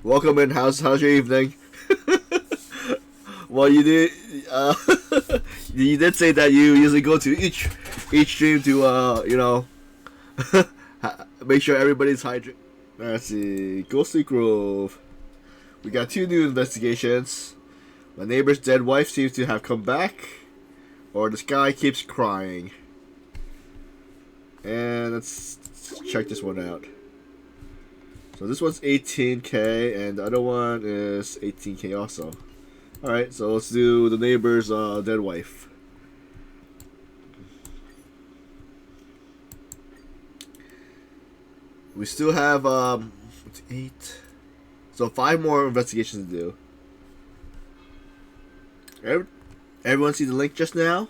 Welcome in. How's your evening? Well, you did. You did say that you usually go to each stream to make sure everybody's hydrated. Let's see. Ghostly Grove. We got two new investigations. My neighbor's dead wife seems to have come back, or the sky keeps crying. And let's check this one out. So this one's 18k, and the other one is 18k also. Alright, so let's do the neighbor's dead wife. We still have 8. So 5 more investigations to do. Everyone see the link just now?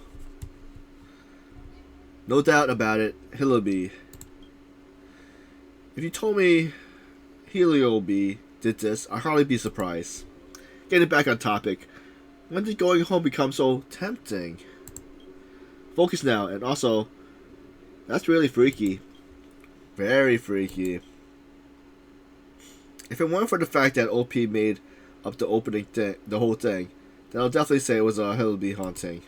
No doubt about it, Hillaby. If you told me Helioby did this, I'd hardly be surprised. Getting back on topic, when did going home become so tempting? Focus now, and also, that's really freaky. Very freaky. If it weren't for the fact that OP made up the opening thing, the whole thing, then I'll definitely say it was a Hillaby haunting.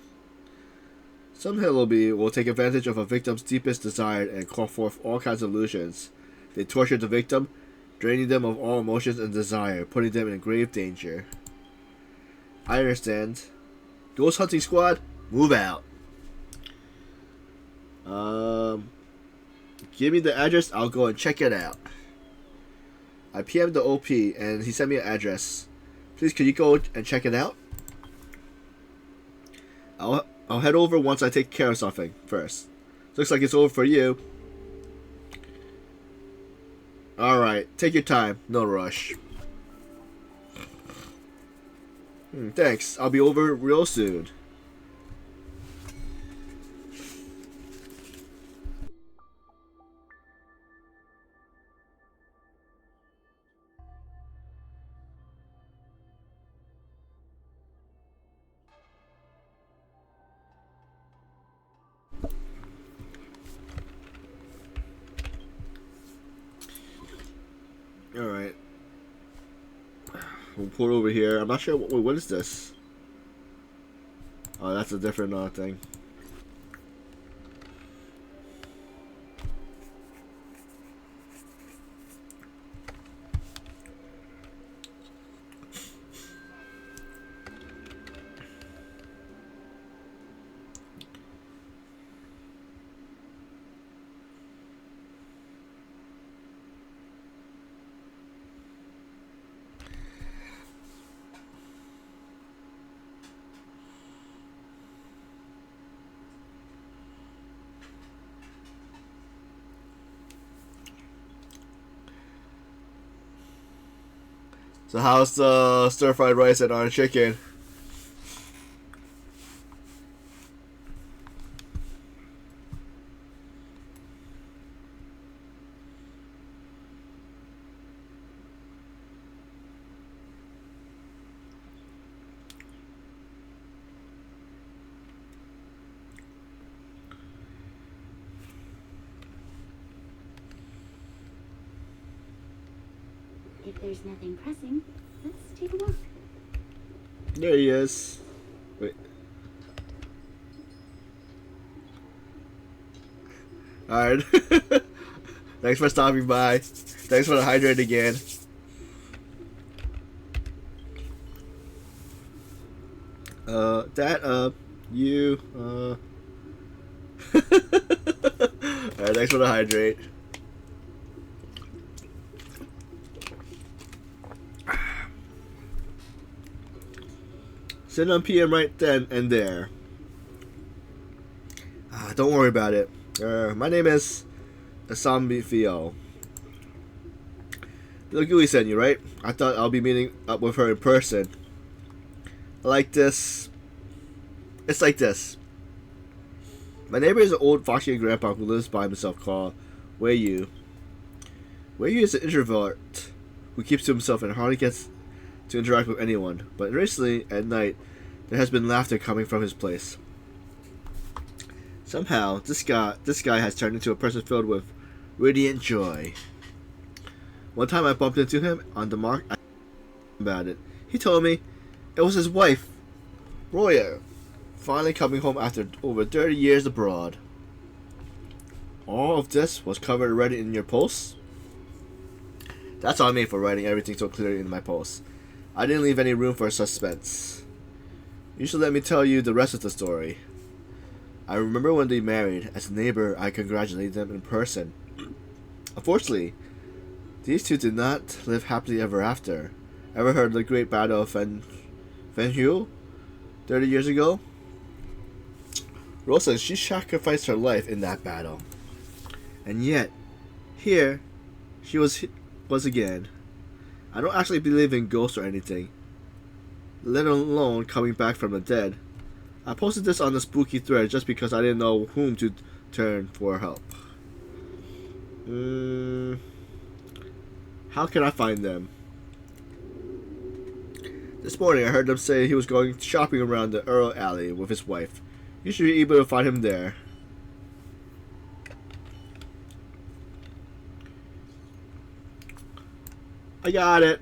Some Hillaby will take advantage of a victim's deepest desire and call forth all kinds of illusions. They torture the victim, draining them of all emotions and desire, putting them in grave danger. I understand. Ghost Hunting Squad, move out. Give me the address, I'll go and check it out. I PM'd the OP and he sent me an address. Please, could you go and check it out? I'll head over once I take care of something first. Looks like it's over for you. Alright, take your time, no rush. Thanks, I'll be over real soon. Alright. We'll pull it over here. I'm not sure. What is this? Oh, that's a different thing. So how's the stir-fried rice and orange chicken? If there's nothing pressing, let's take a walk. There he is. Wait. Alright. Thanks for stopping by. Thanks for the hydrate again. You, Alright, thanks for the hydrate. Send on PM right then and there. Don't worry about it. My name is Asambi Theo. Little Gooey sent you, right? I thought I'll be meeting up with her in person. Like this. It's like this. My neighbor is an old Foxian grandpa who lives by himself called Weiyu. Weiyu is an introvert who keeps to himself and hardly gets to interact with anyone, but recently, at night, there has been laughter coming from his place. Somehow, this guy has turned into a person filled with radiant joy. One time I bumped into him on the about it. He told me it was his wife, Roya, finally coming home after over 30 years abroad. All of this was covered already in your post? That's on me for writing everything so clearly in my post. I didn't leave any room for suspense. You should let me tell you the rest of the story. I remember when they married. As a neighbor, I congratulated them in person. Unfortunately, these two did not live happily ever after. Ever heard of the Great Battle of Fenhu 30 years ago? Rosa, she sacrificed her life in that battle. And yet, here, she was again. I don't actually believe in ghosts or anything, let alone coming back from the dead. I posted this on the spooky thread just because I didn't know whom to turn for help. How can I find them? This morning I heard them say he was going shopping around the Earl Alley with his wife. You should be able to find him there. I got it.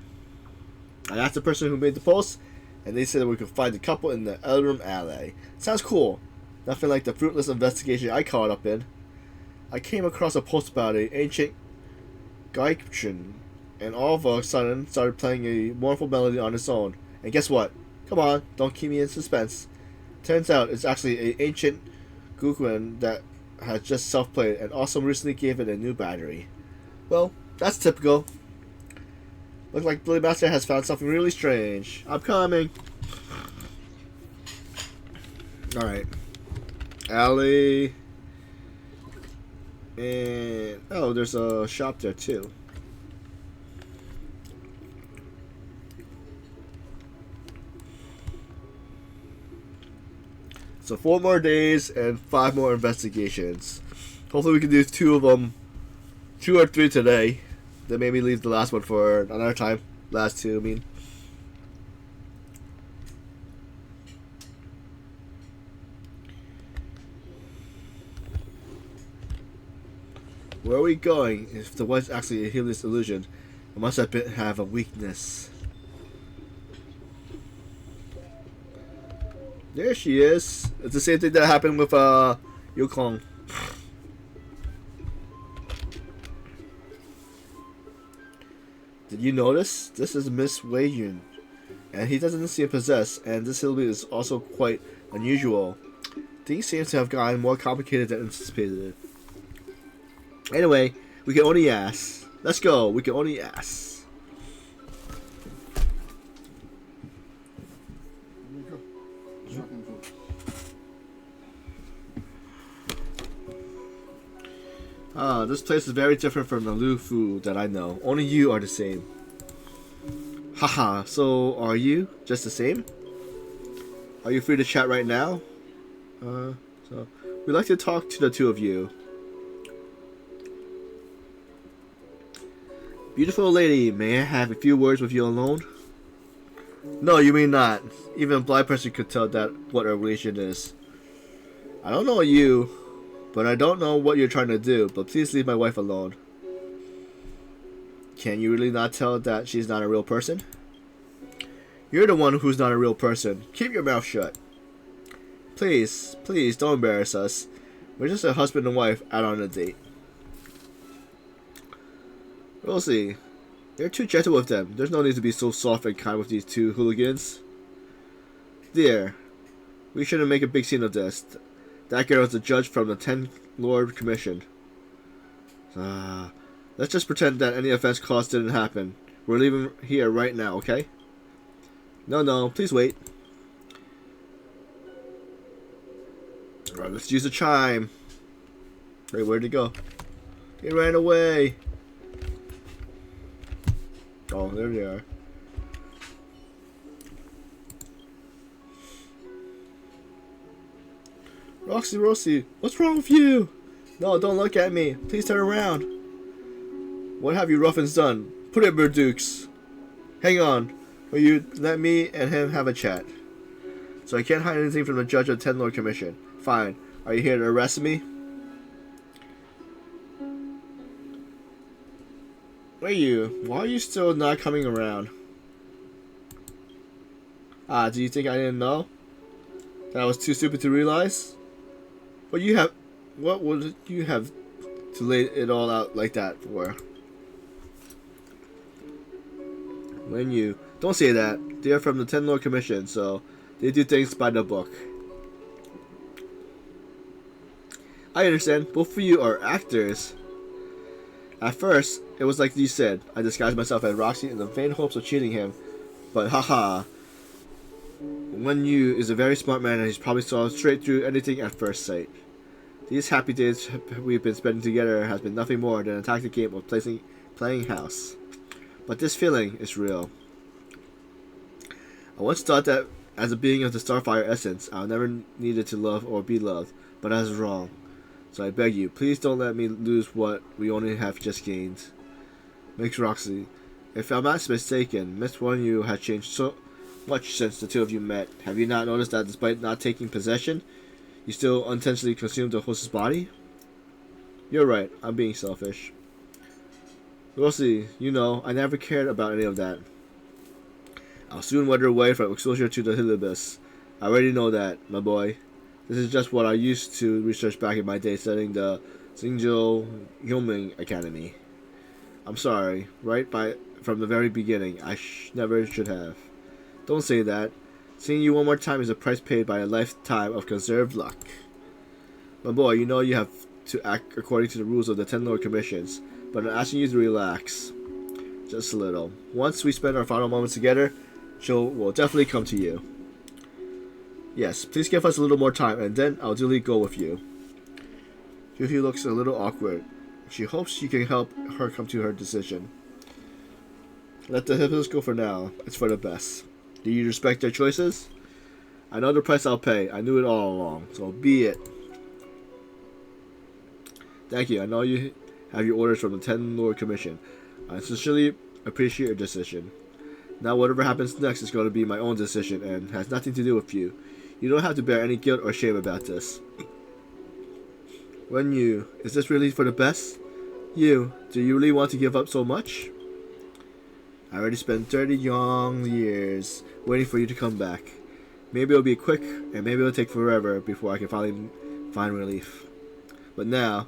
I asked the person who made the post, and they said that we could find the couple in the Elrum Alley. Sounds cool. Nothing like the fruitless investigation I caught up in. I came across a post about an ancient Gaichin, and all of a sudden started playing a mournful melody on its own. And guess what? Come on, don't keep me in suspense. Turns out it's actually an ancient Gukuin that had just self-played and also recently gave it a new battery. Well, that's typical. Looks like Billy Master has found something really strange. I'm coming. Alright. Alley. And oh, there's a shop there too. So 4 more days and 5 more investigations. Hopefully we can do 2 of them. 2 or 3 today. Then maybe leave the last one for another time. Last 2, I mean. Where are we going? If there was actually a healing illusion, it must have a weakness. There she is. It's the same thing that happened with Yukong. Did you notice? This is Miss Wei Yun, and he doesn't seem possessed, and this hillbilly is also quite unusual. Things seem to have gotten more complicated than anticipated. Anyway, we can only ask. Let's go. We can only ask. This place is very different from the Lufu that I know. Only you are the same. Haha, so are you just the same? Are you free to chat right now? So we'd like to talk to the 2 of you. Beautiful lady, may I have a few words with you alone? No, you may not. Even a blind person could tell that what a relation is. I don't know you, but I don't know what you're trying to do, but please leave my wife alone. Can you really not tell that she's not a real person? You're the one who's not a real person. Keep your mouth shut. Please, please, don't embarrass us. We're just a husband and wife out on a date. Rosie, you're too gentle with them. There's no need to be so soft and kind with these 2 hooligans. Dear, we shouldn't make a big scene of this. That girl is a judge from the 10 Lord Commission. Let's just pretend that any offense caused didn't happen. We're leaving here right now, okay? No, please wait. Alright, let's use the chime. Wait, where'd he go? He ran away. Oh, there they are. Rosie, what's wrong with you? No, don't look at me. Please turn around. What have you ruffians done? Put it, Berdukes. Hang on. Will you let me and him have a chat? So I can't hide anything from the judge of the 10 Lord Commission. Fine. Are you here to arrest me? Where are you? Why are you still not coming around? Ah, do you think I didn't know? That I was too stupid to realize? What would you have to lay it all out like that for? When you don't say that, they are from the Ten Lord Commission, so they do things by the book. I understand. Both of you are actors. At first, it was like you said. I disguised myself as Roxy in the vain hopes of cheating him. But haha. Wen Yu is a very smart man and he's probably saw straight through anything at first sight. These happy days we've been spending together has been nothing more than a tactic game of playing house. But this feeling is real. I once thought that as a being of the Starfire essence, I never needed to love or be loved, but I was wrong. So I beg you, please don't let me lose what we only have just gained. Miss Roxy, if I'm not mistaken, Miss Wen Yu has changed so much since the two of you met. Have you not noticed that despite not taking possession, you still unintentionally consumed the host's body? You're right, I'm being selfish. Rosie, you know, I never cared about any of that. I'll soon wither away from exposure to the Hilibus. I already know that, my boy. This is just what I used to research back in my day studying the Xingzhou Yoming Academy. I'm sorry, from the very beginning, I never should have. Don't say that. Seeing you one more time is a price paid by a lifetime of conserved luck. My boy, you know you have to act according to the rules of the Ten Lord Commissions, but I'm asking you to relax. Just a little. Once we spend our final moments together, Joe will definitely come to you. Yes, please give us a little more time, and then I'll duly go with you. Yuhi looks a little awkward. She hopes you can help her come to her decision. Let the hippos go for now. It's for the best. Do you respect their choices? I know the price I'll pay. I knew it all along, so be it. Thank you. I know you have your orders from the Ten Lord Commission. I sincerely appreciate your decision. Now whatever happens next is going to be my own decision and has nothing to do with you. You don't have to bear any guilt or shame about this. Wen Yu, is this really for the best? Do you really want to give up so much? I already spent 30 long years waiting for you to come back. Maybe it'll be quick, and maybe it'll take forever before I can finally find relief. But now,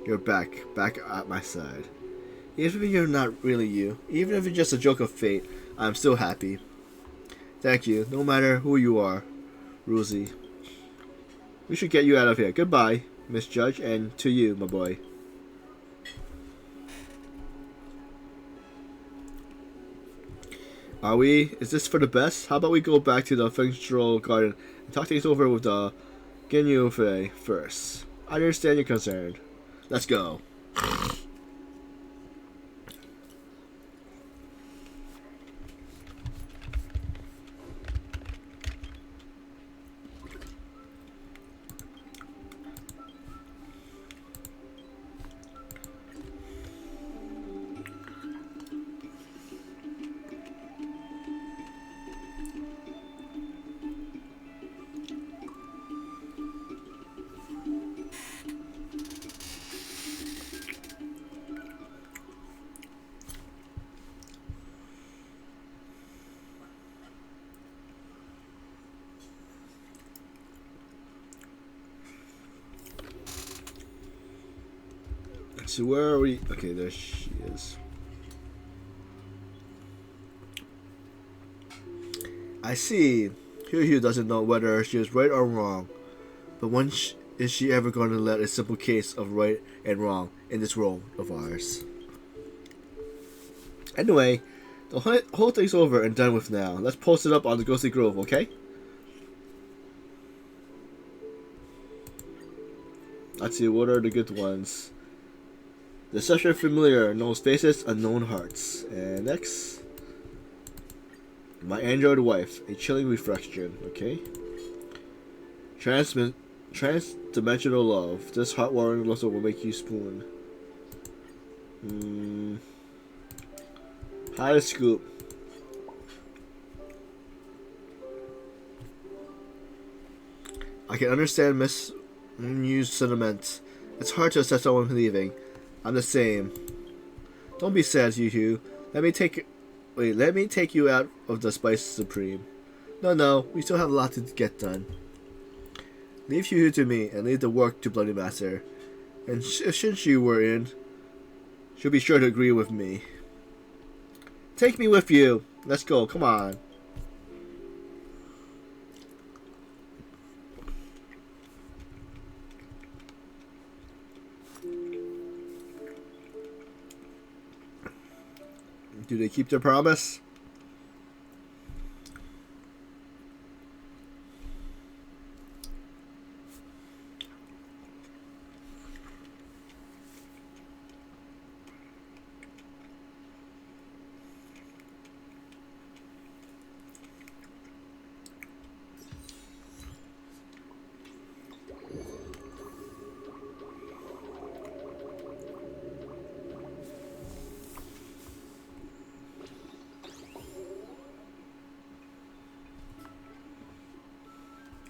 you're back at my side. Even if you're not really you, even if it's just a joke of fate, I'm still happy. Thank you, no matter who you are, Rosie. We should get you out of here. Goodbye, Miss Judge, and to you, my boy. Are we? Is this for the best? How about we go back to the Fengstro Garden and talk things over with the Ginyu Fei first? I understand you're concerned. Let's go. So where are we? Okay, there she is. I see. Hugh doesn't know whether she is right or wrong, but when is she ever going to let a simple case of right and wrong in this world of ours? Anyway, the whole thing's over and done with now. Let's post it up on the Ghostly Grove, okay? Let's see, what are the good ones? The session familiar, knows faces, unknown hearts. And next, my android wife, a chilling reflection. Okay. Trans-dimensional love. This heart-warming muscle will make you spoon. How to scoop. I can understand Miss Yu's sentiments. It's hard to assess someone leaving. I'm the same. Don't be sad, Yu. Let me take you out of the Spice Supreme. No, we still have a lot to get done. Leave you here to me and leave the work to Bloody Master. And since you were in, she'll be sure to agree with me. Take me with you. Let's go, come on. Do they keep their promise?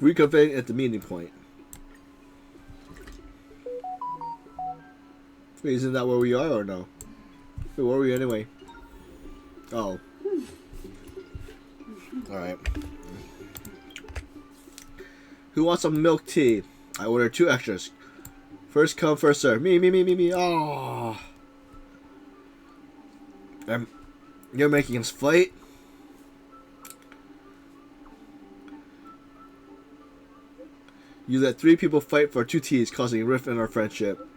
Reconvene at the meeting point. Wait, isn't that where we are or no? Wait, where are we anyway? Oh. Alright. Who wants some milk tea? I ordered 2 extras. First come, first serve. Me. Oh. You're making us fight? You let 3 people fight for 2 teas, causing a rift in our friendship.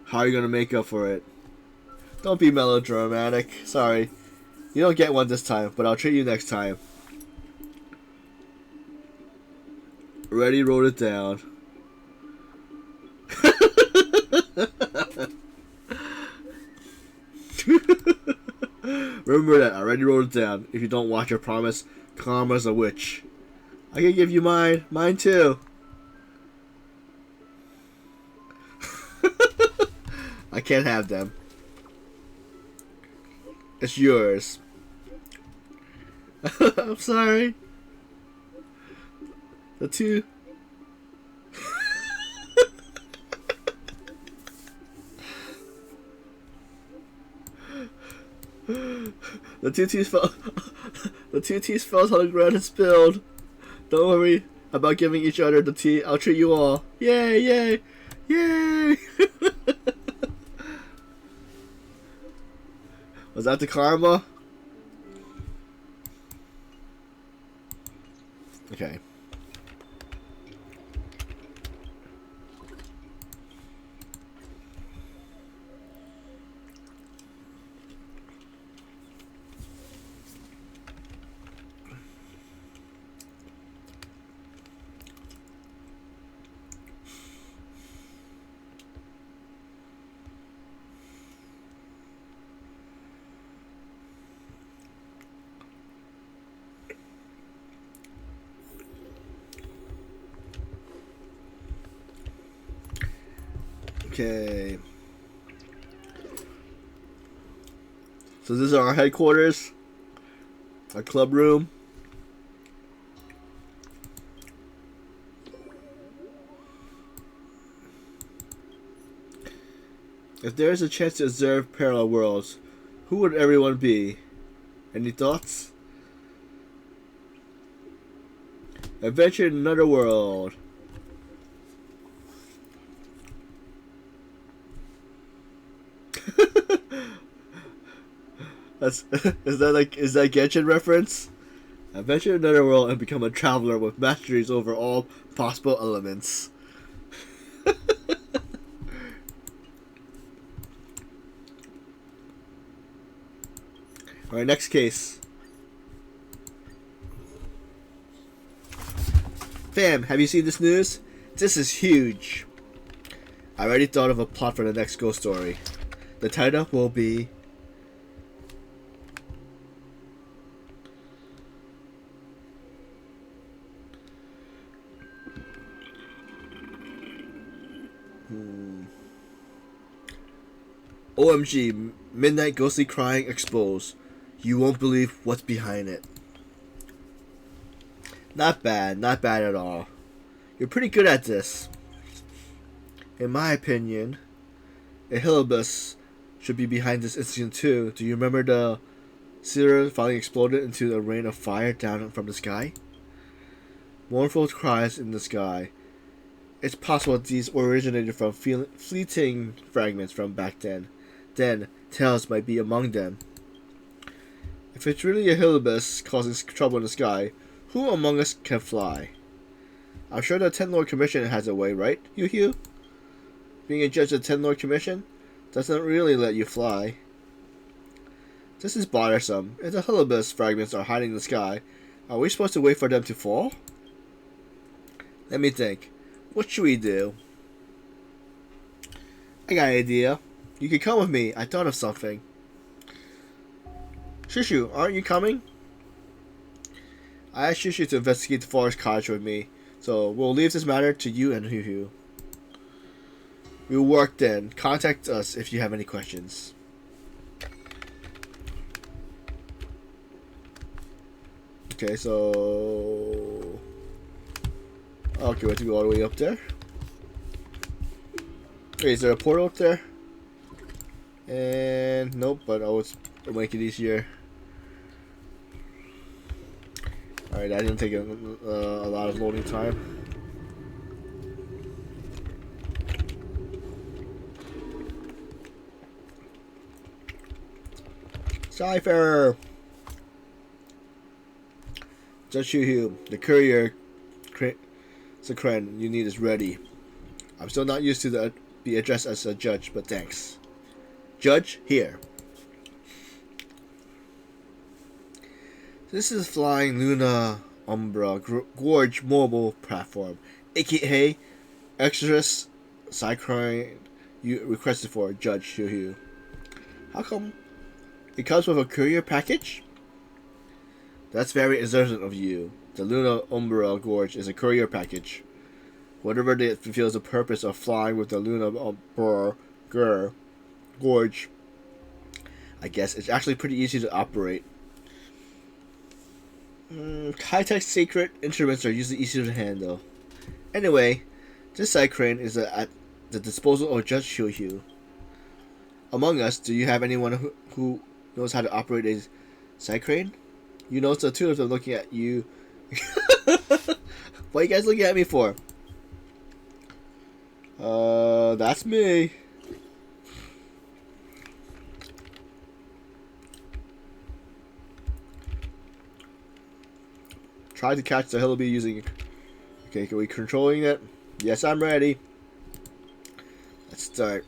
How are you gonna make up for it? Don't be melodramatic. Sorry. You don't get one this time, but I'll treat you next time. Already wrote it down. Remember that. I already wrote it down. If you don't watch your promise, karma's a witch. I can give you mine. Mine too. I can't have them. It's yours. I'm sorry. The 2. The 2 teas fell. The 2 teas fell on the ground and spilled. Don't worry about giving each other the tea. I'll treat you all. Yay! Was that the karma? Okay. Okay. So this is our headquarters. Our club room. If there is a chance to observe parallel worlds, who would everyone be? Any thoughts? Adventure in another world. Is that Genshin reference? Adventure in another world and become a traveler with masteries over all possible elements. Alright, next case. Fam, have you seen this news? This is huge. I already thought of a plot for the next ghost story. The title will be OMG, Midnight Ghostly Crying Exposed. You won't believe what's behind it. Not bad at all. You're pretty good at this. In my opinion, a Hillibus should be behind this incident too. Do you remember the Sierra finally exploded into a rain of fire down from the sky? Mournful cries in the sky. It's possible these originated from fleeting fragments from back then. Then, Tails might be among them. If it's really a Hillibus causing trouble in the sky, who among us can fly? I'm sure the Ten Lord Commission has a way, right, Hugh? Being a judge of the Ten Lord Commission doesn't really let you fly. This is bothersome. If the Hillibus fragments are hiding in the sky, are we supposed to wait for them to fall? Let me think. What should we do? I got an idea. You can come with me. I thought of something. Shushu, aren't you coming? I asked Shushu to investigate the forest cottage with me, so we'll leave this matter to you and Hoo. We'll work then. Contact us if you have any questions. Okay, so... Okay, we have to go all the way up there. Wait, is there a portal up there? And... Nope, but I'll make it easier. Alright, that didn't take a lot of loading time. Cypher! Judge Hugh, the courier Sakren you need is ready. I'm still not used to be addressed as a judge, but thanks. Judge, here. This is Flying Luna Umbra Gorge mobile platform, aka Exodus Cyclone you requested for, Judge Hugh. How come it comes with a courier package? That's very exertant of you. The Luna Umbra Gorge is a courier package. Whatever it fulfills the purpose of flying with the Luna Umbra Gorge, I guess it's actually pretty easy to operate. High-tech secret instruments are usually easier to handle. Anyway, this side crane is at the disposal of Judge Hugh. Among us, do you have anyone who knows how to operate a side crane? You notice the two of them looking at you. What are you guys looking at me for? That's me. Try to catch the Hillibee using... Okay, can we controlling it? Yes, I'm ready. Let's start.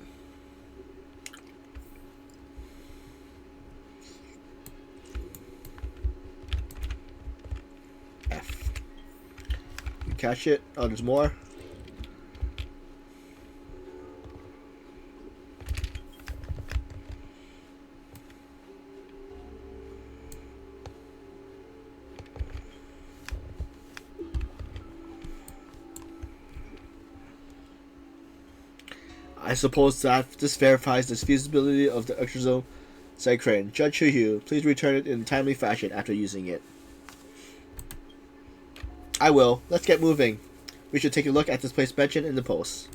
F. Catch it. Oh, there's more. I suppose that this verifies the feasibility of the exosome side crane. Judge Hugh, please return it in timely fashion after using it. I will. Let's get moving. We should take a look at this place mentioned in the post.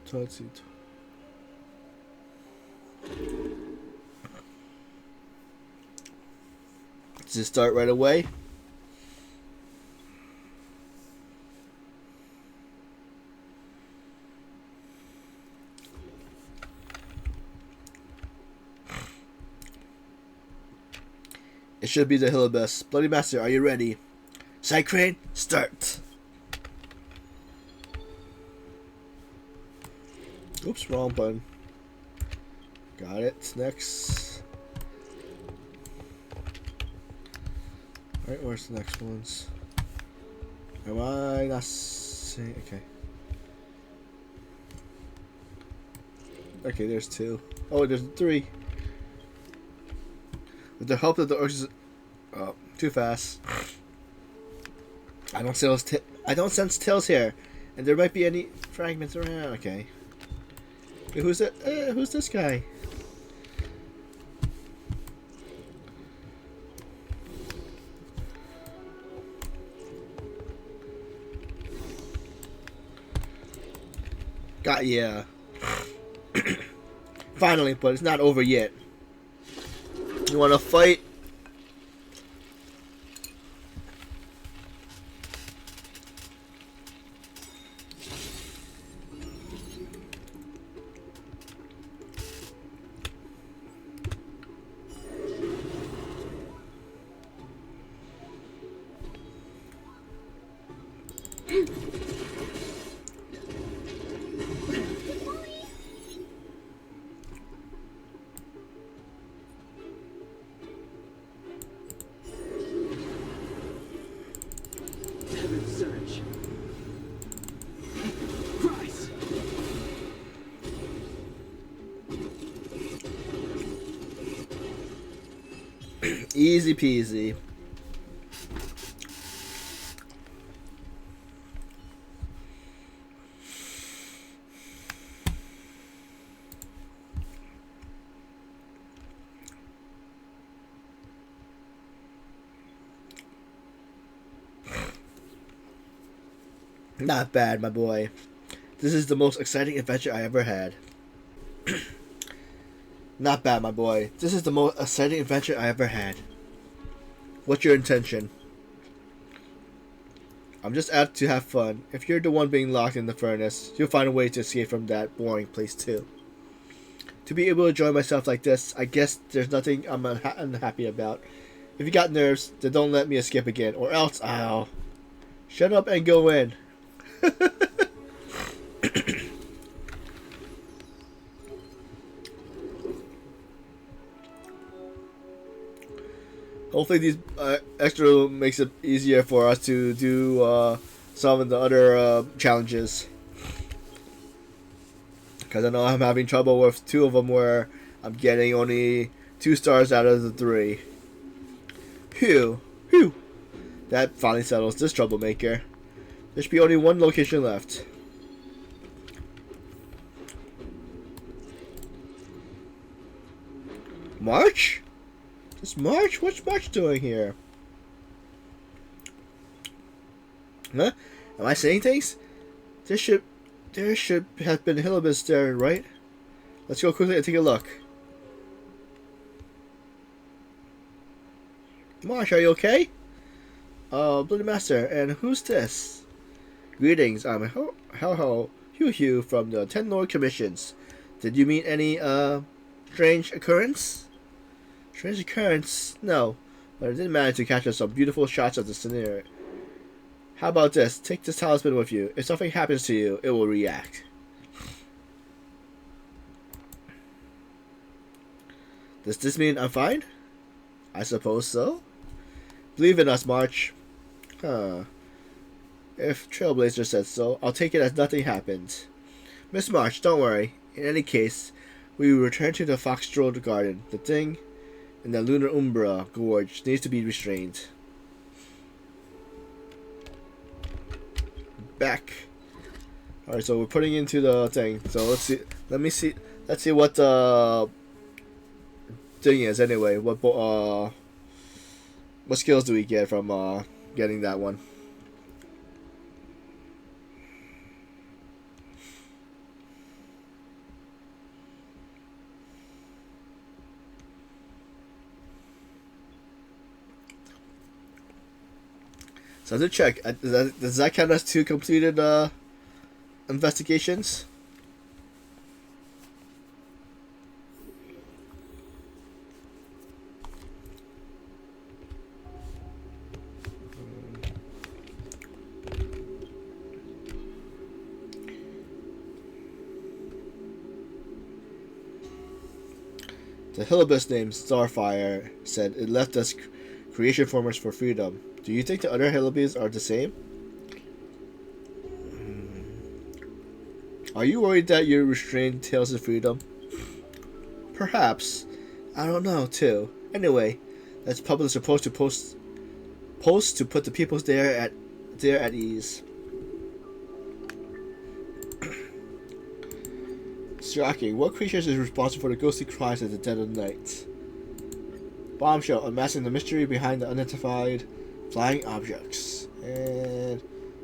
So let's see. Does it start right away? It should be the Hillibus. Bloody Master, are you ready? Side crane, start! Oops, wrong button. Got it. Next. Alright, where's the next ones? Am I not seeing? Okay. Okay, there's two. Oh, there's three. With the help of the orcs, oh, too fast. I don't sense Tails here, and there might be any fragments around. Okay. Wait, who's that? Who's this guy? Got yeah. Finally, but it's not over yet. You want to fight? Search. Christ. Easy peasy. Not bad, my boy. This is the most exciting adventure I ever had. Not bad, my boy. This is the most exciting adventure I ever had. What's your intention? I'm just out to have fun. If you're the one being locked in the furnace, you'll find a way to escape from that boring place too. To be able to enjoy myself like this, I guess there's nothing I'm unhappy about. If you got nerves, then don't let me escape again, or else I'll... Shut up and go in. Hopefully these extra makes it easier for us to do some of the other challenges. Because I know I'm having trouble with 2 of them where I'm getting only 2 stars out of the 3. Phew. Phew. That finally settles this troublemaker. There should be only 1 location left. March? It's March? What's March doing here? Huh? Am I saying things? There should have been Hillibis there, right? Let's go quickly and take a look. March, are you okay? Bloody Master, and who's this? Greetings, I'm Hugh from the 10 Lord Commissions. Did you meet any, strange occurrence? Strange occurrence? No, but I did manage to capture some beautiful shots of the scenery. How about this? Take this talisman with you. If something happens to you, it will react. Does this mean I'm fine? I suppose so. Believe in us, March. Huh. If Trailblazer said so, I'll take it as nothing happened. Miss March, don't worry. In any case, we will return to the Foxtrot Garden. The thing in the Lunar Umbra Gorge needs to be restrained. Back. Alright, so we're putting into the thing. So let's see. Let's see what the thing is anyway. What skills do we get from getting that one? So to check, does that count as 2 completed investigations? The Hillibis named Starfire said it left us creation formers for freedom. Do you think the other Hillibis are the same? Are you worried that you restrained Tales of Freedom? Perhaps. I don't know, too. Anyway, that's public supposed to post to put the people there at ease. Shocking. What creatures is responsible for the ghostly cries at the dead of the night? Bombshell, unmasking the mystery behind the unidentified flying objects. And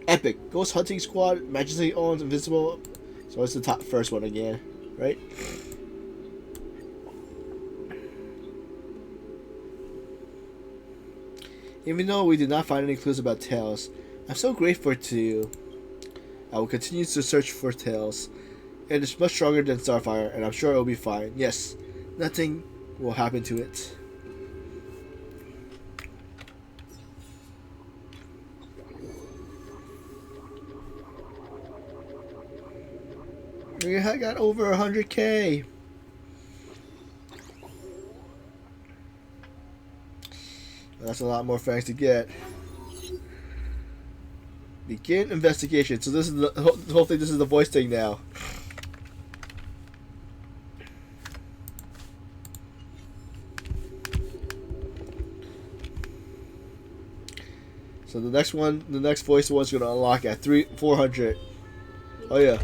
epic. Ghost hunting squad magically owns invisible So it's the top first one again, right? Even though we did not find any clues about Tails, I'm so grateful to you. I will continue to search for Tails. It is much stronger than Starfire, and I'm sure it will be fine. Yes, nothing will happen to it. We got over 100K. That's a lot more thanks to get. Begin investigation. So this is the hopefully this is the voice thing now. So the next one, the next voice one's gonna unlock at 400. Oh yeah.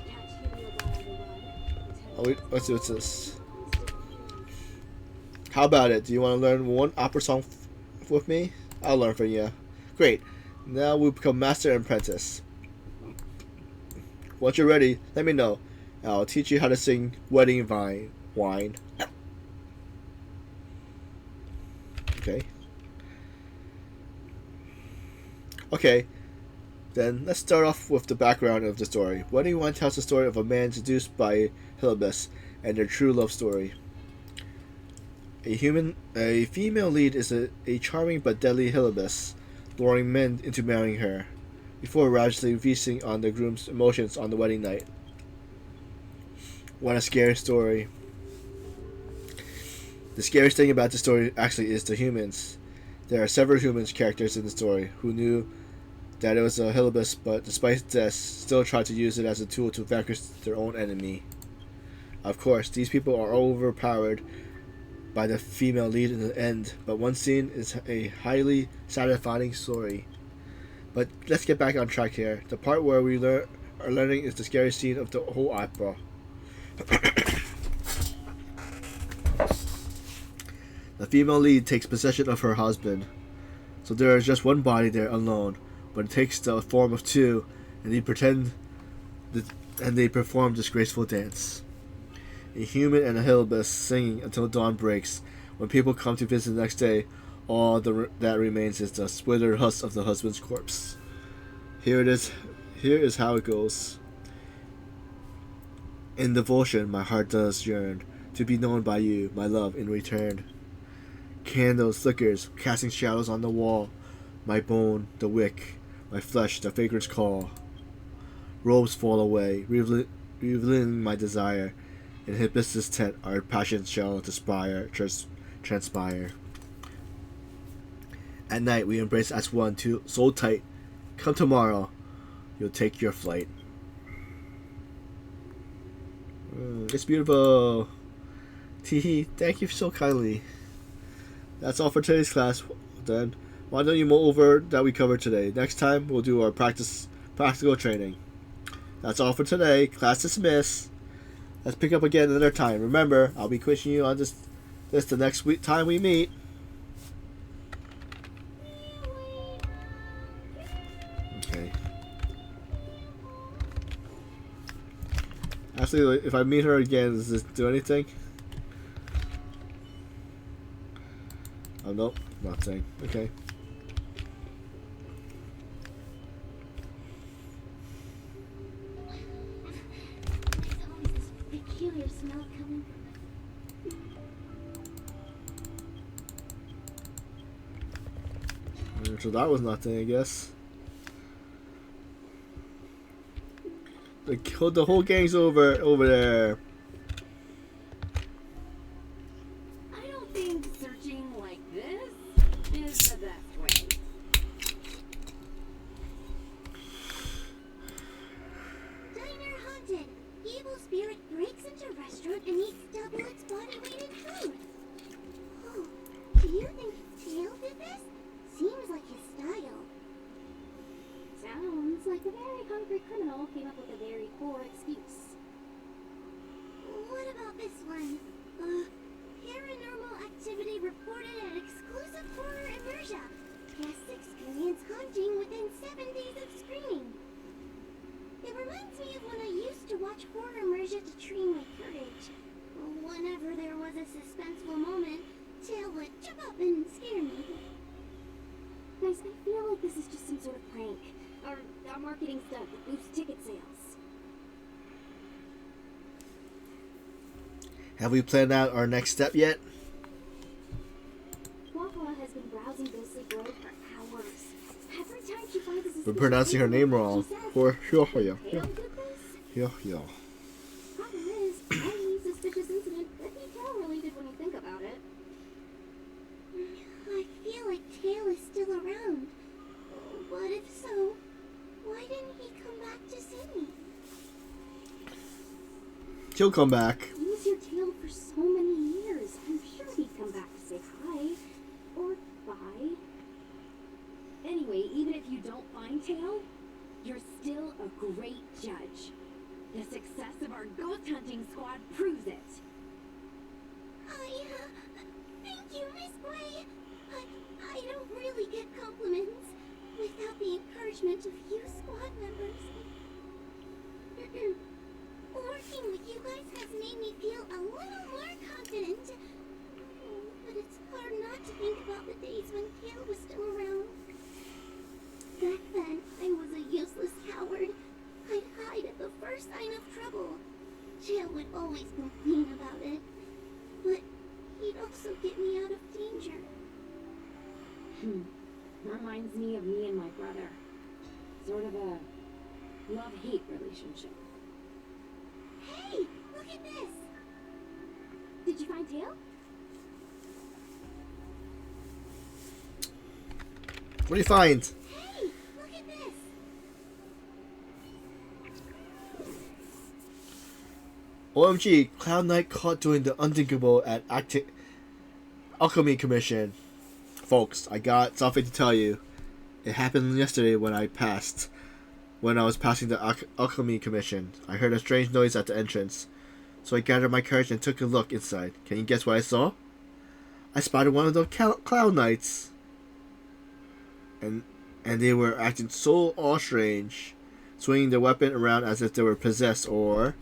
Oh wait, let's see what's this. How about it? Do you want to learn one opera song with me? I'll learn for you. Great. Now we become master and apprentice. Once you're ready, let me know. I'll teach you how to sing Wedding Wine. Okay. Okay. Then let's start off with the background of the story. Wedding Wine tells the story of a man seduced by Hilibus and their true love story. A female lead is a charming but deadly Hilibus, luring men into marrying her, before ravishingly feasting on the groom's emotions on the wedding night. What a scary story. The scariest thing about the story actually is the humans. There are several human characters in the story who knew that it was a Hilibus, but despite this, still tried to use it as a tool to vanquish their own enemy. Of course, these people are overpowered by the female lead in the end, but one scene is a highly satisfying story. But let's get back on track here. The part where we are learning is the scariest scene of the whole opera. The female lead takes possession of her husband, so there is just one body there alone, but it takes the form of two, and they perform this graceful dance. A human and a Hilibus singing until dawn breaks. When people come to visit the next day, all that remains is the withered husk of the husband's corpse. Here it is. Here is how it goes. In devotion, my heart does yearn to be known by you, my love, in return. Candles, flickers, casting shadows on the wall. My bone, the wick, my flesh, the vagrant's call. Robes fall away, revealing my desire. In Hibiscus tent, our passions shall transpire. At night, we embrace as one, so tight. Come tomorrow, you'll take your flight. It's beautiful. Teehee, thank you so kindly. That's all for today's class. Then, why don't you mull over that we covered today? Next time, we'll do our practical training. That's all for today. Class dismissed. Let's pick up again another time. Remember, I'll be quizing you on this the next time we meet. Okay. Actually, if I meet her again, does this do anything? Oh, nope. Nothing. Okay. Smell coming. So that was nothing, I guess. The whole gang's over there. I don't think searching like this is the best way. Diner haunted. Evil spirit breaks into restaurant and eats double its body weight in food. Oh, do you think Tail did this? Seems like his style. Sounds like a very hungry criminal came up with a very poor excuse. What about this one? Paranormal activity reported at exclusive horror immersion. Guests experience haunting within 7 days of screening. It reminds me of when I used to watch horror Have we planned out our next step yet? Wawa has been browsing Ghostly Grove for hours. Every time she finds a We're pronouncing her name wrong. Or Tail did this? yo. Problem is, any suspicious incident could be Tail related when you think about it. I feel like Tail is still around. But if so, why didn't he come back to see me? He'll come back. He was your Tail for so many years. I'm sure he'd come back to say hi. Or bye. Anyway, even if you don't find Tail, you're still a great judge. The success of our ghost hunting squad proves it. Thank you, Miss Gray. I don't really get compliments without the encouragement of you squad members. Working with you guys has made me feel a little more confident. But it's hard not to think about the days when Tail was still around. Back then, I was a useless coward. I'd hide at the first sign of trouble. Tail would always complain about it. But he'd also get me out of danger. Reminds me of me and my brother. Sort of a love-hate relationship. Hey, look at this! Did you find Tail? What do you find? Hey, look at this! OMG, Cloud Knight caught doing the unthinkable at Alchemy Commission. Folks, I got something to tell you. It happened yesterday when I was passing the Alchemy Commission. I heard a strange noise at the entrance. So I gathered my courage and took a look inside. Can you guess what I saw? I spotted one of the Cloud Knights. And they were acting so all strange, swinging their weapon around as if they were possessed or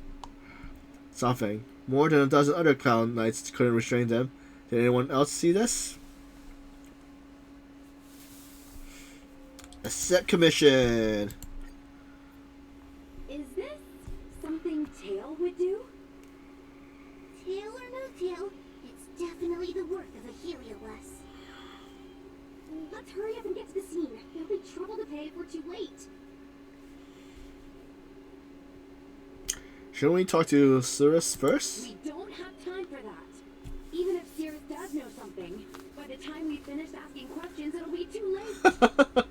something. More than a dozen other Cloud Knights couldn't restrain them. Did anyone else see this? A set commission. Is this something Tail would do? Tail or no tail, it's definitely the work of a Heliobus. Let's hurry up and get to the scene. There'll be trouble to pay if we're too late. Shouldn't we talk to Cirrus first? We don't have time for that. Even if Cirrus does know something, by the time we finish asking questions, it'll be too late.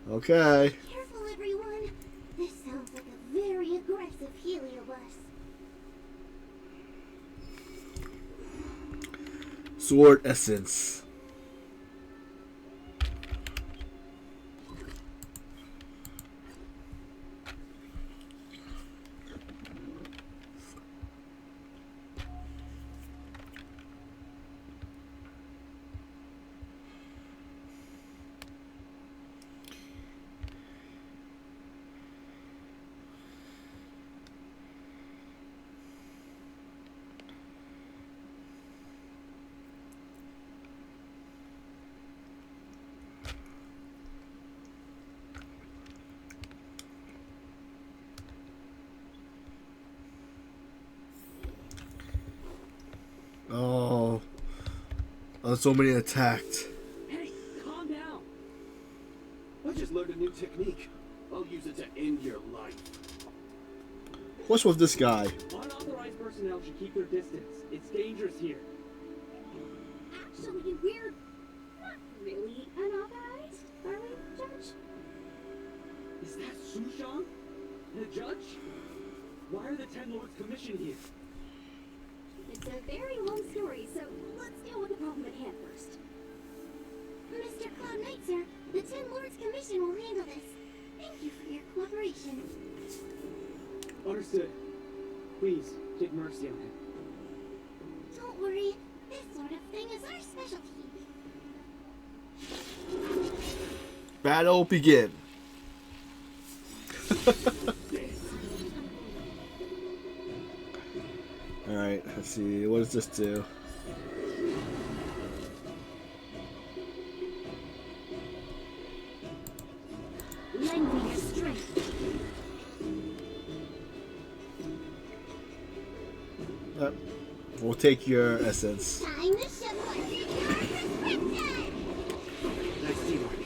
Okay. Careful, everyone. This sounds like a very aggressive Heliobus. Sword Essence. Oh, so many attacked. Hey, calm down. I just learned a new technique. I'll use it to end your life. What's with this guy? Unauthorized personnel should keep their distance. It's dangerous here. Actually, we're not really unauthorized, are we, Judge? Is that Sushan? The judge? Why are the 10 Lords commissioned here? It's a very long story, so let's deal with the problem at hand first. Mr. Cloud Knight, sir, the 10 Lords Commission will handle this. Thank you for your cooperation. Understood. Please, take mercy on him. Don't worry, this sort of thing is our specialty. Battle begin. Alright, let's see. What does this do? Lend me your strength. We'll take your essence. Time to show what VTuber is. Nice teamwork.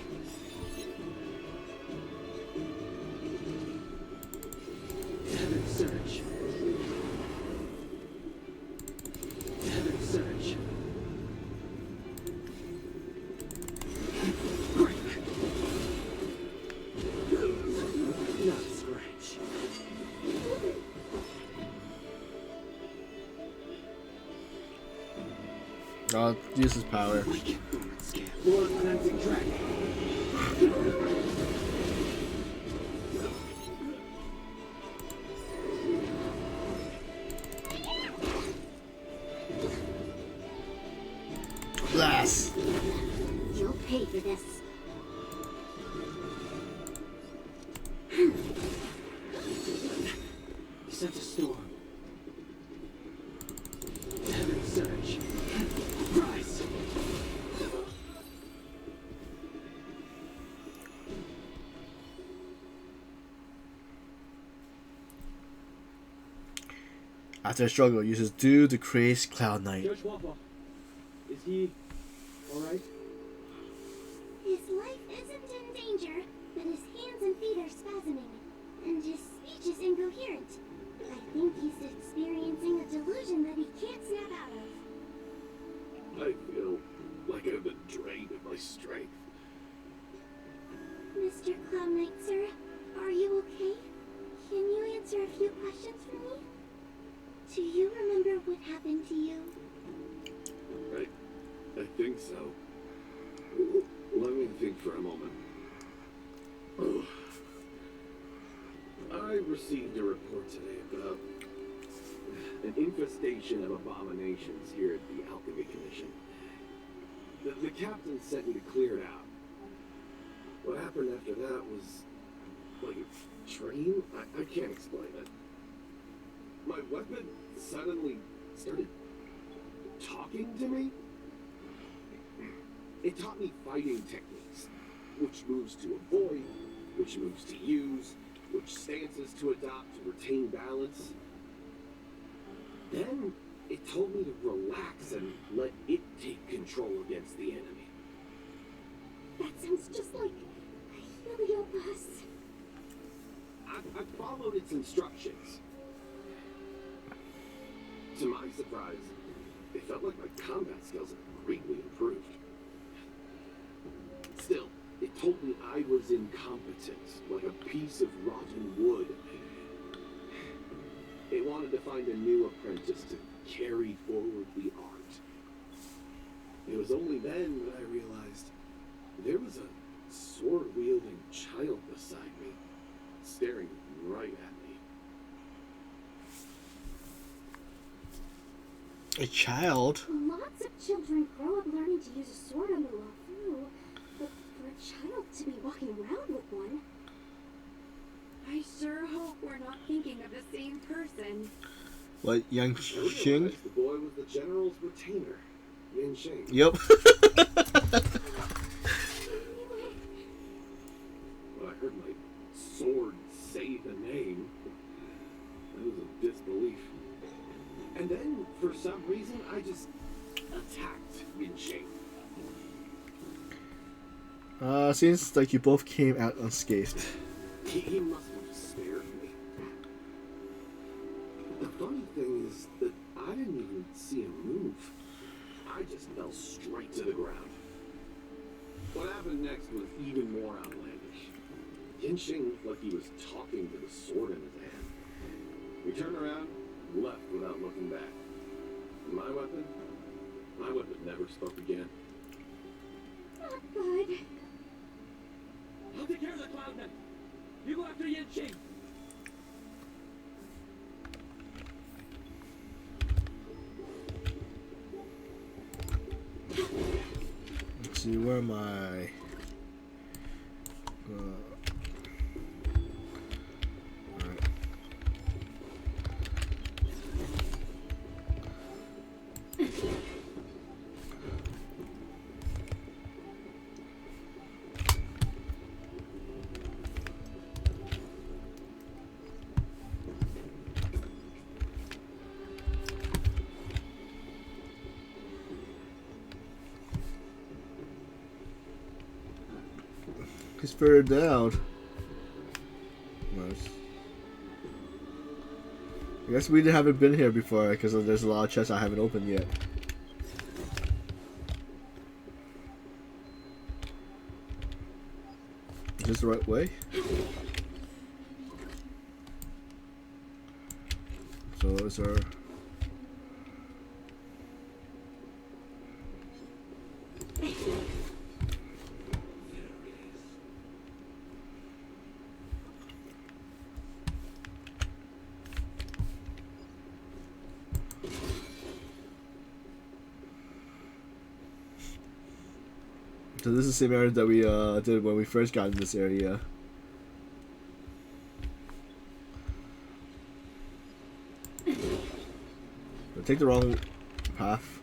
Heaven Surge. Heaven Surge. Break. Not a scratch. I'll use his power. Weaken. Lord Cleansing Dragon. Blast! You'll pay for this. Sense a storm. Heaven Surge. Rise. After a struggle, uses Dew to create Cloud Knight. Judge Wappa, is he alright? His life isn't in danger, but his hands and feet are spasming, and his speech is incoherent. I think he's experiencing a delusion that he can't snap out of. I feel like I've been drained of my strength. Mr. Cloud Knight, sir, are you okay? Can you answer a few questions for me? Do you remember what happened to you? I think so. Let me think for a moment. I received a report today about an infestation of abominations here at the Alchemy Commission. The captain sent me to clear it out. What happened after that was like a train? I can't explain it. My weapon suddenly started talking to me. It taught me fighting techniques, which moves to avoid, which moves to use, which stances to adopt to retain balance. Then it told me to relax and let it take control against the enemy. That sounds just like Heliobus. I followed its instructions. To my surprise, it felt like my combat skills had greatly improved. Still, it told me I was incompetent, like a piece of rotten wood. It wanted to find a new apprentice to carry forward the art. It was only then that I realized there was a sword-wielding child beside me, staring right at me. A child? Lots of children grow up learning to use a sword on the law through, but for a child to be walking around with one. I sure hope we're not thinking of the same person. What, Yang I Xing? realized the boy was the general's retainer, Yin Shing. Yep. When I heard my sword say the name, I was in disbelief. And then, for some reason, I just attacked Yin Shing. Seems like you both came out unscathed. He must have spared me. The funny thing is that I didn't even see him move. I just fell straight to the ground. What happened next was even more outlandish. Yin Shing looked like he was talking to the sword in his hand. We turned around, left without looking back. And my weapon never spoke again. Not good. I'll take care of the Cloudman. You go after Yin Shing. Let's see, where am I? Alright. he's further down. Nice. I guess we haven't been here before because there's a lot of chests I haven't opened yet. Is this the right way? So is our... So this is the same area that we did when we first got in this area. I take the wrong path.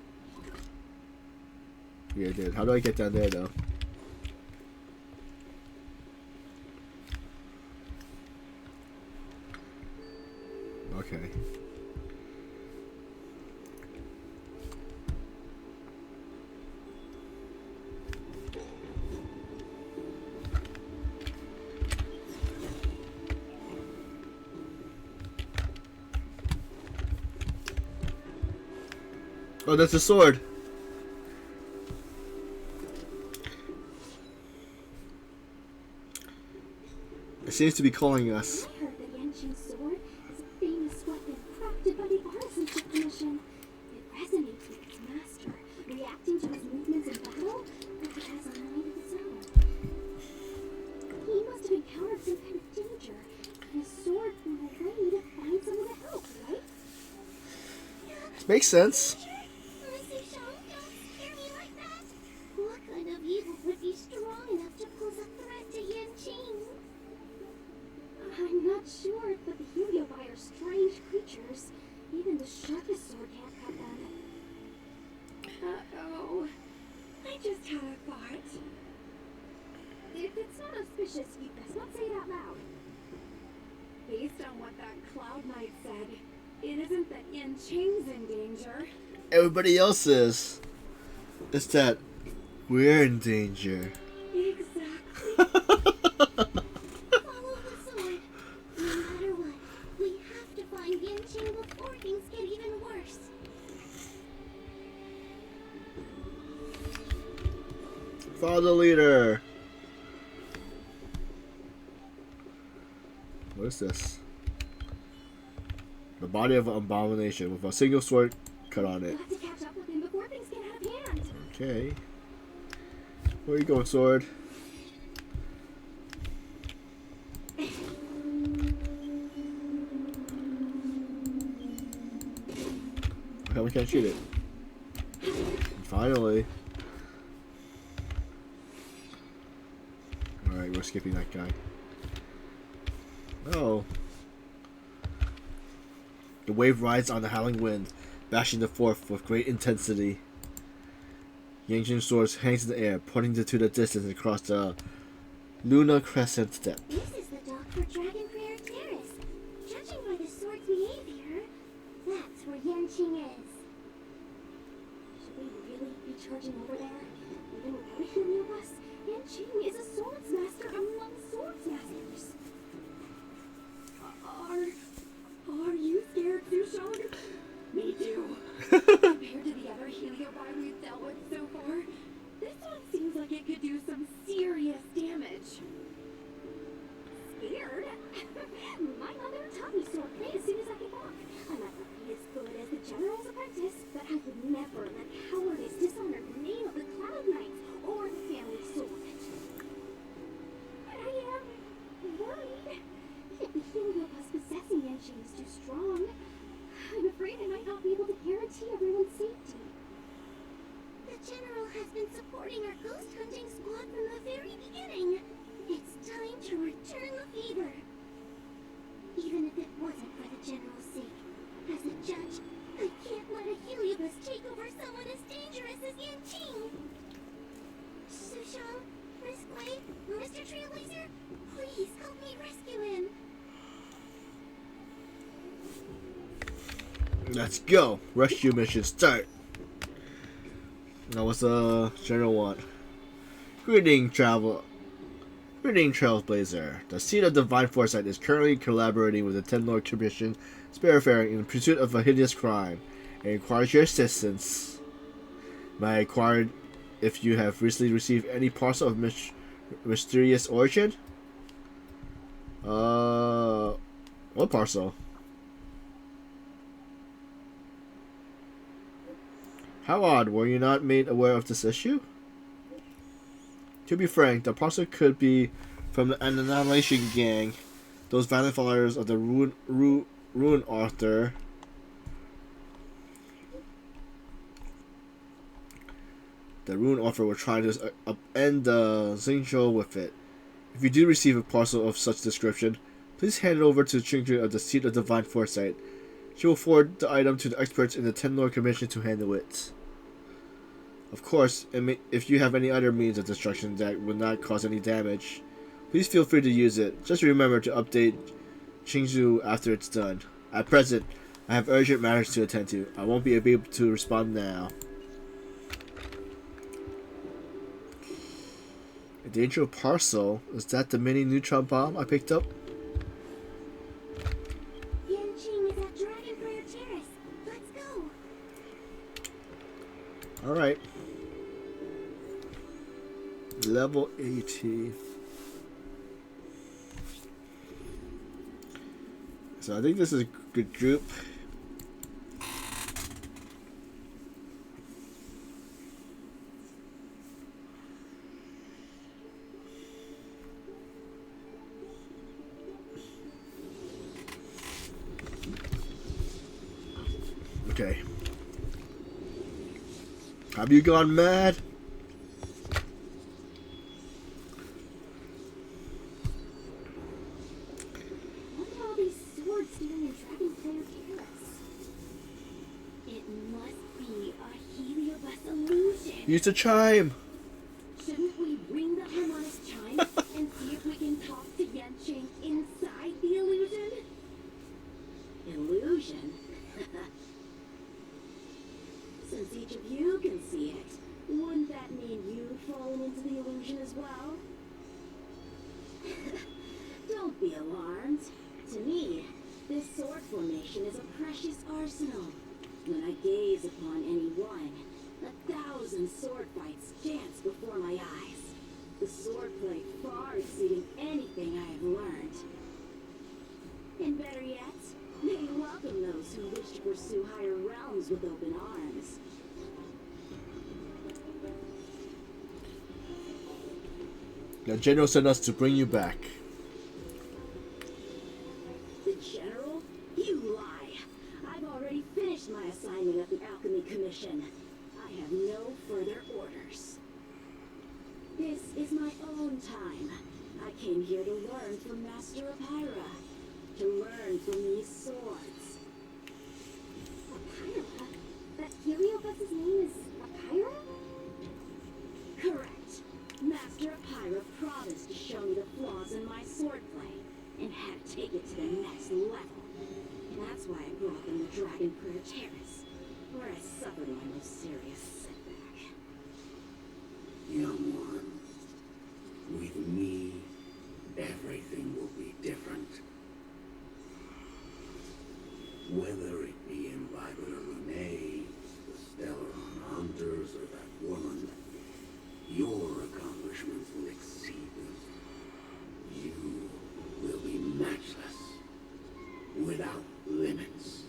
Yeah, I did. How do I get down there though? Okay. Oh, that's a sword. It seems to be calling us. I heard the Yanshin sword is a famous weapon crafted by the artisans of the commission. It resonates with its master, reacting to his movements in battle, like it has a mind of its own. He must have encountered some kind of danger, and his sword flew away to find someone to help, right? Makes sense. What kind of evil would be strong enough to pose a threat to Yanshin? I'm not sure, but the Heliobi are strange creatures. Even the sharpest sword can't cut them. Uh-oh. I just had a thought. If it's not auspicious, you best not say it out loud. Based on what that Cloud Knight said, it isn't that Yin Ching's in danger. Everybody else is. It's that we're in danger. Exactly. Follow the sword. No matter what, we have to find Yanshin before things get even worse. Follow the leader. What is this? The body of an abomination with a single sword cut on it. We'll have to catch up with him before things get out of hand. Okay. Where are you going, sword? How we can't shoot it? Finally. Alright, we're skipping that guy. Oh. The wave rides on the howling wind, bashing the forth with great intensity. Yanshin's sword hangs in the air, pointing to the distance across the Luna Crescent steppe. This is the dock for Dragon Prayer Terrace. Judging by the sword's behavior, that's where Yanshin is. Should we really be charging over there? Even without a Heliobus, Yanshin is a swords master among swords masters. Are you scared, Sushon? Me too. Compared to the other Heliobi we've dealt with so far, this one seems like it could do some serious damage. Scared? My mother taught me swordplay as soon as I could walk. I might not be as good as the General's apprentice, but I would never let cowardice dishonor the name of the Cloud Knights or the family sword. But I am worried. If the Heliobus possessing Yanshin is too strong, I'm afraid I might not be able to guarantee everyone's safety. The General has been supporting our ghost hunting squad from the very beginning. It's time to return the favor. Even if it wasn't for the General's sake, as a judge, I can't let a Heliobus take over someone as dangerous as Yanshin. Sushang, Riskway, Mr. Trailblazer, please help me rescue him. Let's go. Rescue mission start. Now what's the general want? Greeting, traveler. Reading Trailblazer. The Seed of Divine Foresight is currently collaborating with the Ten Lord Commission Spiritfaring in pursuit of a hideous crime. It requires your assistance. May I inquire if you have recently received any parcel of mysterious origin? What parcel? How odd, were you not made aware of this issue? To be frank, the parcel could be from the Annihilation Gang, those violent followers of the Ruin Author. The Ruin Author were trying to upend the Xingqiu with it. If you do receive a parcel of such description, please hand it over to Qingqu of the Seat of Divine Foresight. She will forward the item to the experts in the Ten Lord Commission to handle it. Of course, if you have any other means of destruction that would not cause any damage, please feel free to use it. Just remember to update Qingqu after it's done. At present, I have urgent matters to attend to. I won't be able to respond now. A dangerous parcel? Is that the mini neutron bomb I picked up? Yanqing is at Dragonfire Terrace. Let's go. Alright. Level 80. So I think this is a good group. Okay. Have you gone mad? What are all these swords doing in Dragonfire Terrace? It must be a heliobus illusion. Use the chime. Shouldn't we ring the harmonic chime and see if we can talk to Yanqing inside the illusion? Illusion? Since each of you can see it, wouldn't that mean you've fallen into the illusion as well? Don't be alarmed. To me, this sword formation is a precious arsenal. When I gaze upon any one, 1,000 sword fights dance before my eyes. The swordplay far exceeding anything I have learned. And better yet, they welcome those who wish to pursue higher realms with open arms. The general sent us to bring you back. The General? You lie. I've already finished my assignment at the Alchemy Commission. I have no further orders. This is my own time. I came here to learn from Master Apira. To learn from these swords. Apira? That heliobus's name is Apira? Correct. Master Apira promised to show me the flaws in my swordplay and had to take it to the next level. That's why I brought them to Dragonfire Terrace, where I suffered my most serious setback. Young one, with me, everything will be different. Whether it be in Vibra Renee, the Stellar Hunters, or that woman, your accomplishments will exceed them. You will be matchless, without limits.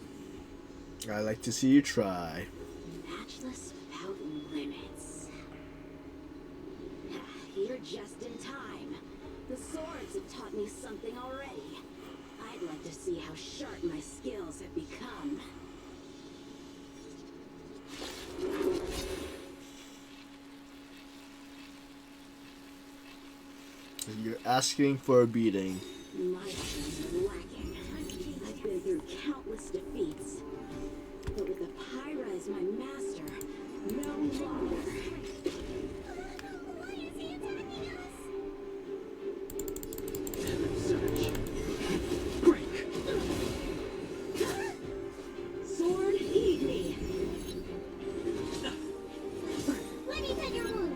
I like to see you try. Matchless without limits. You're just in time. The swords have taught me something already. I'd like to see how sharp my skills have become. You're asking for a beating. My skills are lacking. I've been through countless defeats. But with Apira as my master, no longer. Why is he attacking us? Surge. Break. Sword, heed me. Let me set your wound.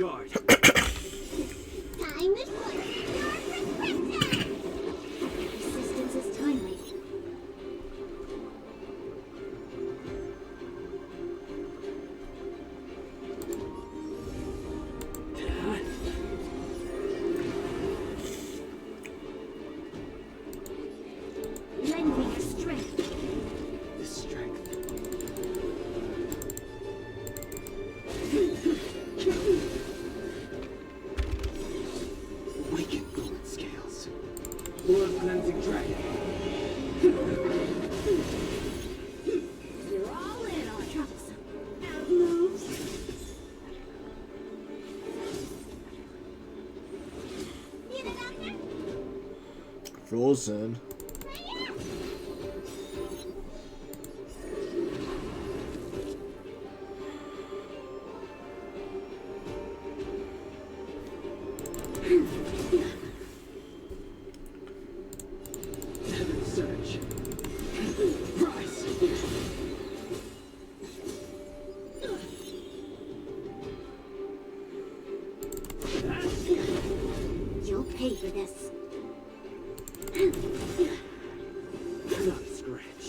guard. Time to flex your perspective! Resistance is timely. Lend me your strength. This strength. Wicked bullet scales. Blood cleansing dragon. You're all in on troublesome. Out moves. Need a doctor? Frozen. Heaven surge. Rise. You'll pay for this. Not a scratch.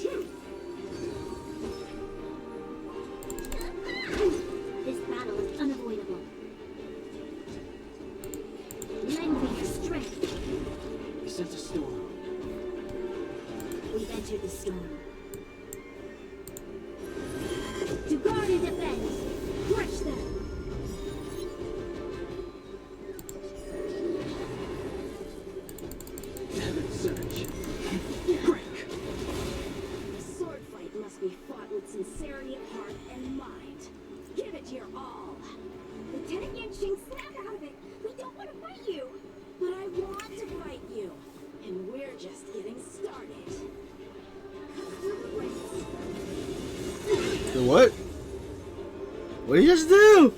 This battle is unavoidable. Lend me your strength. You sense a storm. We've entered the storm. To guard and defend. Crush them. Heaven surge. Break. The sword fight must be fought with sincerity of heart and mind. Give it your all. Lieutenant Yanqing, snap out of it. We don't want to fight you. But I want to fight you. And we're just getting started. The what? What did you just do?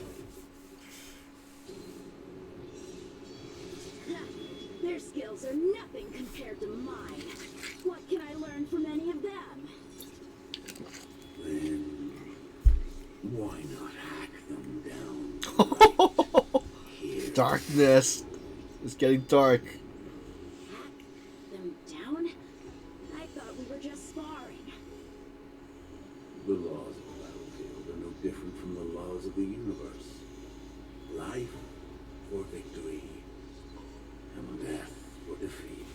Their skills are nothing compared to mine. What can I learn from any of them? Then why not hack them down? Here. Darkness. It's getting dark. Hack them down? I thought we were just sparring. The laws of the battlefield are no different from the laws of the universe. Life for victory, and death for defeat.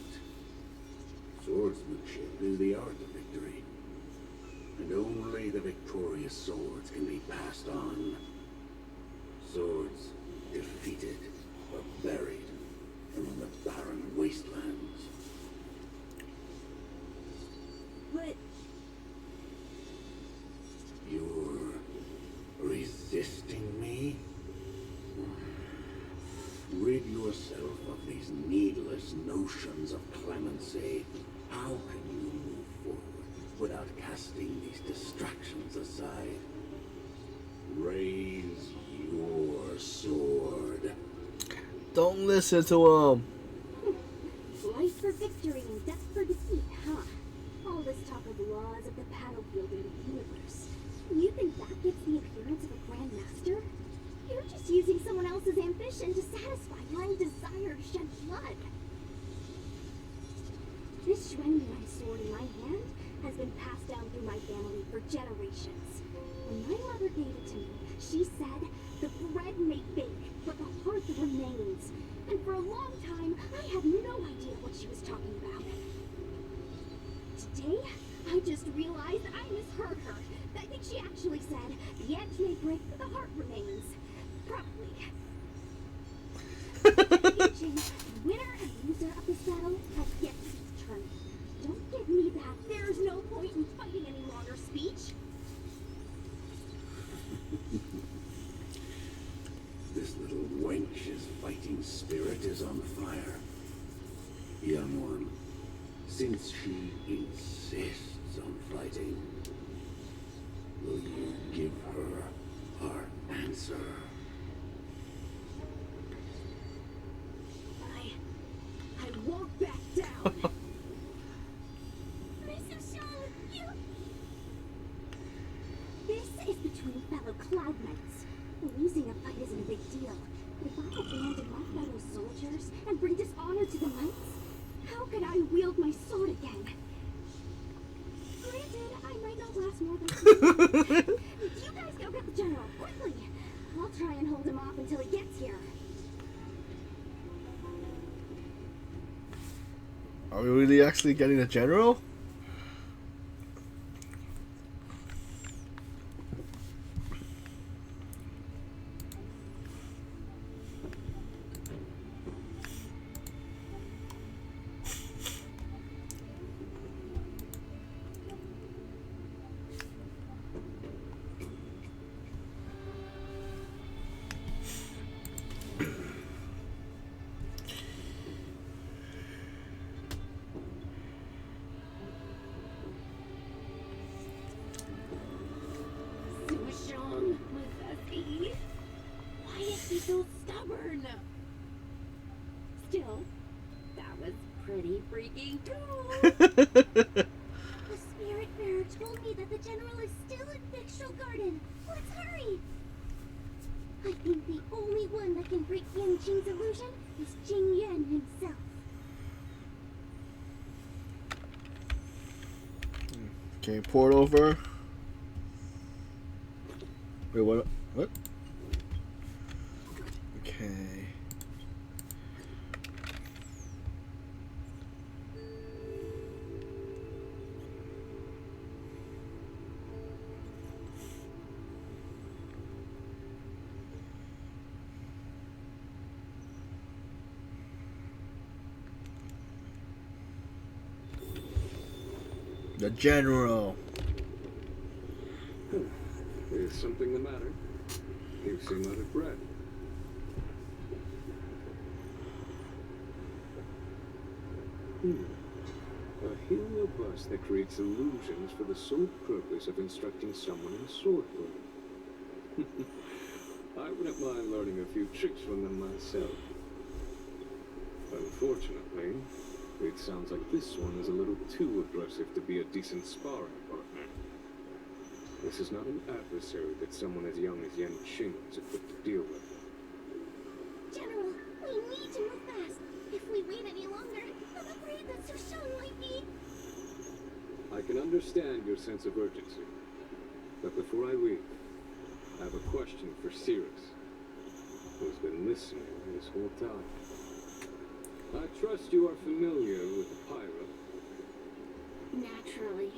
Swordsmanship is the art of victory, and only the victorious swords can be passed on. Swords defeated or buried among the barren wastelands. But You're resisting me? Rid yourself of these needless notions of clemency. How can you move forward without casting these distractions aside? Raise your sword. Don't listen to him. Life for victory and death for defeat, huh? All this talk of laws of the battlefield and the universe. You think that gives the appearance of a grand master? You're just using someone else's ambition to satisfy your own desire to shed blood. This Xuanyuan sword in my hand has been passed down through my family for generations. When my mother gave it to me, she said, the bread may bake, but the hearth remains. And for a long time, I had no idea what she was talking about. Today, I just realized I misheard her. I think she actually said, the edge may break, but the heart remains. Probably. The winner and loser of this battle has yet to be determined. Don't give me that there's no point in fighting any longer speech. This little wench's fighting spirit is on fire. Young one, since she insists on fighting, will you give her our answer? I won't back down. Mr. Shaw, you... This is between fellow Cloud Knights. Losing a fight isn't a big deal. I wield my sword again. Granted, I might not last more than You guys go get the general, quickly! I'll try and hold him off until he gets here. Are we really actually getting a general? Sushong, Mazeski. Why is he so stubborn? Still, that was pretty freaking cool. The spirit bearer told me that the general is still in Victual Garden. Let's hurry! I think the only one that can break Yan Qing's illusion is Jing Yuan himself. Okay, port over. Wait, what? What? Okay. The general. Is something the matter? You seem out of breath. A heliobus that creates illusions for the sole purpose of instructing someone in swordplay. I wouldn't mind learning a few tricks from them myself. Unfortunately, it sounds like this one is a little too aggressive to be a decent sparring partner. This is not an adversary that someone as young as Yan Qing is equipped to deal with. General, we need to move fast. If we wait any longer, I'm afraid that Sushong might be... I can understand your sense of urgency. But before I leave, I have a question for Cirrus, who's been listening this whole time. I trust you are familiar with the Pyra. Naturally.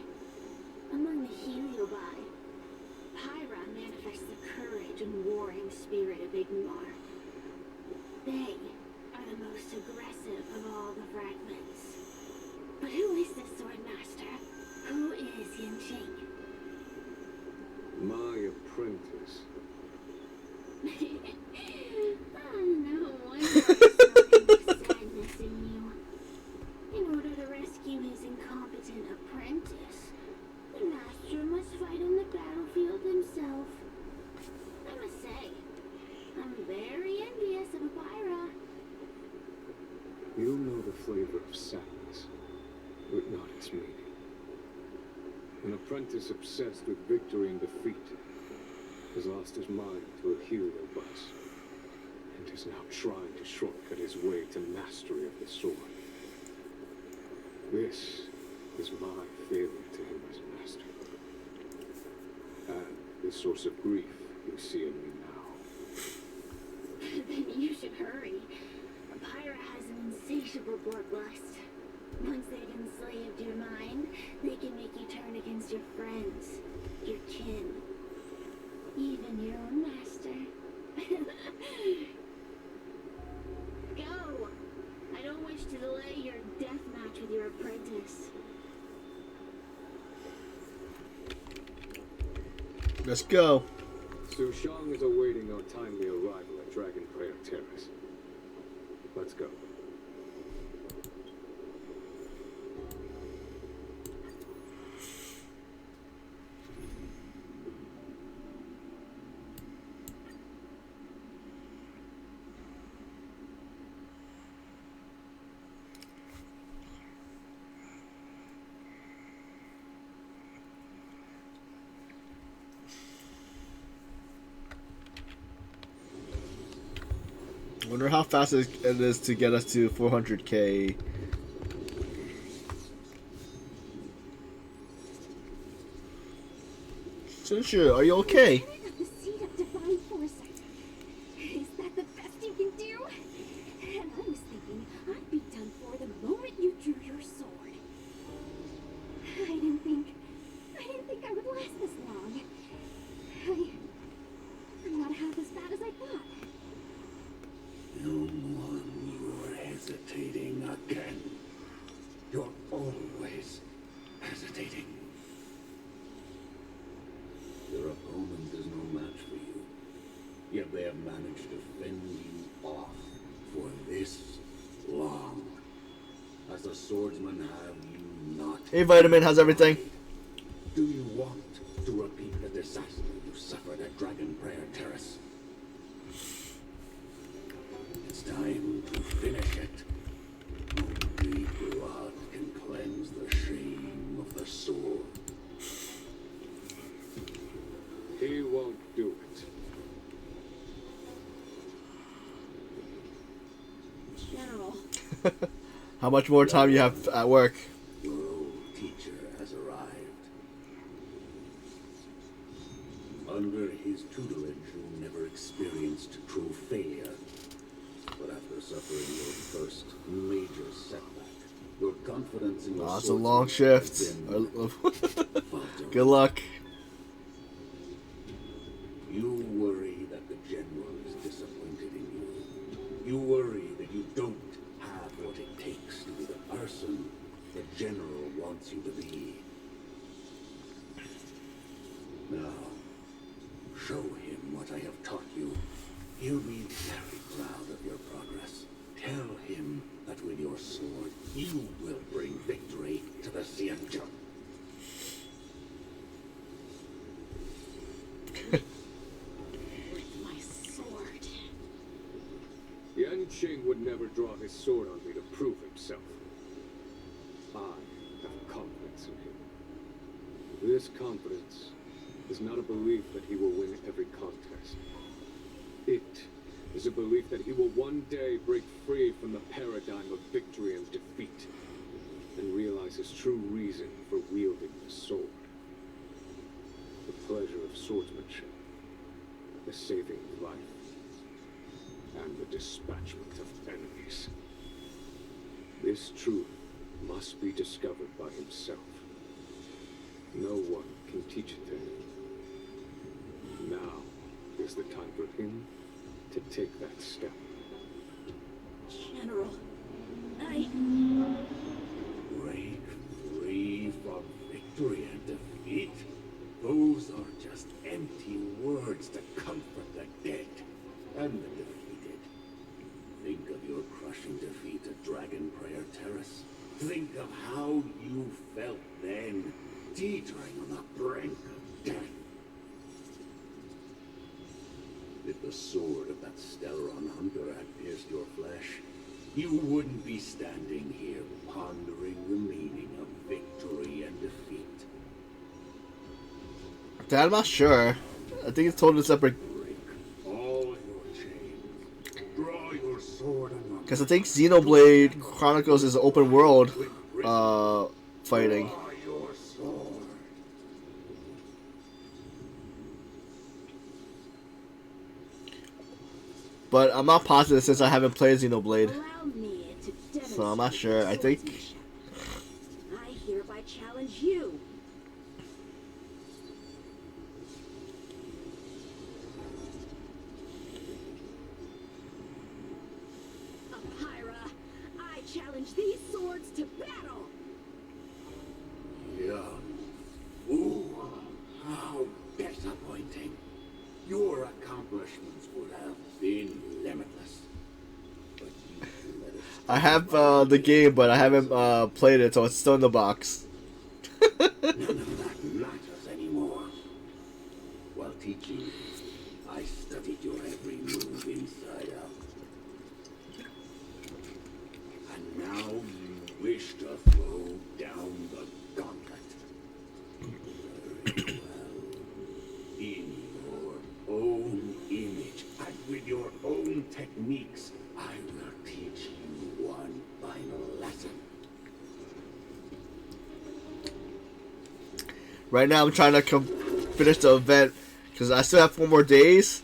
Among the Heliobi, Pyra manifests the courage and warring spirit of Igmar. They are the most aggressive of all the fragments. But who is this sword master? Who is Yan Qing? My apprentice. Oh no, I'm sorry, sadness in you. In order to rescue his incompetent apprentice, the master must fight on the battlefield himself. I must say, I'm very envious of Pyra. You know the flavor of sadness, but not its meaning. An apprentice obsessed with victory and defeat has lost his mind to a heliobus, and is now trying to shortcut his way to mastery of the sword. This is my failure to him as a master. And the source of grief you see in me now. Then you should hurry. Pyra has an insatiable bloodlust. Once they've enslaved your mind, they can make you turn against your friends, your kin, even your own master. Go! I don't wish to delay your death match with your apprentice. Let's go. Sushong is awaiting our timely arrival at Dragon Prayer Terrace. Let's go. Wonder how fast it is to get us to 400k. Sushu, are you okay? Planet of the seed of divine foresight. Is that the best you can do? And I was thinking I'd be done for the moment you drew your sword. I didn't think I would last this long. I'm not half as bad as I thought. You're hesitating again. You're always hesitating. Your opponent is no match for you. Yet they have managed to fend you off for this long. As a swordsman, have you not? Hey, Vitamin, how's everything? Do you want to repeat the disaster you suffered at Dragon Prayer Terrace? It's time to finish it. Only blood can cleanse the shame of the sword. He won't do it. General. How much more time you have at work? Your old teacher has arrived. Under his tutelage, you never experienced true failure. But after suffering your first major setback, your confidence in your Oh, it's a swordsmanship long shift. has been faltering. Good luck. You worry that the general is disappointed in you. You worry that you don't have what it takes to be the person the general wants you to be. Now, show him what I have taught you. He'll be very proud of your progress. Tell him that with your sword, you will bring victory to the Xianzhou. With my sword. Yan Qing would never draw his sword on me to prove himself. I have confidence in him. This confidence is not a belief that he will win every contest. It is a belief that he will one day break free from the paradigm of victory and defeat, and realize his true reason for wielding the sword. The pleasure of swordsmanship, the saving of life, and the dispatchment of enemies. This truth must be discovered by himself. No one can teach it to him. Now is the time for him to take that step. General. I... Break free from victory and defeat? Those are just empty words to comfort the dead and the defeated. Think of your crushing defeat at Dragon Prayer Terrace. Think of how you felt then, teetering on the brink of death. If the sword of that Stellaron hunter had pierced your flesh, you wouldn't be standing here pondering the meaning of victory and defeat. I'm not sure. I think it's totally separate. Break all your chains. Draw your sword and your Because I think Xenoblade Chronicles is open world fighting. draw your sword. But I'm not positive since I haven't played Xenoblade. Allow me to demonstrate So I'm not sure. I think... swordsmanship. I hereby challenge you. Apira, I challenge these swords to battle. Yeah. Ooh, how disappointing. Your accomplishments would have been limitless. But you let us I have the game, but I haven't played it, so it's still in the box. none of that matters anymore. While teaching, I studied your every move inside out. And now you wish to throw down the gauntlet. Very well. In your own image and with your own techniques, I will teach you one final lesson. Right now I'm trying to finish the event because I still have 4 more days.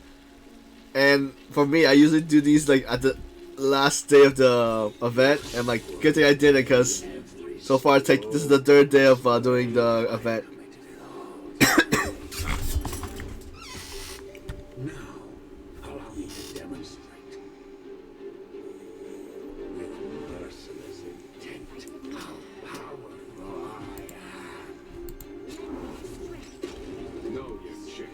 And for me, I usually do these like at the last day of the event, and like good thing I did it because so far this is the 3rd day of doing the event. Now, allow me to demonstrate. With merciless intent, how powerful I am. No, Yanqing.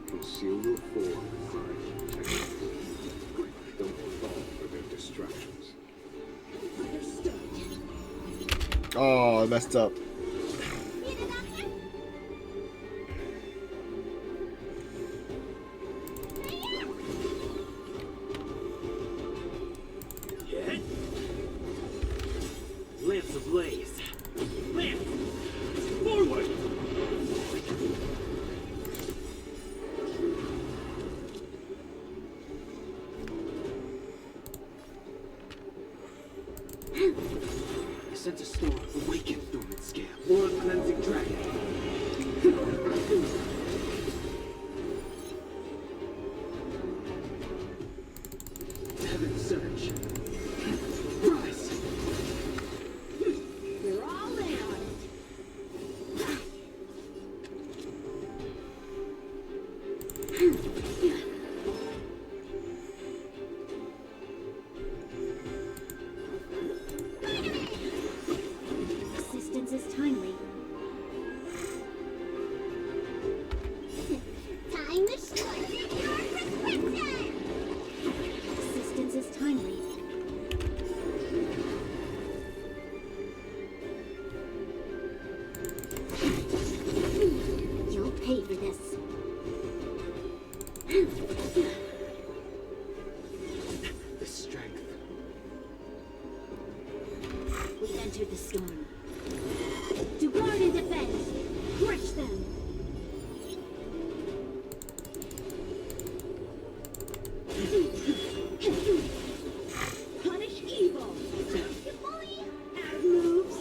Conceal your form and hide your techniques. Don't fall for their distractions. Oh, I messed up. Lamps ablaze. Lamps! Forward! I sense a storm awaken dormant scale. World cleansing dragon. Heaven surge. Rise! We're all in on it. Assistance is timely. Time to start your prescription! Assistance is timely. You'll pay for this. The strength. We've entered the storm. To guard and defend. Crush them. Punish evil. Out moves.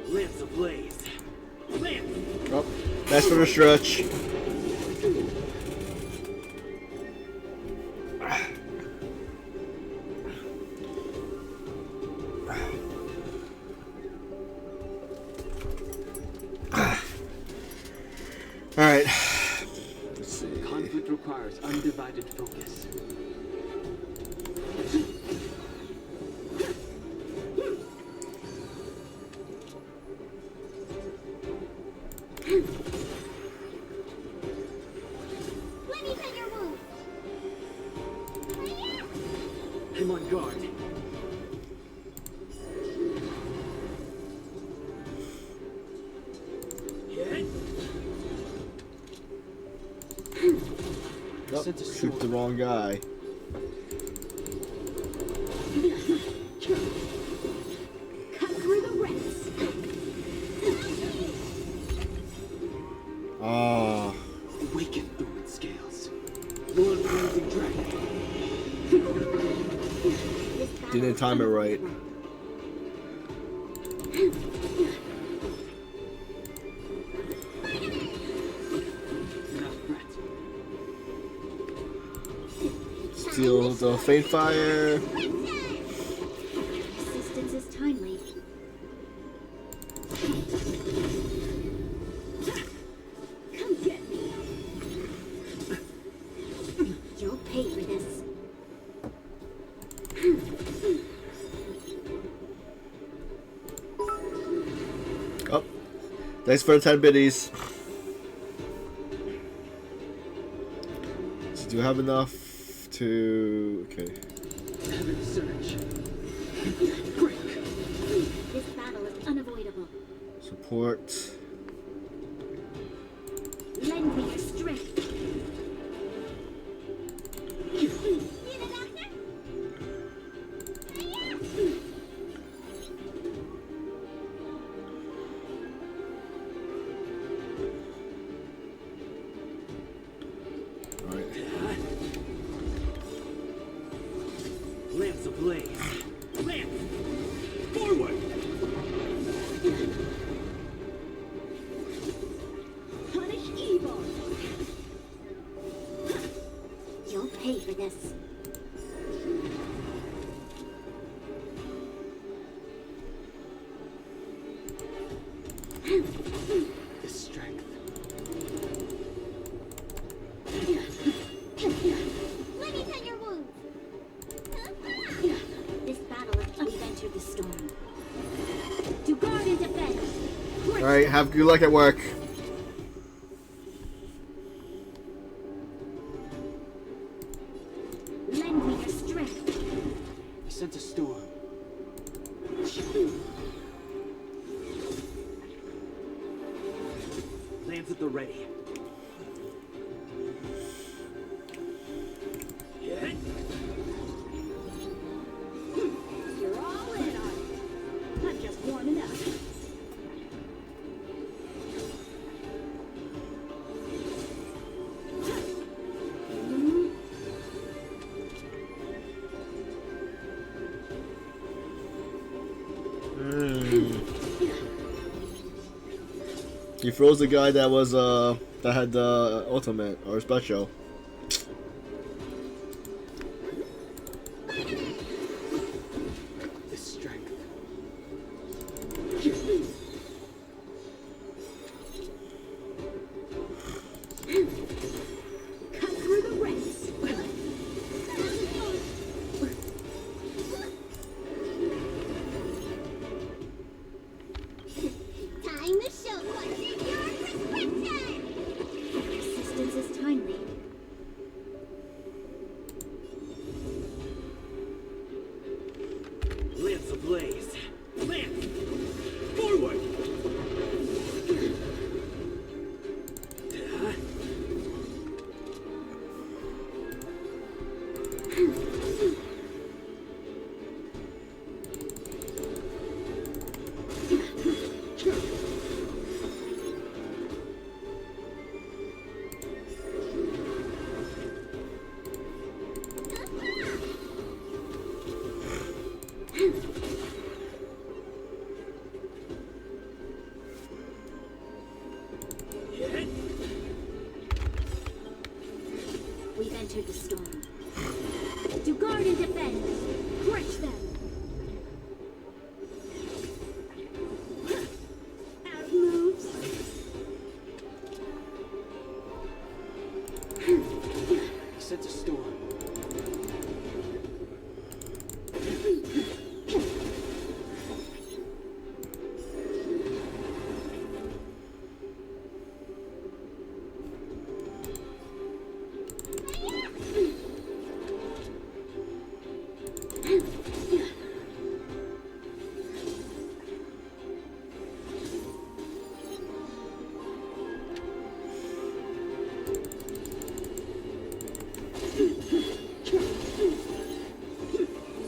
Lamps ablaze. Lamps! Oh, that's for the stretch. Alright. Let's see. Conflict requires undivided focus. Let me pet your wound. I'm on guard. Hit! Oh, shoot the wrong guy. Cut through the rest. Ah, Awaken dormant scales. World cleansing dragon. This battle didn't is time it right. Enough threat. Steal the faint fire. Assistance is timely. Come get me. You'll pay for this. Oh, thanks for the 10 biddies. So do you have enough to... Okay. Heaven surge. This battle is unavoidable. So Report. Lend me your strength. Need a doctor? Alright. Lamps ablaze. Lamps! Forward! Punish evil. You'll pay for this. The strength. Let me tend your wounds. This battle has we've entered the storm. To guard and defend. Alright, have good luck at work. Lend me your strength. I sense a storm. Lamps at the ready. Yeah. You're all in on it. I'm just warming up. He froze the guy that was that had the ultimate or special. The strength. Cut through the ranks. Time to show what's in your prescription. Assistance is timely. Lamps ablaze. Lamps! Forward! We've entered the storm. To guard and defend. Crush them. Out moves. I sense a storm.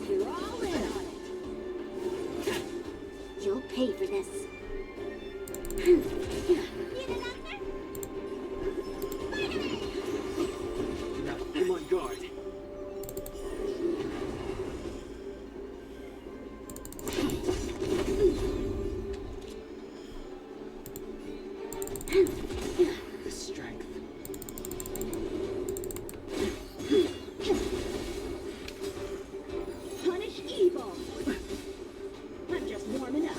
You're all in on it. You'll pay for this. Need a doctor? I'm on guard. The strength. Punish evil. I'm just warming up.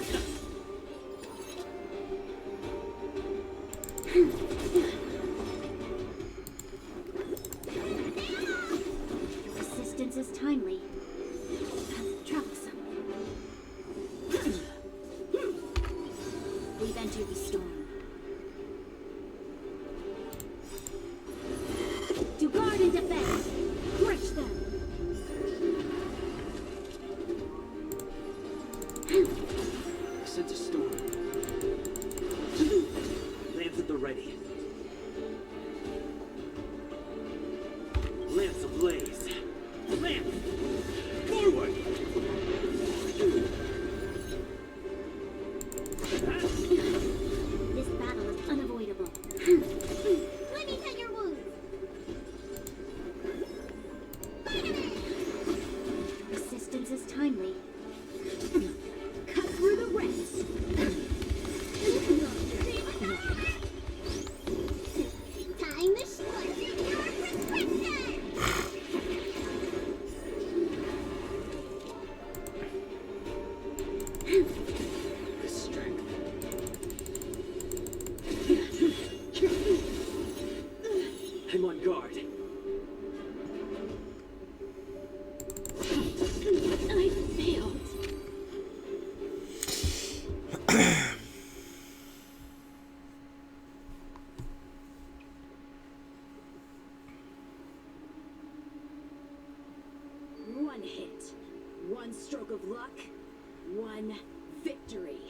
one victory.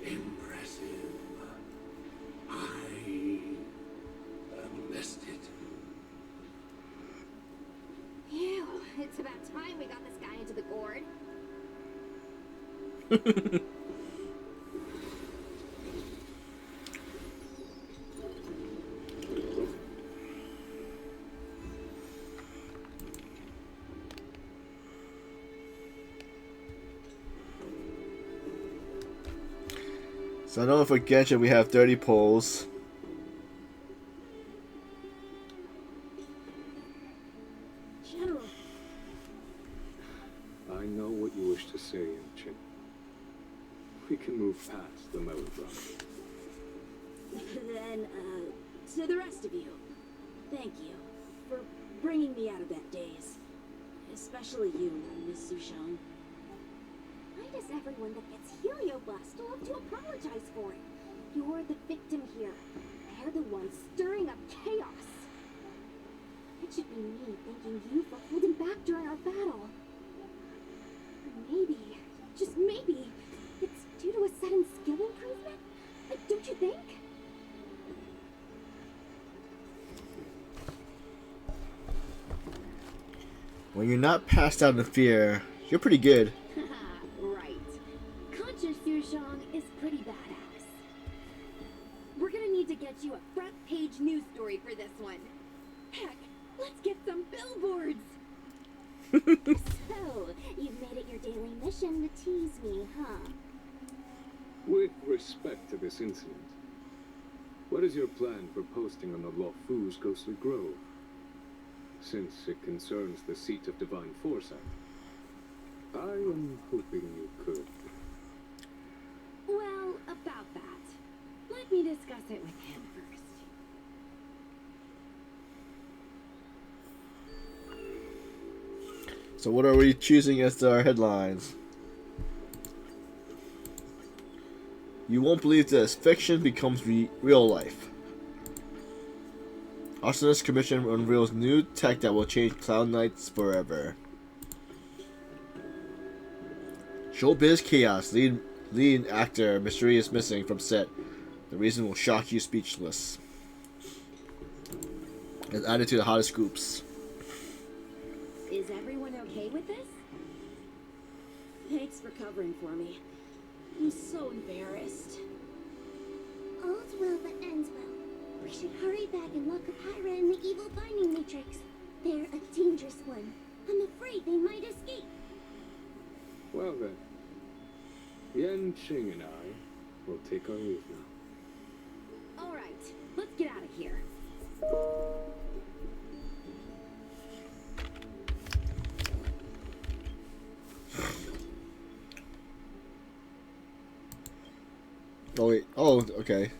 Impressive. I missed it. Phew, it's about time we got this guy into the gourd. So I know for Genshin we have 30 polls. General, I know what you wish to say, Yanchin. We can move past the melodrama. then, to the rest of you, thank you for bringing me out of that daze. Especially you, Miss Sushang. Why does everyone that gets Helioblast love to apologize for it? You're the victim here. They're the ones stirring up chaos. It should be me thanking you for holding back during our battle. Maybe, just maybe, it's due to a sudden skill improvement? Don't you think? When you're not passed out in fear, you're pretty good. Right. Conscious Sushang is pretty badass. We're gonna need to get you a front page news story for this one. Heck, let's get some billboards! So, you've made it your daily mission to tease me, huh? With respect to this incident, what is your plan for posting on the Lofu's Ghostly Grove? Since it concerns the seat of divine foresight, I am hoping you could. Well, about that. Let me discuss it with him first. So what are we choosing as our headlines? You won't believe this. Fiction becomes real life. Arsonist Commission unveils new tech that will change Cloud Knights forever. Showbiz chaos. Lead actor mysterious missing from set. The reason will shock you speechless. And added to the hottest scoops. Is everyone okay with this? Thanks for covering for me. I'm so embarrassed. All's well that ends well. We should hurry back and lock Papyra in the evil binding matrix. They're a dangerous one. I'm afraid they might escape. Well then, Yan Qing and I will take our leave now. Alright, let's get out of here. Oh wait. Oh, okay.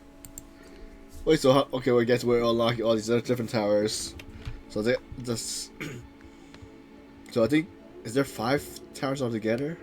Wait. So okay. Well, I guess we're unlocking all these other different towers. So this. So I think is there 5 towers altogether?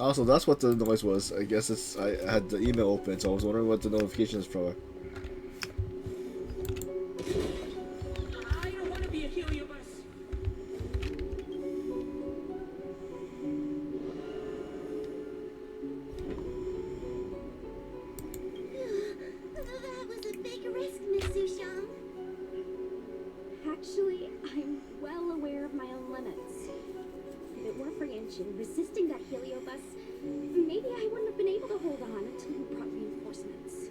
Also, that's what the noise was. I guess it's I had the email open, so I was wondering what the notification is for. I don't want to be a Heliobus. That was a big risk, Miss Sushang. Actually, I'm well aware of my own limits. If it weren't for Yanshin resisting that Heliobus, maybe I wouldn't have been able to hold on until you brought reinforcements.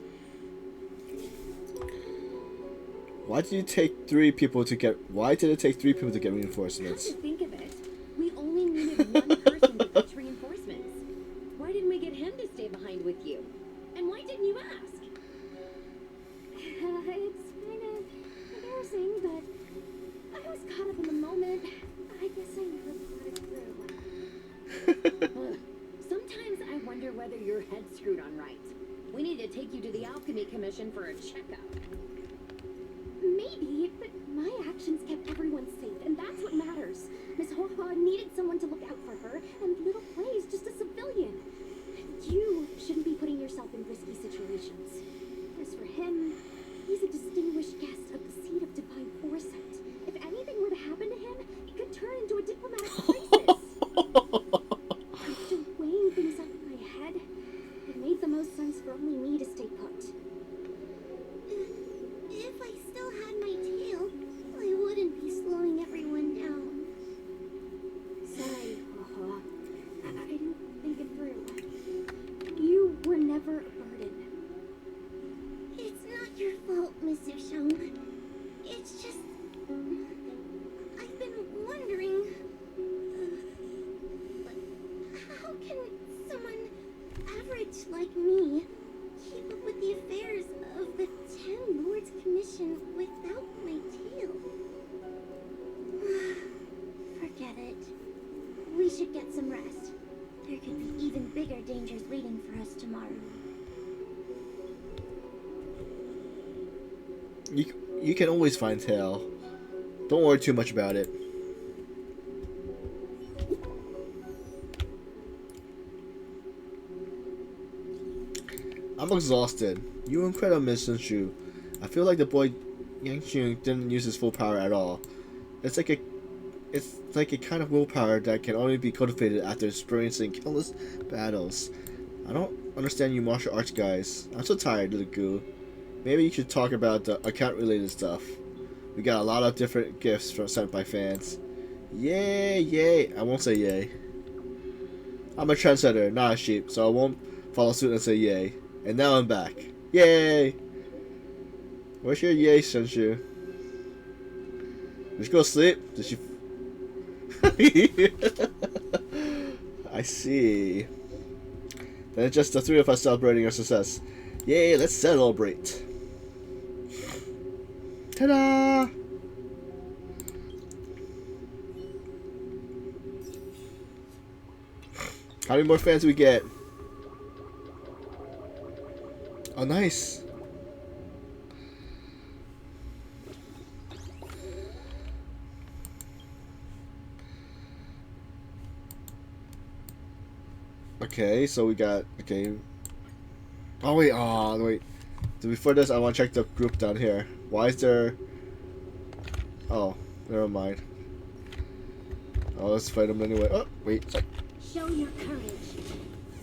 Why did you take 3 people to get? Why did it take 3 people to get Come reinforcements? to think of it, we only needed one person to fetch reinforcements. Why didn't we get him to stay behind with you? And why didn't you ask? It's kind of embarrassing, but I was caught up in the moment. I guess I never thought it through. Sometimes I wonder whether your head's screwed on right. We need to take you to the Alchemy Commission for a checkup. Maybe Maru. You can always find Tail. Don't worry too much about it. I'm exhausted. You incredible Miss Sunshu. I feel like the boy Yangchun didn't use his full power at all. It's like a kind of willpower that can only be cultivated after experiencing countless battles. I don't understand you martial arts guys. I'm so tired, little goo. Maybe you should talk about the account related stuff. We got a lot of different gifts sent by fans. Yay, yay. I won't say yay. I'm a trendsetter, not a sheep, so I won't follow suit and say yay. And now I'm back. Yay! Where's your yay, Sunshu? Did she go to sleep? Did she... I see. Then it's just the three of us celebrating our success. Yay, let's celebrate. Ta-da! How many more fans do we get? Oh, nice. Okay, so we got... Okay. Oh, wait. Oh, wait. Before this, I want to check the group down here. Why is there... Oh, never mind. Oh, let's fight them anyway. Oh, wait. Show your courage.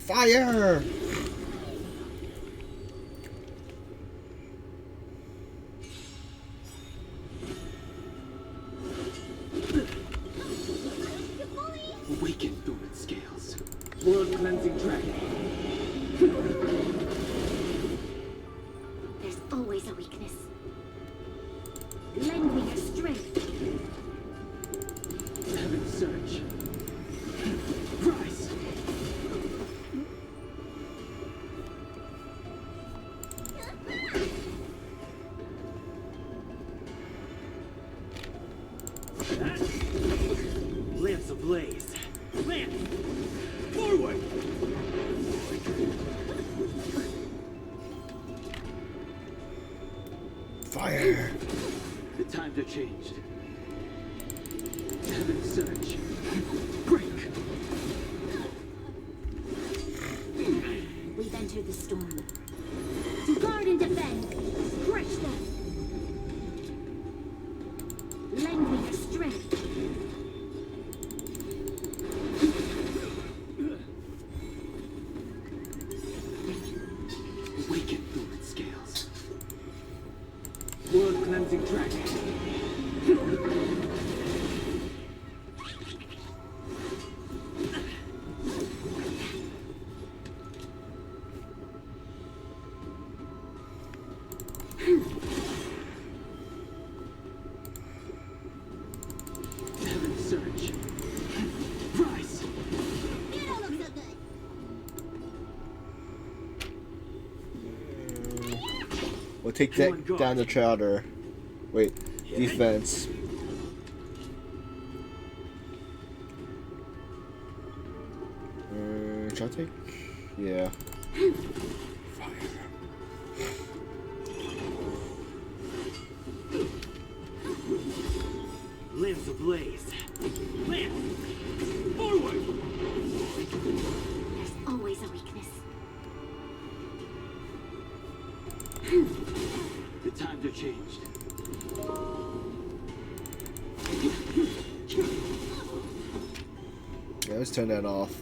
Fire! Awaken dormant scales. World cleansing dragon. There's always a weakness. Lend me your strength. Heaven surge. Rise. Lance ablaze. Lance! Forward! Fire! The times are changed. Heaven surge. Break! We've entered the storm. To guard and defend. Crush them. Lend me your strength. Awaken dormant scales. World cleansing dragon. Heaven surge. Rise. You don't look so good. We'll take that down the chowder. Wait, defense. Shall I take? Yeah. Fire. Lance ablaze. Lance! Forward! There's always a weakness. The times are changed. Yeah, let's turn that off.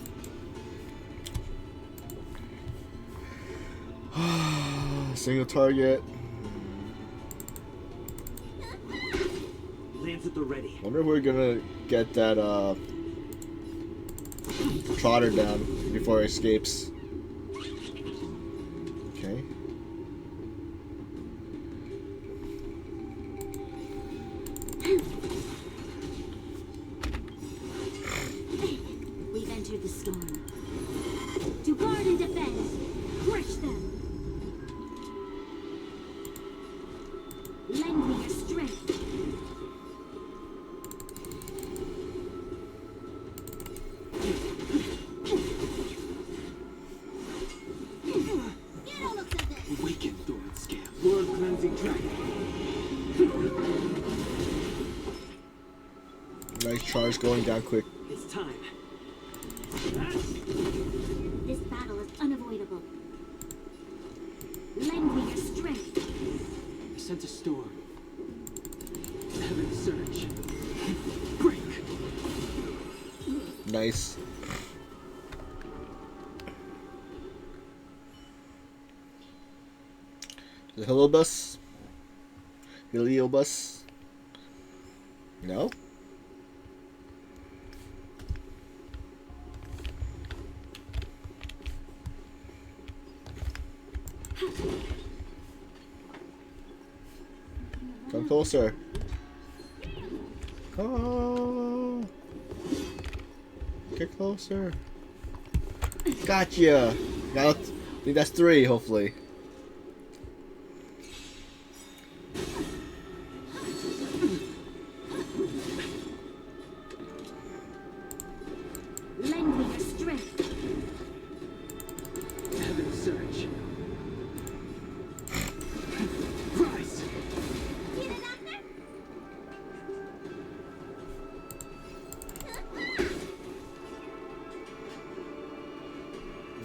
Single target. Lance at the ready. Wonder if we're gonna get that Trotter down before it escapes. Okay. We've entered the storm. To guard and defend. Crush them. Lend me your strength. Nice charge going down quick. It's time. This battle is unavoidable. Lend me your strength. I sense a storm. Heaven surge. Break. Nice. The Heliobus? Heliobus? No? Come closer. Oh. Get closer. Gotcha. Now, I think that's 3, hopefully. Lend me your strength. Heaven surge. Rise. Get it, Doctor?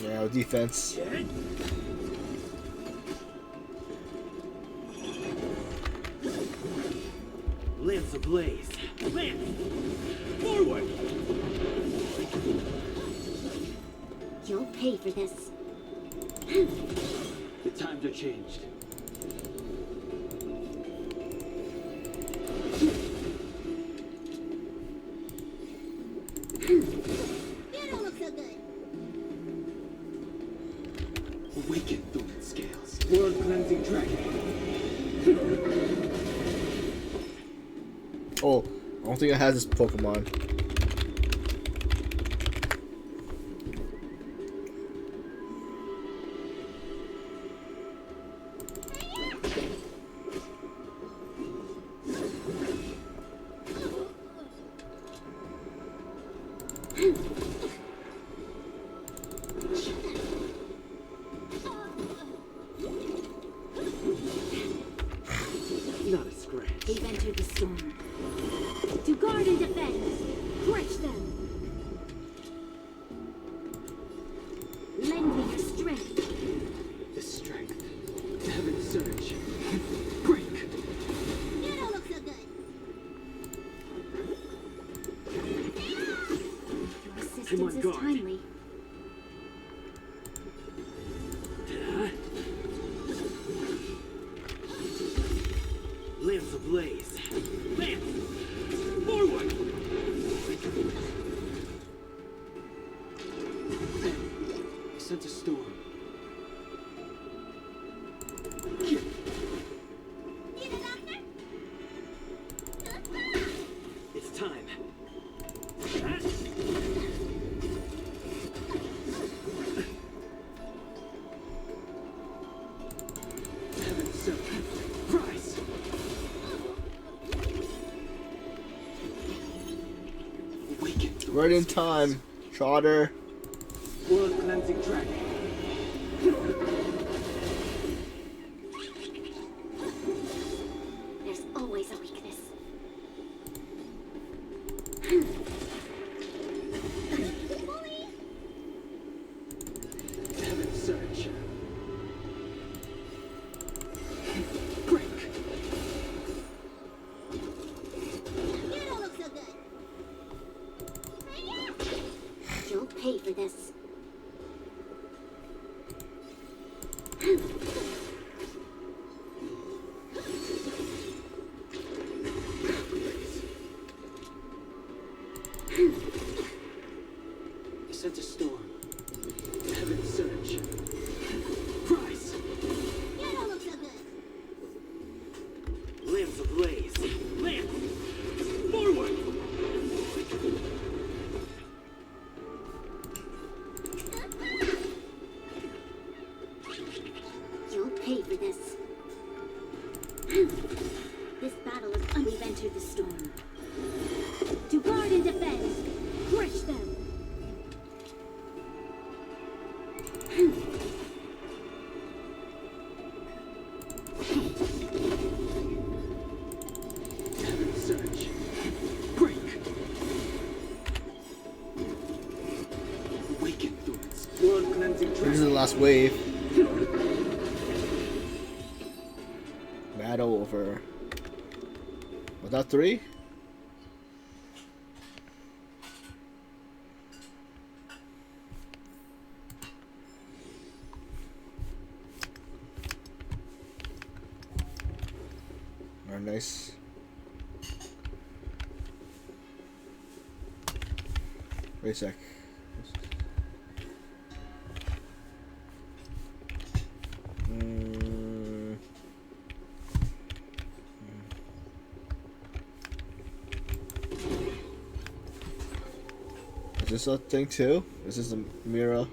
Yeah, defense. Lamps ablaze. Lamps. Forward. You'll pay for this. The times are changed. You don't look so good. Awaken thorn scales. World cleansing dragon. Oh, I don't think I have this Pokemon. Not a scratch. They've entered the storm. To guard and defend. Crush them. Lend me your strength. The strength. Heaven surge. Break. You don't look so good. Your I'm assistance on is guard. timely. Lamps ablaze. Lamps. Forward. I sense a storm. Need a doctor? It's time. Heaven surge. Rise. Awaken. Right in time, Trotter. World cleansing dragon. There's always a weakness. Heaven surge. Break. You don't look so good. You'll pay for this. I sense a storm. Heaven surge. Rise. You don't look so good. Lamps ablaze. Lamps. Forward. You'll pay for this. This battle is we've entered the storm. To guard and defend. Crush them. Heaven surge. Break. last wave. Battle over. Was that 3? Alright, nice. Wait a sec. Is this a thing too? Is this a mirror?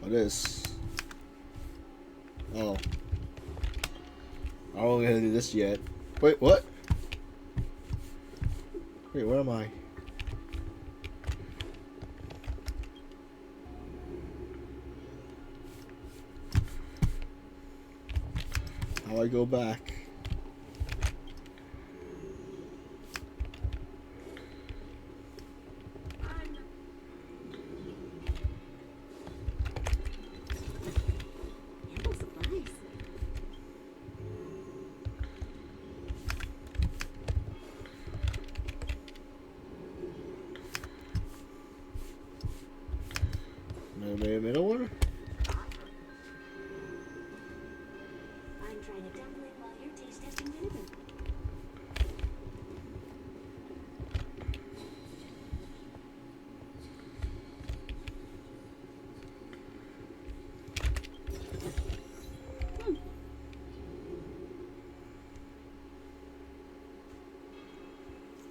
What is? Oh. I don't know how to do this yet. Wait, what? Wait, where am I? How do I go back? Ample supplies. Middle one? I'm trying to double it while you're taste testing vinegar.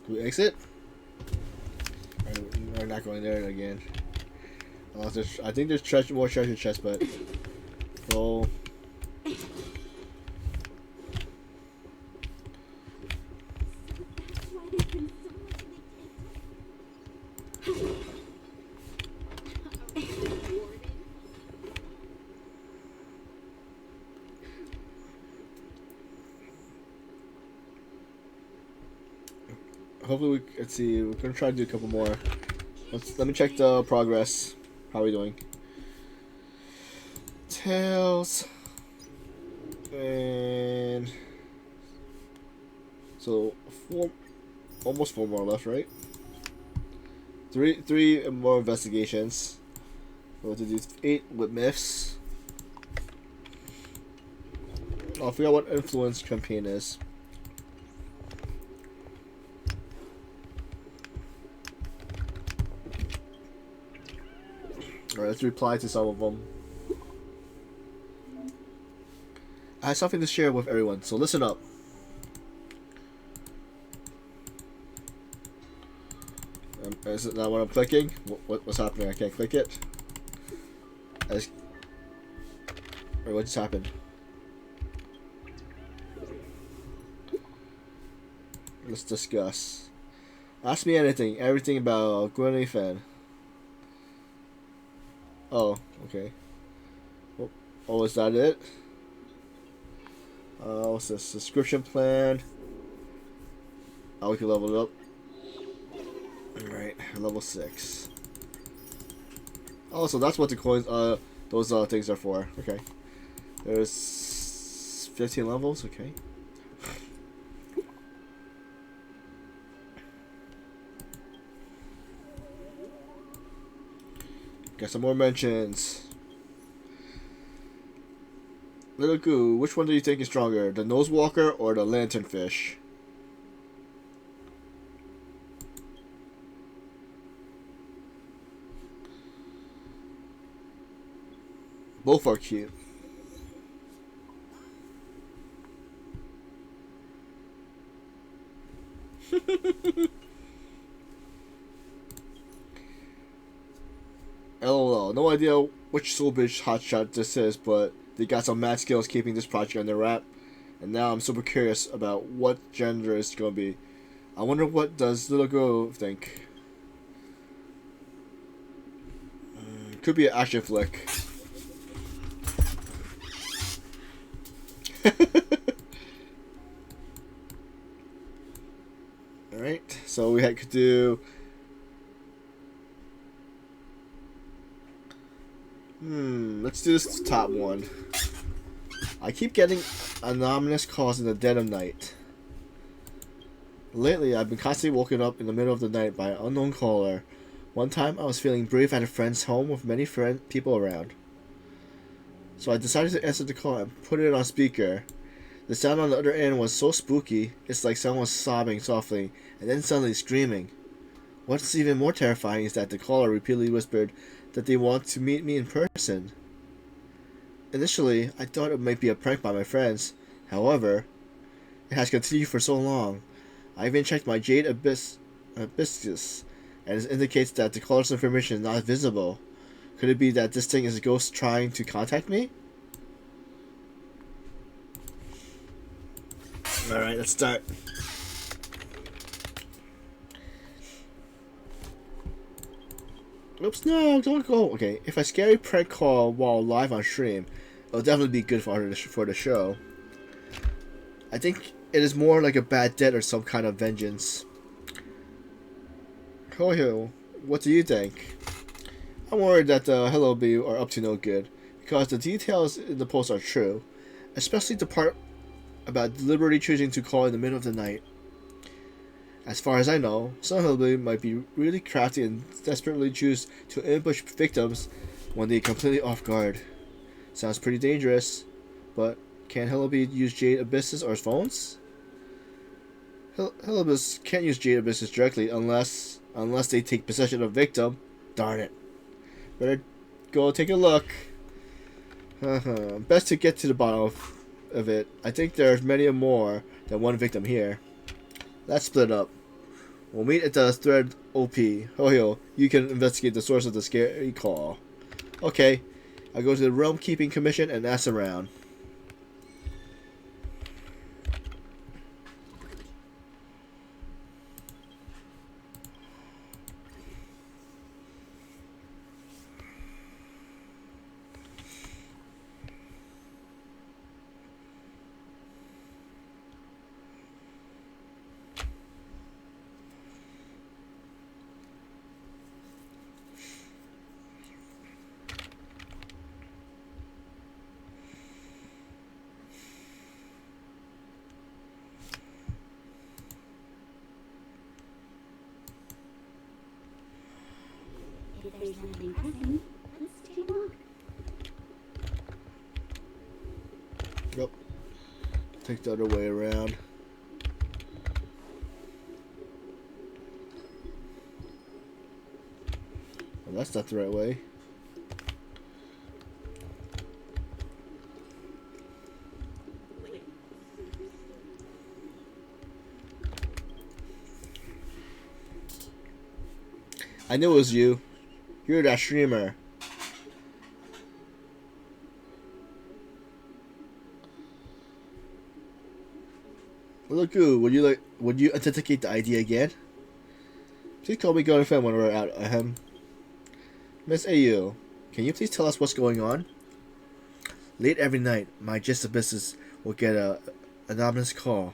Do we exit? We're not going there again. I think there's more treasure chests, but roll. That's why they've been so Hopefully let's see. We're gonna try to do a couple more. Let me check the progress. How are we doing? Tails. And so almost 4 more left, right? Three more investigations. We'll have to do 8 with myths. Oh, I forgot what influence campaign is. Alright, let's reply to some of them. I have something to share with everyone, so listen up. Is it not what I'm clicking? What's happening? I can't click it. Wait, what just happened? Let's discuss. Ask me anything. Everything about Gwenny Fan. Oh, okay. Oh, is that it? What's this? Subscription plan. Oh, we can level it up. Alright, level 6. Oh, so that's what the coins, those things are for. Okay. There's 15 levels, okay. Got some more mentions. Little Goo, which one do you think is stronger? The Nose Walker or the Lanternfish? Both are cute. LOL, no idea which Soulbridge hotshot this is, but they got some mad skills keeping this project under wrap. And now I'm super curious about what gender it's gonna be. I wonder what does Little Girl think. Could be an action flick. Alright, so we could do Let's do this top one. I keep getting anonymous calls in the dead of night. Lately, I've been constantly woken up in the middle of the night by an unknown caller. One time, I was feeling brave at a friend's home with many people around. So I decided to answer the call and put it on speaker. The sound on the other end was so spooky, it's like someone was sobbing softly and then suddenly screaming. What's even more terrifying is that the caller repeatedly whispered that they want to meet me in person. Initially, I thought it might be a prank by my friends. However, it has continued for so long. I even checked my Jade Hibiscus, and it indicates that the caller's information is not visible. Could it be that this thing is a ghost trying to contact me? Alright, let's start. Oops, no, don't go. Okay, if a scary prank call while live on stream, it'll definitely be good for the show. I think it is more like a bad debt or some kind of vengeance. Hoyo, what do you think? I'm worried that the Hello Bee are up to no good, because the details in the post are true, especially the part about deliberately choosing to call in the middle of the night. As far as I know, some Hello Bee might be really crafty and desperately choose to ambush victims when they're completely off guard. Sounds pretty dangerous, but can Hello Bee use Jade Abysses or phones? Hello Abyss can't use Jade Abysses directly unless they take possession of a victim. Darn it. Better go take a look. Best to get to the bottom of it. I think there's many more than one victim here. Let's split up. We'll meet at the thread OP. Hoyo, you can investigate the source of the scary call. Okay, I'll go to the Realm Keeping Commission and ask around. If there's nothing pressing, let's take a walk. Yep. Take the other way around. Well, that's not the right way. I knew it was you. You're that streamer. Look, would you authenticate the ID again? Please call me girlfriend when we're out. Miss AU, can you please tell us what's going on? Late every night, my Just Abysses will get a anonymous call.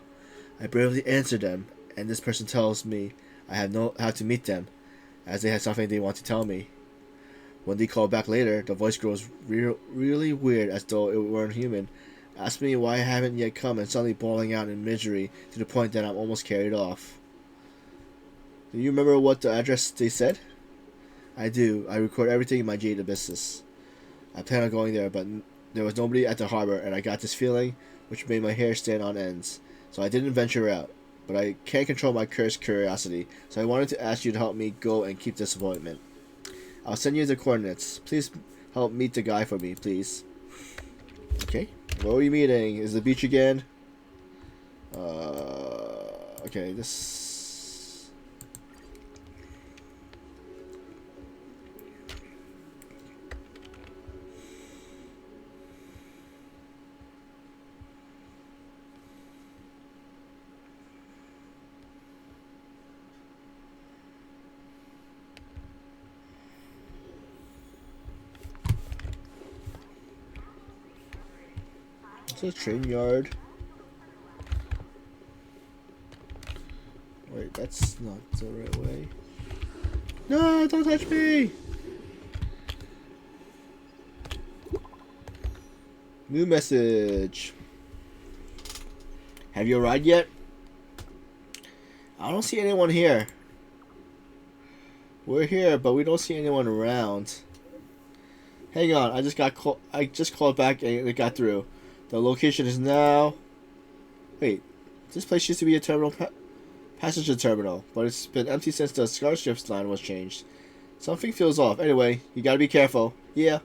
I bravely answer them, and this person tells me I have to meet them, as they have something they want to tell me. When they call back later, the voice grows really weird, as though it weren't human. Ask me why I haven't yet come, and suddenly bawling out in misery to the point that I'm almost carried off. Do you remember what the address they said? I do. I record everything in my Jade Abysses. I plan on going there, but there was nobody at the harbor, and I got this feeling which made my hair stand on ends. So I didn't venture out, but I can't control my cursed curiosity, so I wanted to ask you to help me go and keep this appointment. I'll send you the coordinates. Please help meet the guy for me, please. Okay. Where are we meeting? Is the beach again? Okay, this... It's a train yard. Wait, that's not the right way. No, don't touch me! New message. Have you arrived yet? I don't see anyone here. We're here, but we don't see anyone around. Hang on, I just called back and it got through. The location is now. Wait, this place used to be a terminal passenger terminal, but it's been empty since the Starships line was changed. Something feels off. Anyway, you gotta be careful. Yeah,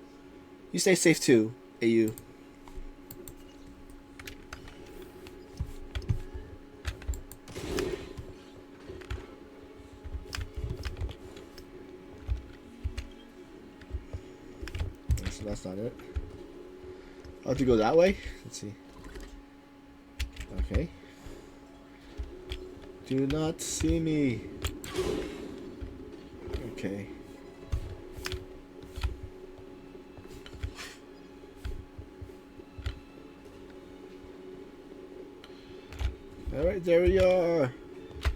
you stay safe too, AU. So that's not it. I'll have to go that way? Let's see. Okay. Do not see me. Okay. Alright, there we are.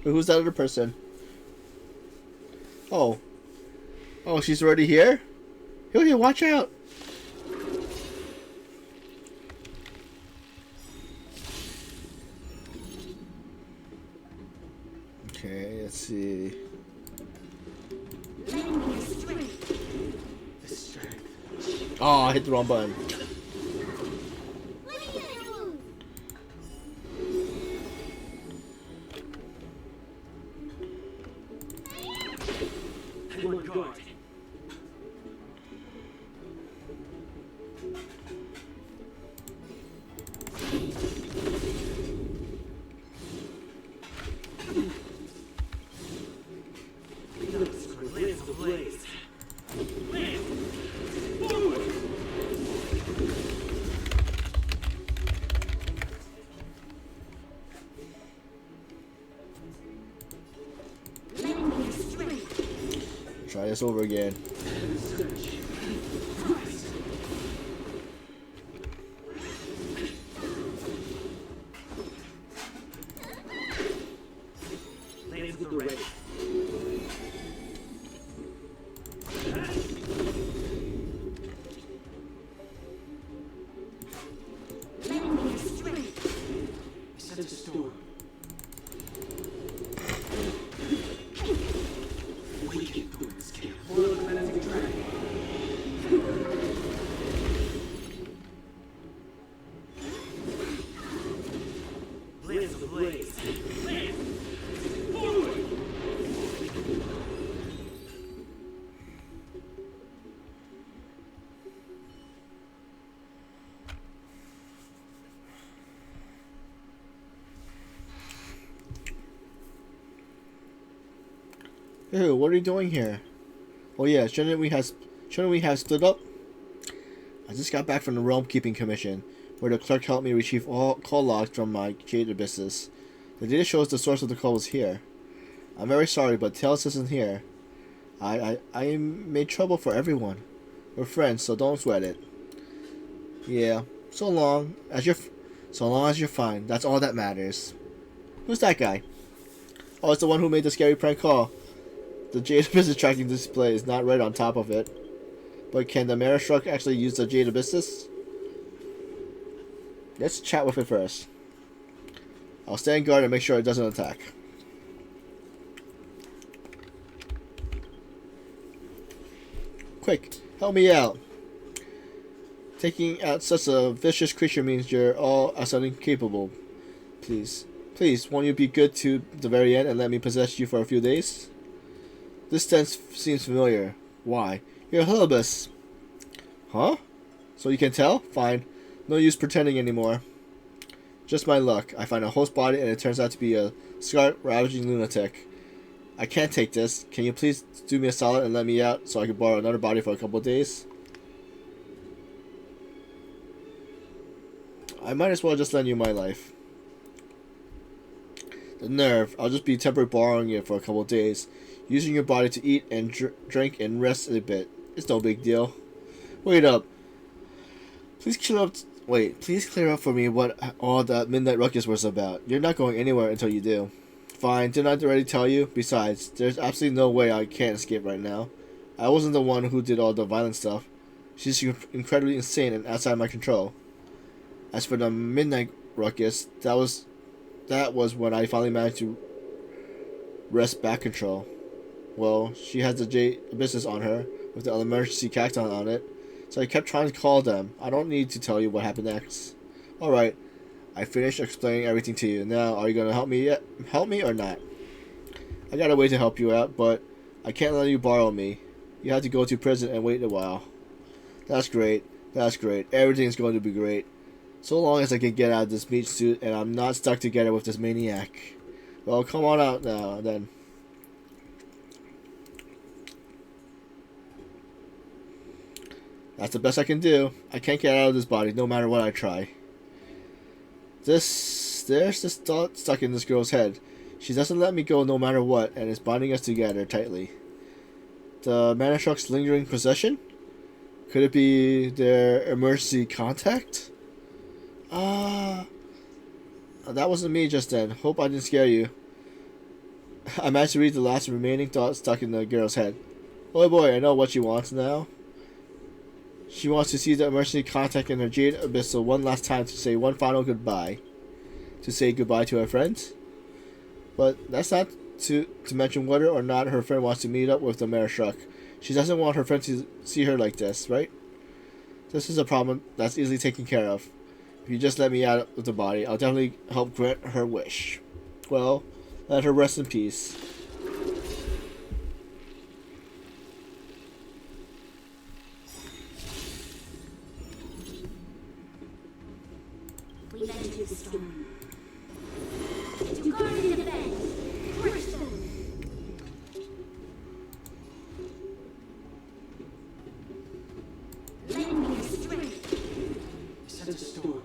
Wait, who's that other person? Oh. Oh, she's already here? Yo, watch out! Okay, let's see. Oh, I hit the wrong button. Try this over again. Ew, what are you doing here? Oh yeah, shouldn't we have stood up? I just got back from the Realm Keeping Commission, where the clerk helped me retrieve all call logs from my Jade Abysses. The data shows the source of the call was here. I'm very sorry, but Tails isn't here. I made trouble for everyone. We're friends, so don't sweat it. Yeah, so long as you're fine. That's all that matters. Who's that guy? Oh, it's the one who made the scary prank call. The Jade Abyss tracking display is not right on top of it. But can the Mirror Shrug actually use the Jade Abysses? Let's chat with it first. I'll stand guard and make sure it doesn't attack. Quick, help me out. Taking out such a vicious creature means you're all suddenly capable. Please, won't you be good to the very end and let me possess you for a few days? This tense seems familiar. Why? You're a Hilibus. Huh? So you can tell? Fine. No use pretending anymore. Just my luck. I find a host body and it turns out to be a scar-ravaging lunatic. I can't take this. Can you please do me a solid and let me out so I can borrow another body for a couple of days? I might as well just lend you my life. The nerve. I'll just be temporarily borrowing it for a couple of days. Using your body to eat and drink and rest a bit. It's no big deal. Wait up. Please clear up for me what all that Midnight Ruckus was about. You're not going anywhere until you do. Fine, didn't I already tell you? Besides, there's absolutely no way I can't escape right now. I wasn't the one who did all the violent stuff. She's incredibly insane and outside my control. As for the midnight ruckus, that was when I finally managed to wrest back control. Well, she has the business on her with the emergency cacti on it, so I kept trying to call them. I don't need to tell you what happened next. Alright, I finished explaining everything to you. Now, are you gonna help me yet? Help me or not? I got a way to help you out, but I can't let you borrow me. You have to go to prison and wait a while. That's great. That's great. Everything's going to be great. So long as I can get out of this meat suit and I'm not stuck together with this maniac. Well, come on out now, then. That's the best I can do. I can't get out of this body no matter what I try. There's this thought stuck in this girl's head. She doesn't let me go no matter what, and is binding us together tightly. The Manashruk's lingering possession? Could it be their emergency contact? That wasn't me just then. Hope I didn't scare you. I managed to read the last remaining thought stuck in the girl's head. Oh boy, I know what she wants now. She wants to see the emergency contact in her Jade Abyssal one last time to say one final goodbye. To say goodbye to her friends. But that's not to mention whether or not her friend wants to meet up with the Manashruk. She doesn't want her friend to see her like this, right? This is a problem that's easily taken care of. If you just let me out of the body, I'll definitely help grant her wish. Well, let her rest in peace. We led into the storm. To guard and defend. Crush them. Lend me your strength. Set a storm.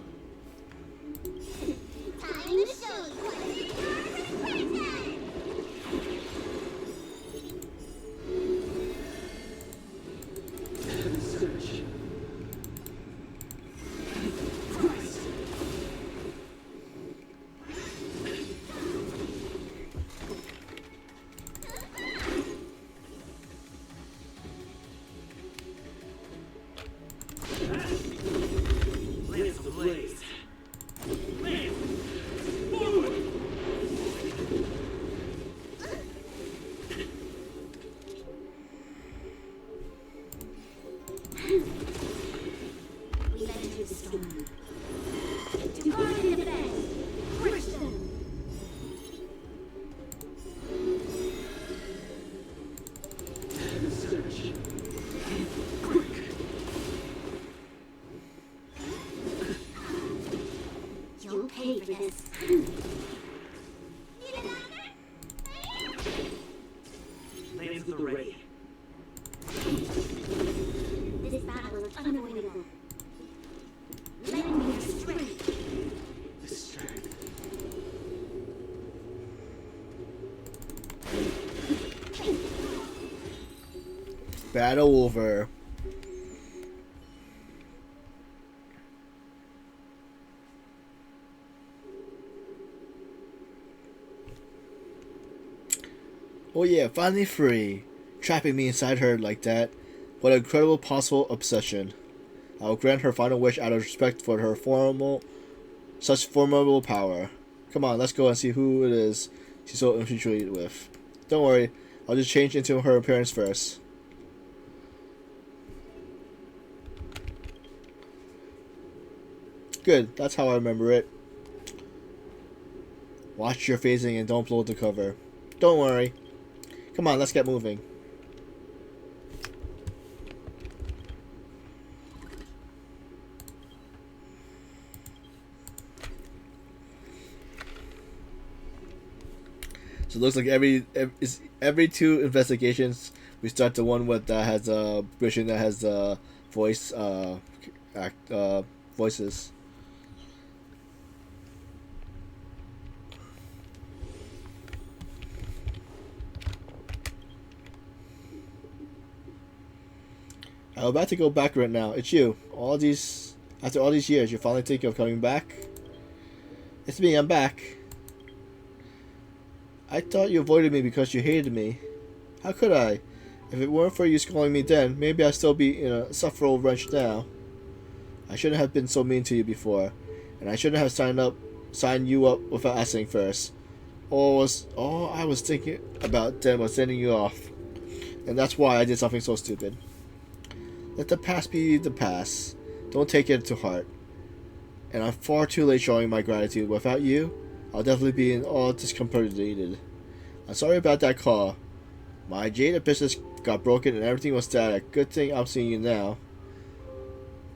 Time to show you what we are represented. Search. Lance ablaze. Lance! Forward! We led into the storm. To guard and defend. Crush them. Search. You'll pay for this. Lance of the Ray. This battle is unavoidable. Lend me your strength. The strength. Battle over. Oh yeah, finally free. Trapping me inside her like that. What an incredible possible obsession. I will grant her final wish out of respect for her such formidable power. Come on, let's go and see who it is she's so infatuated with. Don't worry, I'll just change into her appearance first. Good, that's how I remember it. Watch your phasing and don't blow the cover. Don't worry. Come on, let's get moving. So it looks like every two investigations we start the one with that has a mission that has voices. I'm about to go back right now. It's you. After all these years, you're finally thinking of coming back? It's me, I'm back. I thought you avoided me because you hated me. How could I? If it weren't for you scolding me then, maybe I'd still be in a sufferable wrench now. I shouldn't have been so mean to you before. and I shouldn't have signed you up without asking first. All I was thinking about then was sending you off, and that's why I did something so stupid. Let the past be the past. Don't take it to heart. And I'm far too late showing my gratitude. Without you, I'll definitely be in all discombobulated. I'm sorry about that call. My jaded business got broken and everything was static. Good thing I'm seeing you now.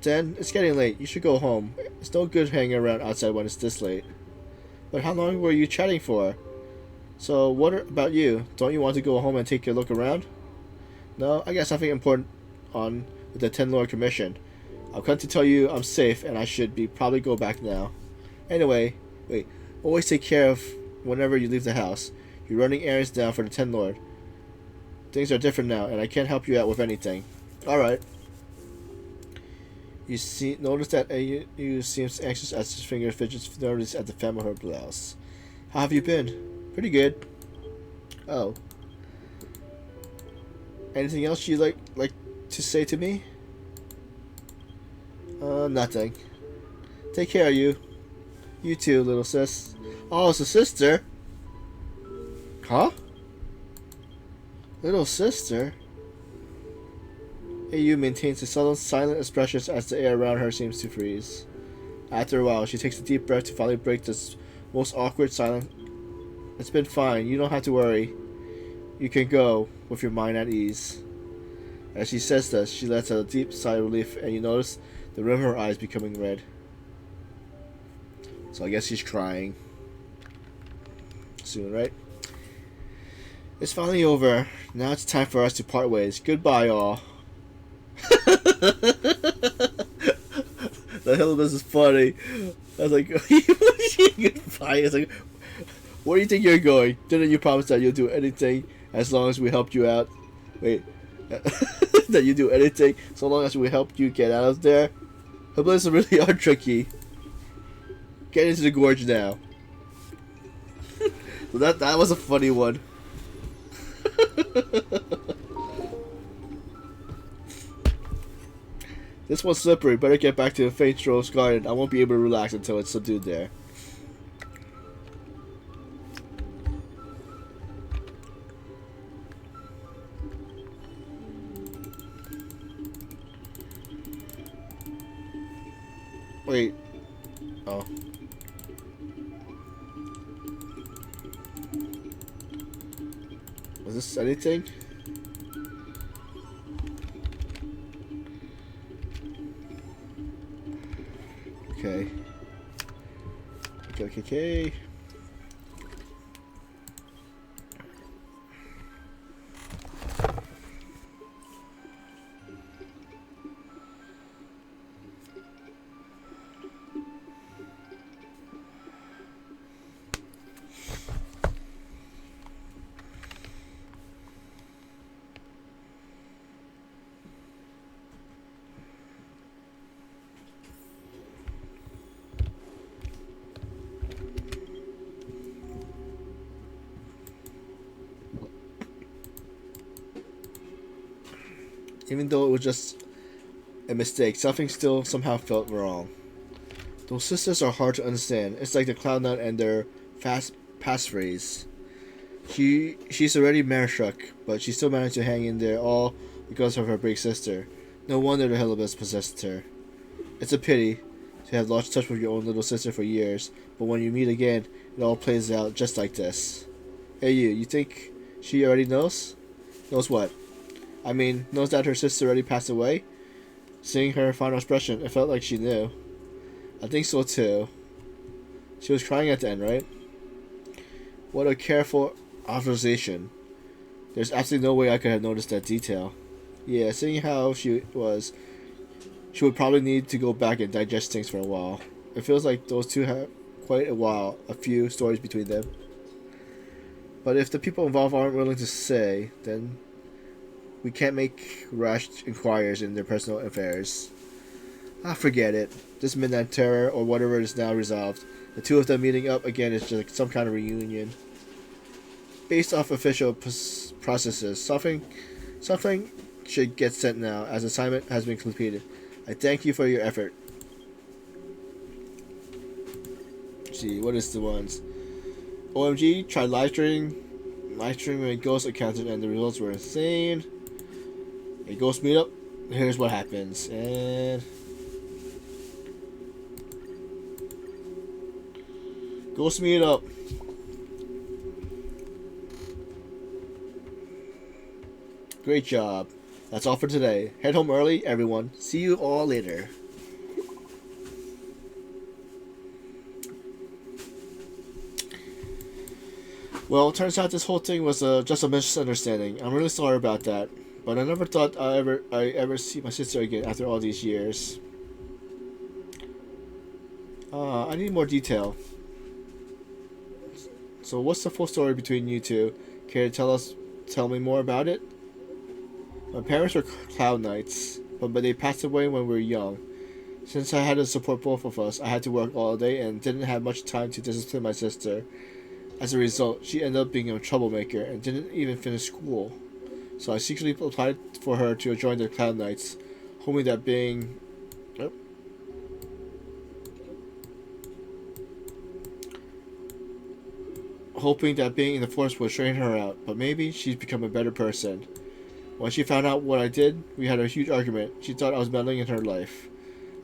Then, it's getting late. You should go home. It's no good hanging around outside when it's this late. But how long were you chatting for? So, what about you? Don't you want to go home and take a look around? No, I got something important on with the 10 Lord Commission. I've come to tell you I'm safe and I should probably go back now. Anyway, wait, always take care of whenever you leave the house. You're running errands now for the 10 Lord. Things are different now and I can't help you out with anything. Alright. Notice that you seems anxious as his finger fidgets nervous at the hem of her blouse. How have you been? Pretty good. Oh. Anything else you'd like to say to me? Nothing. Take care, you. You too, little sis. Oh, it's a sister. Huh? Little sister? AU maintains a subtle, silent expression as the air around her seems to freeze. After a while, she takes a deep breath to finally break this most awkward silence. It's been fine. You don't have to worry. You can go with your mind at ease. As she says this, she lets out a deep sigh of relief, and you notice the rim of her eyes becoming red. So I guess she's crying. Soon, right? It's finally over. Now it's time for us to part ways. Goodbye, all. The hell of this is funny. I was like, goodbye. It's like, where do you think you're going? Didn't you promise that you'll do anything as long as we helped you out? Wait. That you do anything so long as we help you get out of there? Her places really are tricky. Get into the gorge now. So that was a funny one. This one's slippery. Better get back to the Faint Rose Garden. I won't be able to relax until it's subdued there. Wait. Oh. Was this anything? Okay. Okay. Even though it was just a mistake, something still somehow felt wrong. Those sisters are hard to understand. It's like the Cloud Nut and their fast passphrase. She's already mare-struck, but she still managed to hang in there, all because of her big sister. No wonder the Helibus possessed her. It's a pity to have lost touch with your own little sister for years, but when you meet again, it all plays out just like this. Hey you think she already knows? Knows what? I mean, knows that her sister already passed away? Seeing her final expression, it felt like she knew. I think so too. She was crying at the end, right? What a careful observation. There's absolutely no way I could have noticed that detail. Yeah, seeing how she would probably need to go back and digest things for a while. It feels like those two have quite a few stories between them. But if the people involved aren't willing to say, then we can't make rash inquiries in their personal affairs. Forget it. This midnight terror, or whatever, is now resolved. The two of them meeting up again is just like some kind of reunion. Based off official processes, something should get sent now, as assignment has been completed. I thank you for your effort. see, what is the ones? OMG, tried live streaming a ghost accountant and the results were insane. A ghost meetup, here's what happens. And ghost meetup. Great job. That's all for today. Head home early, everyone. See you all later. Well, it turns out this whole thing was just a misunderstanding. I'm really sorry about that. But I never thought I ever see my sister again after all these years. I need more detail. So what's the full story between you two? Care to tell me more about it? My parents were Cloud Knights, but they passed away when we were young. Since I had to support both of us, I had to work all day and didn't have much time to discipline my sister. As a result, she ended up being a troublemaker and didn't even finish school. So I secretly applied for her to join the Cloud Knights, hoping that being in the force would straighten her out, but maybe she'd become a better person. When she found out what I did, we had a huge argument. She thought I was meddling in her life.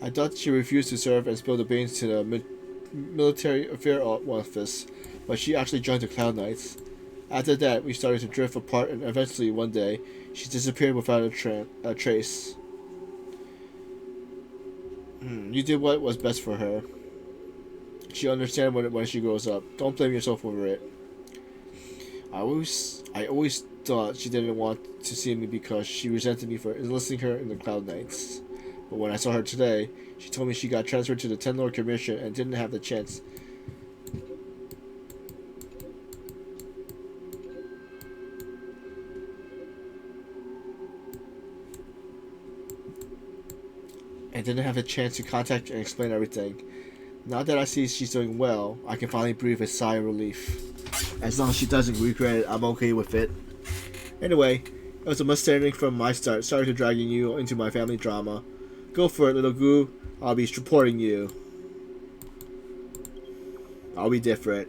I thought she refused to serve and spilled the beans to the military affairs office, but she actually joined the Cloud Knights. After that, we started to drift apart, and eventually, one day, she disappeared without a trace. You did what was best for her. She'll understand when she grows up. Don't blame yourself over it. I always thought she didn't want to see me because she resented me for enlisting her in the Cloud Knights. But when I saw her today, she told me she got transferred to the Ten Lord Commission and didn't have the chance. To contact and explain everything. Now that I see she's doing well, I can finally breathe a sigh of relief. As long as she doesn't regret it, I'm okay with it. Anyway, it was a misunderstanding from my start. Sorry to dragging you into my family drama. Go for it, little goo. I'll be supporting you. I'll be different.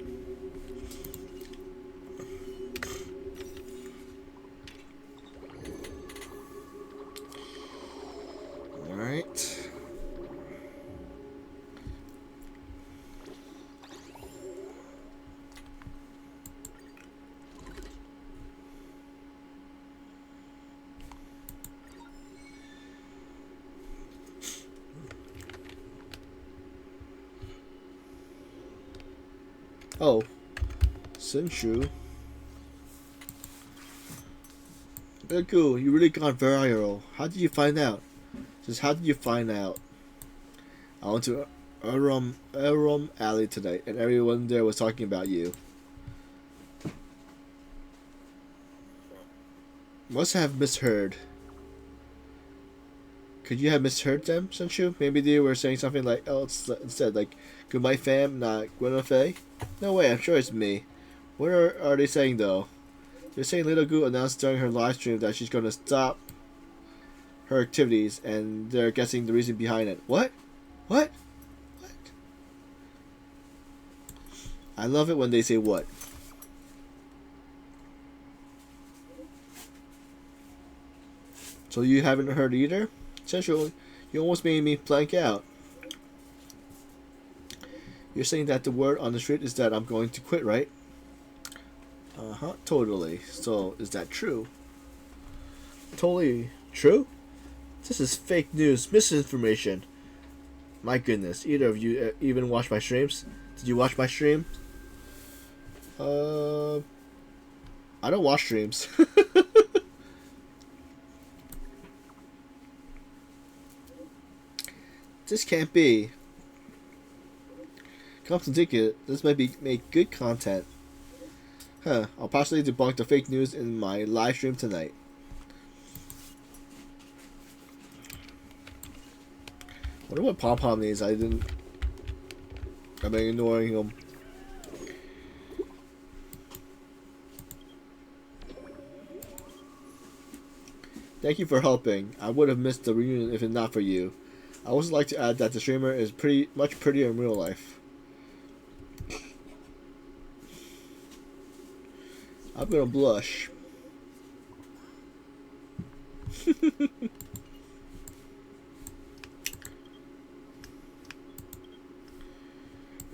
Alright. Oh, Senshu. Goku, you really gone viral. How did you find out? Just how did you find out? I went to Arum Alley tonight, and everyone there was talking about you. Must have misheard. Could you have misheard them, Senshu? Maybe they were saying something like else instead, like "Goodbye, fam," not "Gwenfei." No way, I'm sure it's me. What are they saying though? They're saying Little Goo announced during her live stream that she's going to stop her activities, and they're guessing the reason behind it. What? What? What? I love it when they say what. So you haven't heard either? Essentially, you almost made me blank out. You're saying that the word on the street is that I'm going to quit, right? Uh-huh, totally. So, is that true? Totally true? This is fake news, misinformation. My goodness, either of you even watch my streams? Did you watch my stream? I don't watch streams. This can't be. Come to think it, this might make good content. Huh, I'll possibly debunk the fake news in my live stream tonight. I wonder what Pom Pom needs. I've been ignoring him. Thank you for helping. I would have missed the reunion if not for you. I also like to add that the streamer is much prettier in real life. I'm gonna blush.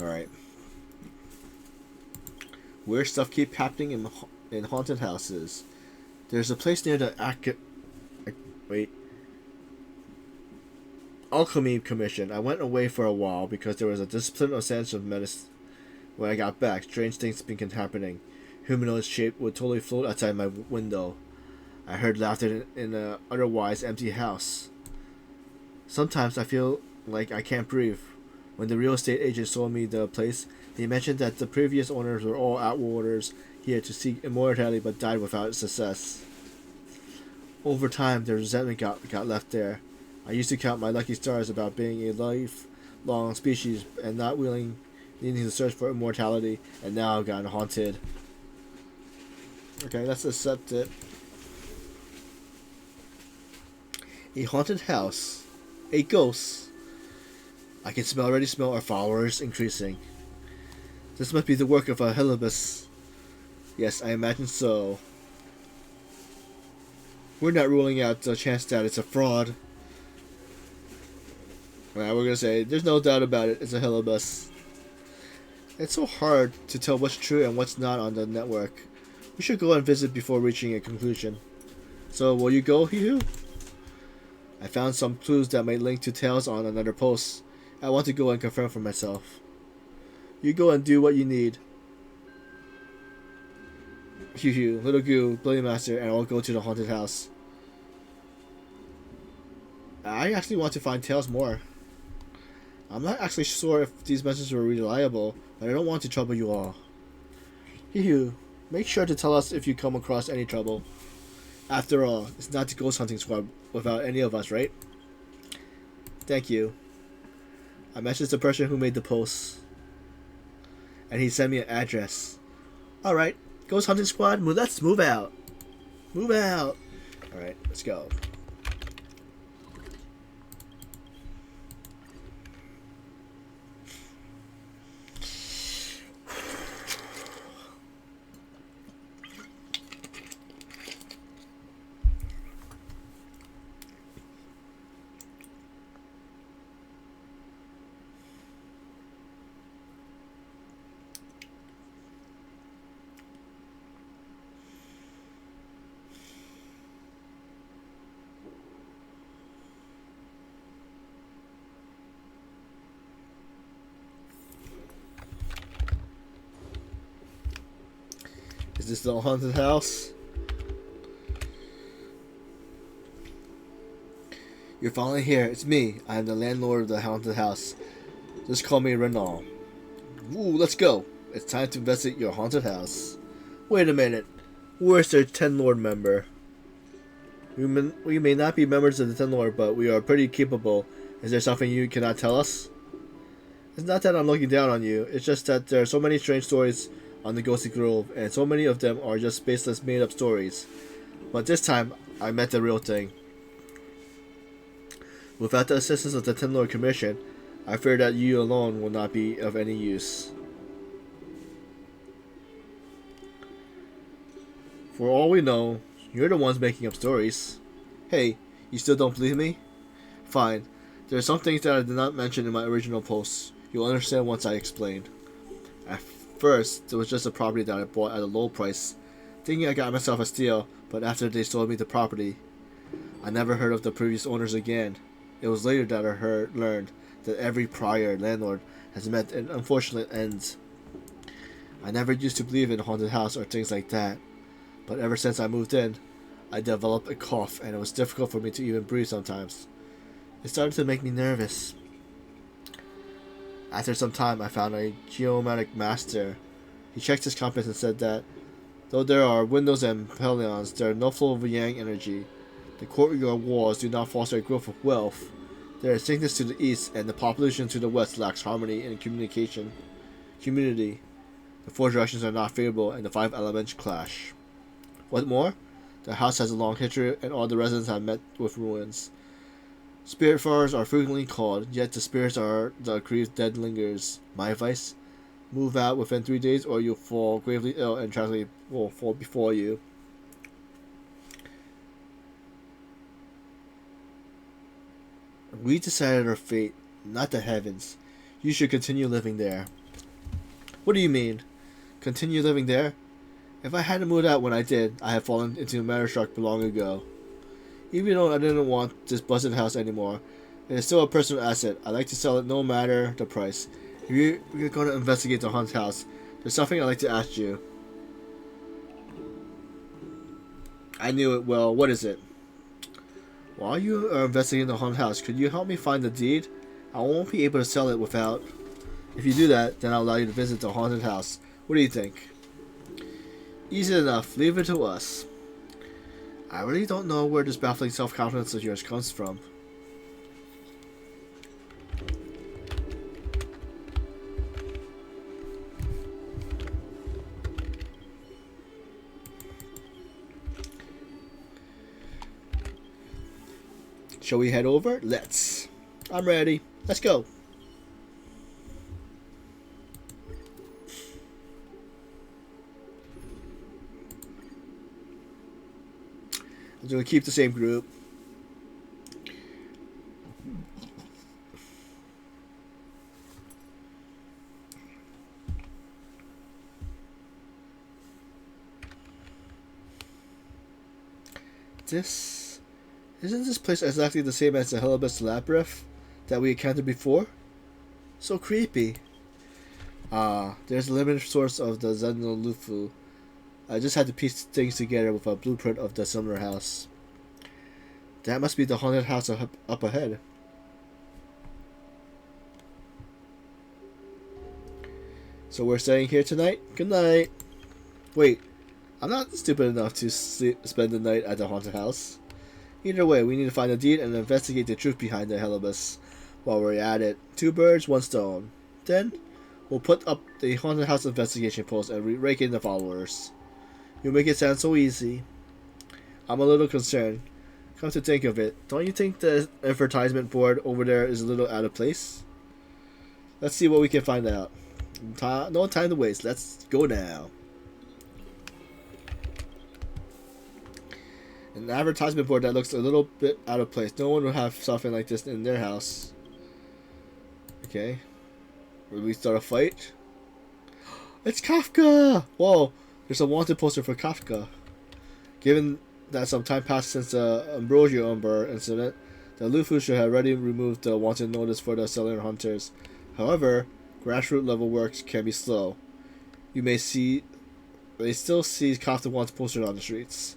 Alright. Weird stuff keep happening in haunted houses. There's a place near the Alchemy Commission. I went away for a while because there was a discipline or sense of medicine. When I got back, strange things began happening. Humanoid shape would totally float outside my window. I heard laughter in an otherwise empty house. Sometimes I feel like I can't breathe. When the real estate agent sold me the place, they mentioned that the previous owners were all outwarders here to seek immortality but died without success. Over time, the resentment got left there. I used to count my lucky stars about being a lifelong species and not needing to search for immortality, and now I've gotten haunted. Okay, let's accept it. A haunted house. A ghost. I can already smell our followers increasing. This must be the work of a Helibus. Yes, I imagine so. We're not ruling out the chance that it's a fraud. Well, we're gonna say, there's no doubt about it, it's a Helibus. It's so hard to tell what's true and what's not on the network. We should go and visit before reaching a conclusion. So, will you go, Hugh? I found some clues that may link to tales on another post. I want to go and confirm for myself. You go and do what you need. Hugh, Little Goo, Bloody Master, and I'll go to the haunted house. I actually want to find tales more. I'm not actually sure if these messages were reliable, but I don't want to trouble you all. Hugh, make sure to tell us if you come across any trouble. After all, it's not the ghost hunting squad without any of us, right? Thank you. I messaged the person who made the post, and he sent me an address. Alright, ghost hunting squad, let's move out. Move out. Alright, let's go. Is this the haunted house? You're finally here. It's me. I am the landlord of the haunted house. Just call me Renal. Ooh, let's go. It's time to visit your haunted house. Wait a minute. Where's their Ten Lord member? We may not be members of the Ten Lord, but we are pretty capable. Is there something you cannot tell us? It's not that I'm looking down on you. It's just that there are so many strange stories on the Ghostly Grove, and so many of them are just baseless, made-up stories. But this time, I met the real thing. Without the assistance of the Ten Lord Commission, I fear that you alone will not be of any use. For all we know, you're the ones making up stories. Hey, you still don't believe me? Fine. There are some things that I did not mention in my original posts. You'll understand once I explain. At first, it was just a property that I bought at a low price, thinking I got myself a steal, but after they sold me the property, I never heard of the previous owners again. It was later that I learned that every prior landlord has met an unfortunate end. I never used to believe in a haunted house or things like that, but ever since I moved in, I developed a cough and it was difficult for me to even breathe sometimes. It started to make me nervous. After some time, I found a geomantic master. He checked his compass and said that, though there are windows and pavilions, there are no flow of yang energy. The courtyard walls do not foster a growth of wealth. There is sickness to the east, and the population to the west lacks harmony and community. The four directions are not favorable, and the five elements clash. What more? The house has a long history, and all the residents have met with ruins. Spiritfarers are frequently called, yet the spirits are the aggrieved dead lingers. My advice? Move out within 3 days or you'll fall gravely ill and tragedy will fall before you. We decided our fate, not the heavens. You should continue living there. What do you mean? Continue living there? If I hadn't moved out when I did, I had fallen into a matter shock long ago. Even though I didn't want this busted house anymore, it is still a personal asset. I'd like to sell it no matter the price. If you're going to investigate the haunted house, there's something I'd like to ask you. I knew it well. What is it? While you are investigating the haunted house, could you help me find the deed? I won't be able to sell it without... If you do that, then I'll allow you to visit the haunted house. What do you think? Easy enough. Leave it to us. I really don't know where this baffling self-confidence of yours comes from. Shall we head over? Let's. I'm ready. Let's go. I'm going to keep the same group. Isn't this place exactly the same as the Helibus Labyrinth that we encountered before? So creepy. There's a limited source of the Zenolufu. I just had to piece things together with a blueprint of the summer house. That must be the haunted house up ahead. So we're staying here tonight? Good night. Wait, I'm not stupid enough to spend the night at the haunted house. Either way, we need to find the deed and investigate the truth behind the Helibus. While we're at it, 2 birds, 1 stone. Then, we'll put up the haunted house investigation post and rake in the followers. You make it sound so easy. I'm a little concerned. Come to think of it, don't you think the advertisement board over there is a little out of place? Let's see what we can find out. No time to waste. Let's go now. An advertisement board that looks a little bit out of place. No one would have something like this in their house. Okay. Will we start a fight? It's Kafka! Whoa, there's a wanted poster for Kafka. Given that some time passed since the Ambrosio Umber incident, the Lufu should have already removed the wanted notice for the Stellar Hunters. However, grassroots level works can be slow. You may still see Kafka wanted posters on the streets.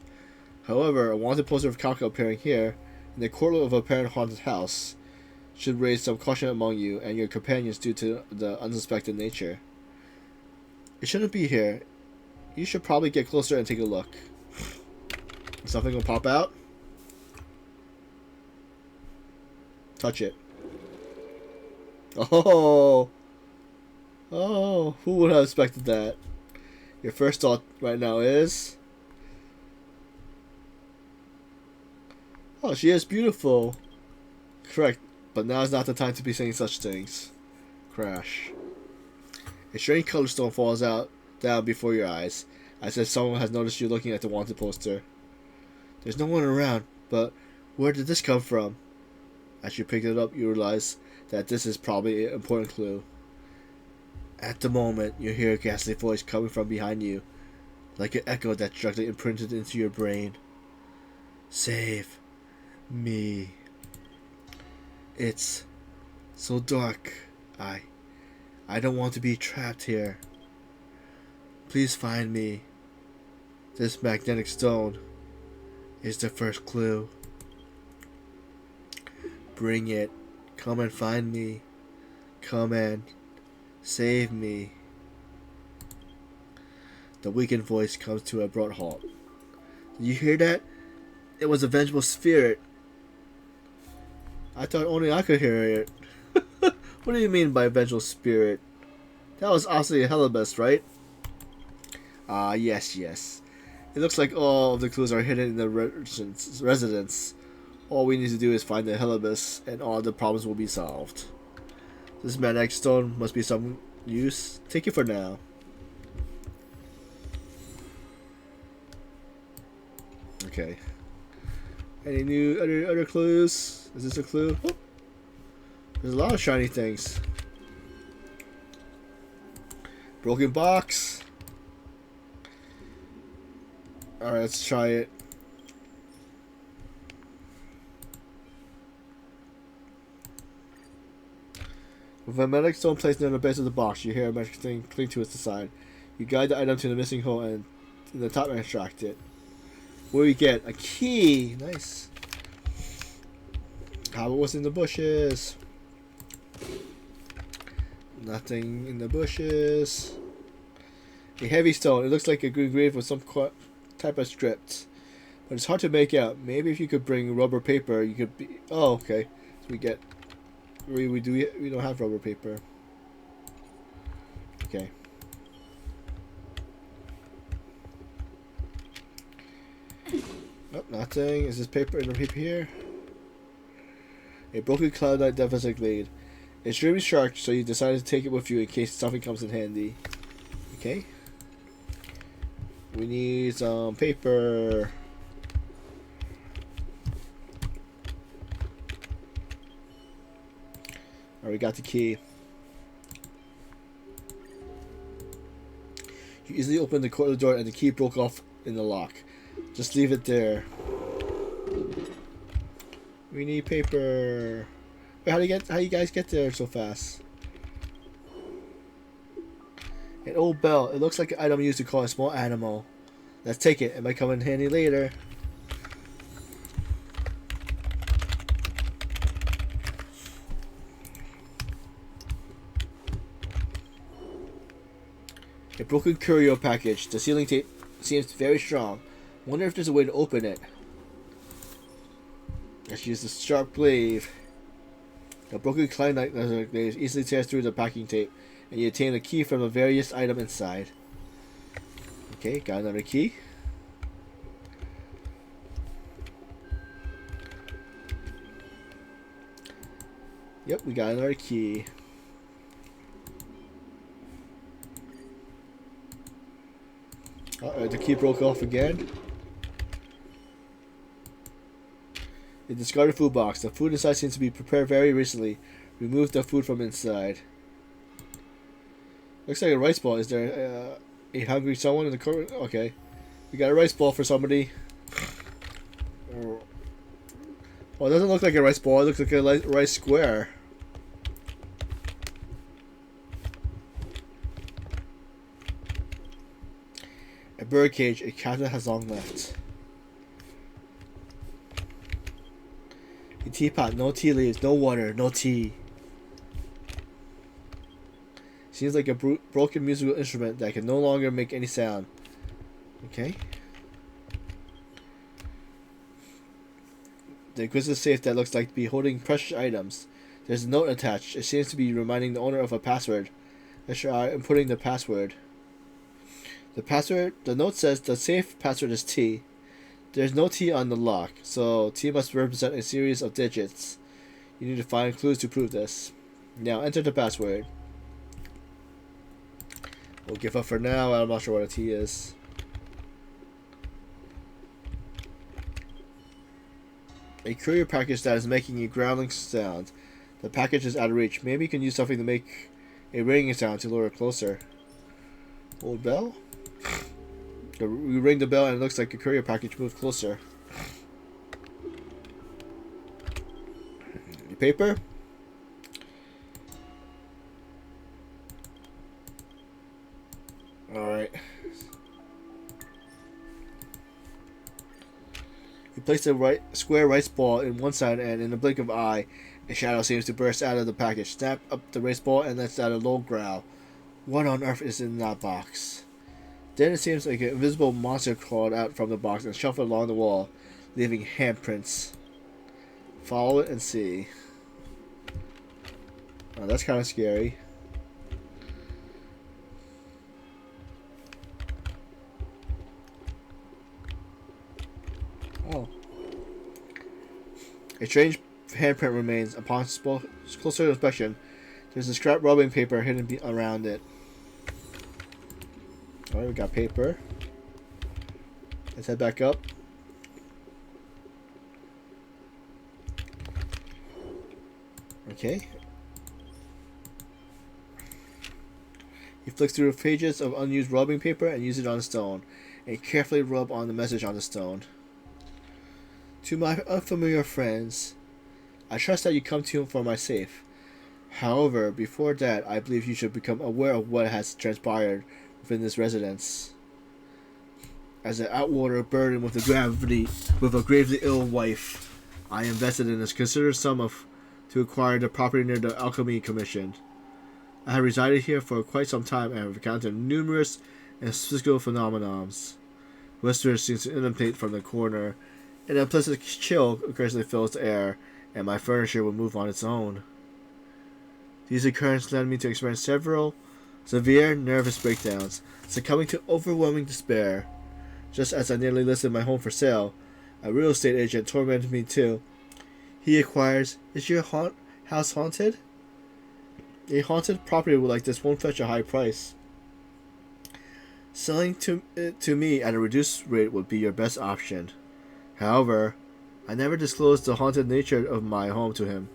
However, a wanted poster of Kafka appearing here, in the courtyard of a apparent haunted house, should raise some caution among you and your companions due to the unsuspected nature. It shouldn't be here. You should probably get closer and take a look. Something will pop out? Touch it. Oh! Oh, who would have expected that? Your first thought right now is... Oh, she is beautiful. Correct, but now is not the time to be saying such things. Crash. A strange color stone falls down before your eyes, as if someone has noticed you looking at the wanted poster. There's no one around, but where did this come from? As you pick it up, you realize that this is probably an important clue. At the moment, you hear a ghastly voice coming from behind you, like an echo that's directly imprinted into your brain. Save me. It's so dark. I don't want to be trapped here. Please find me. This magnetic stone is the first clue. Bring it. Come and find me. Come and save me. The weakened voice comes to a abrupt halt. Did you hear that? It was a vengeful spirit. I thought only I could hear it. What do you mean by vengeful spirit? That was obviously a Helibus, right? Yes. It looks like all of the clues are hidden in the residence. All we need to do is find the Helibus, and all the problems will be solved. This magnetic stone must be some Use. Take it for now. Okay. Any new other clues? Is this a clue? Oh. There's a lot of shiny things. Broken box. Alright, let's try it. With a magic stone placed near the base of the box, you hear a magic thing cling to its side. You guide the item to the missing hole and in the top and extract it. What do we get? A key! Nice. How it was in the bushes? Nothing in the bushes. A heavy stone. It looks like a good grave with some type of script. But it's hard to make out. Maybe if you could bring rubber paper, you could be... Oh, okay. So we get... We don't have rubber paper. Okay. Oh, nothing. Is this paper in the paper here? A broken cloud light deficit glade. It's extremely sharp, so you decided to take it with you in case something comes in handy. Okay. We need some paper. Alright, we got the key. You easily opened the corner door and the key broke off in the lock. Just leave it there. We need paper. Wait, how you guys get there so fast? An old bell. It looks like an item used to call a small animal. Let's take it. It might come in handy later. A broken curio package. The sealing tape seems very strong. Wonder if there's a way to open it. Let's use the sharp glaive. A broken glaive easily tears through the packing tape, and you obtain a key from a various item inside. Okay, got another key. Yep, we got another key. Uh-oh, the key broke off again. A discarded food box. The food inside seems to be prepared very recently. Remove the food from inside. Looks like a rice ball. Is there a hungry someone in the corner? Okay. We got a rice ball for somebody. Well, it doesn't look like a rice ball. It looks like a rice square. A bird cage. A cat has long left. A teapot. No tea leaves. No water. No tea. Seems like a broken musical instrument that can no longer make any sound. Okay. The Inquisitive safe that looks like to be holding precious items. There's a note attached. It seems to be reminding the owner of a password. Let's try inputting the password. The note says the safe password is T. There's no T on the lock, so T must represent a series of digits. You need to find clues to prove this. Now enter the password. We'll give up for now. I'm not sure what a T is. A courier package that is making a growling sound. The package is out of reach. Maybe you can use something to make a ringing sound to lure it closer. Old bell? We ring the bell and it looks like a courier package moved closer. Paper? Alright. You place the square rice ball in one side and in a blink of an eye, a shadow seems to burst out of the package. Snap up the rice ball and lets out a low growl. What on earth is in that box? Then it seems like an invisible monster crawled out from the box and shuffled along the wall, leaving handprints. Follow it and see. Oh, that's kind of scary. Oh. A strange handprint remains. Upon closer inspection, There's a scrap rubbing paper hidden around it. Alright, we got paper. Let's head back up. Okay. You flick through the pages of unused rubbing paper and use it on the stone, and carefully rub on the message on the stone. To my unfamiliar friends, I trust that you come to him for my safe. However, before that, I believe you should become aware of what has transpired within this residence. As an outwater burdened with a gravely ill wife, I invested in a considerable sum to acquire the property near the Alchemy Commission. I have resided here for quite some time and have encountered numerous and physical phenomena. Whispers seem to emanate from the corner. An unpleasant chill occasionally fills the air, and my furniture will move on its own. These occurrences led me to experience several severe nervous breakdowns, succumbing to overwhelming despair. Just as I nearly listed my home for sale, a real estate agent tormented me too. He inquires, "Is your house haunted?" A haunted property like this won't fetch a high price. Selling to me at a reduced rate would be your best option. However, I never disclosed the haunted nature of my home to him.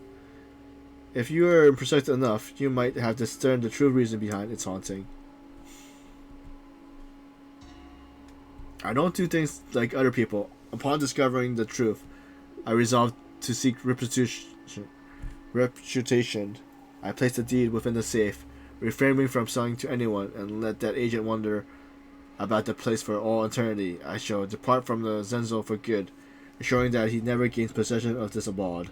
If you are persistent enough, you might have discerned the true reason behind its haunting. I don't do things like other people. Upon discovering the truth, I resolved to seek reputation. I placed the deed within the safe, refraining from selling to anyone, and let that agent wonder about the place for all eternity. I shall depart from the Zenzo for good, ensuring that he never gains possession of this abode.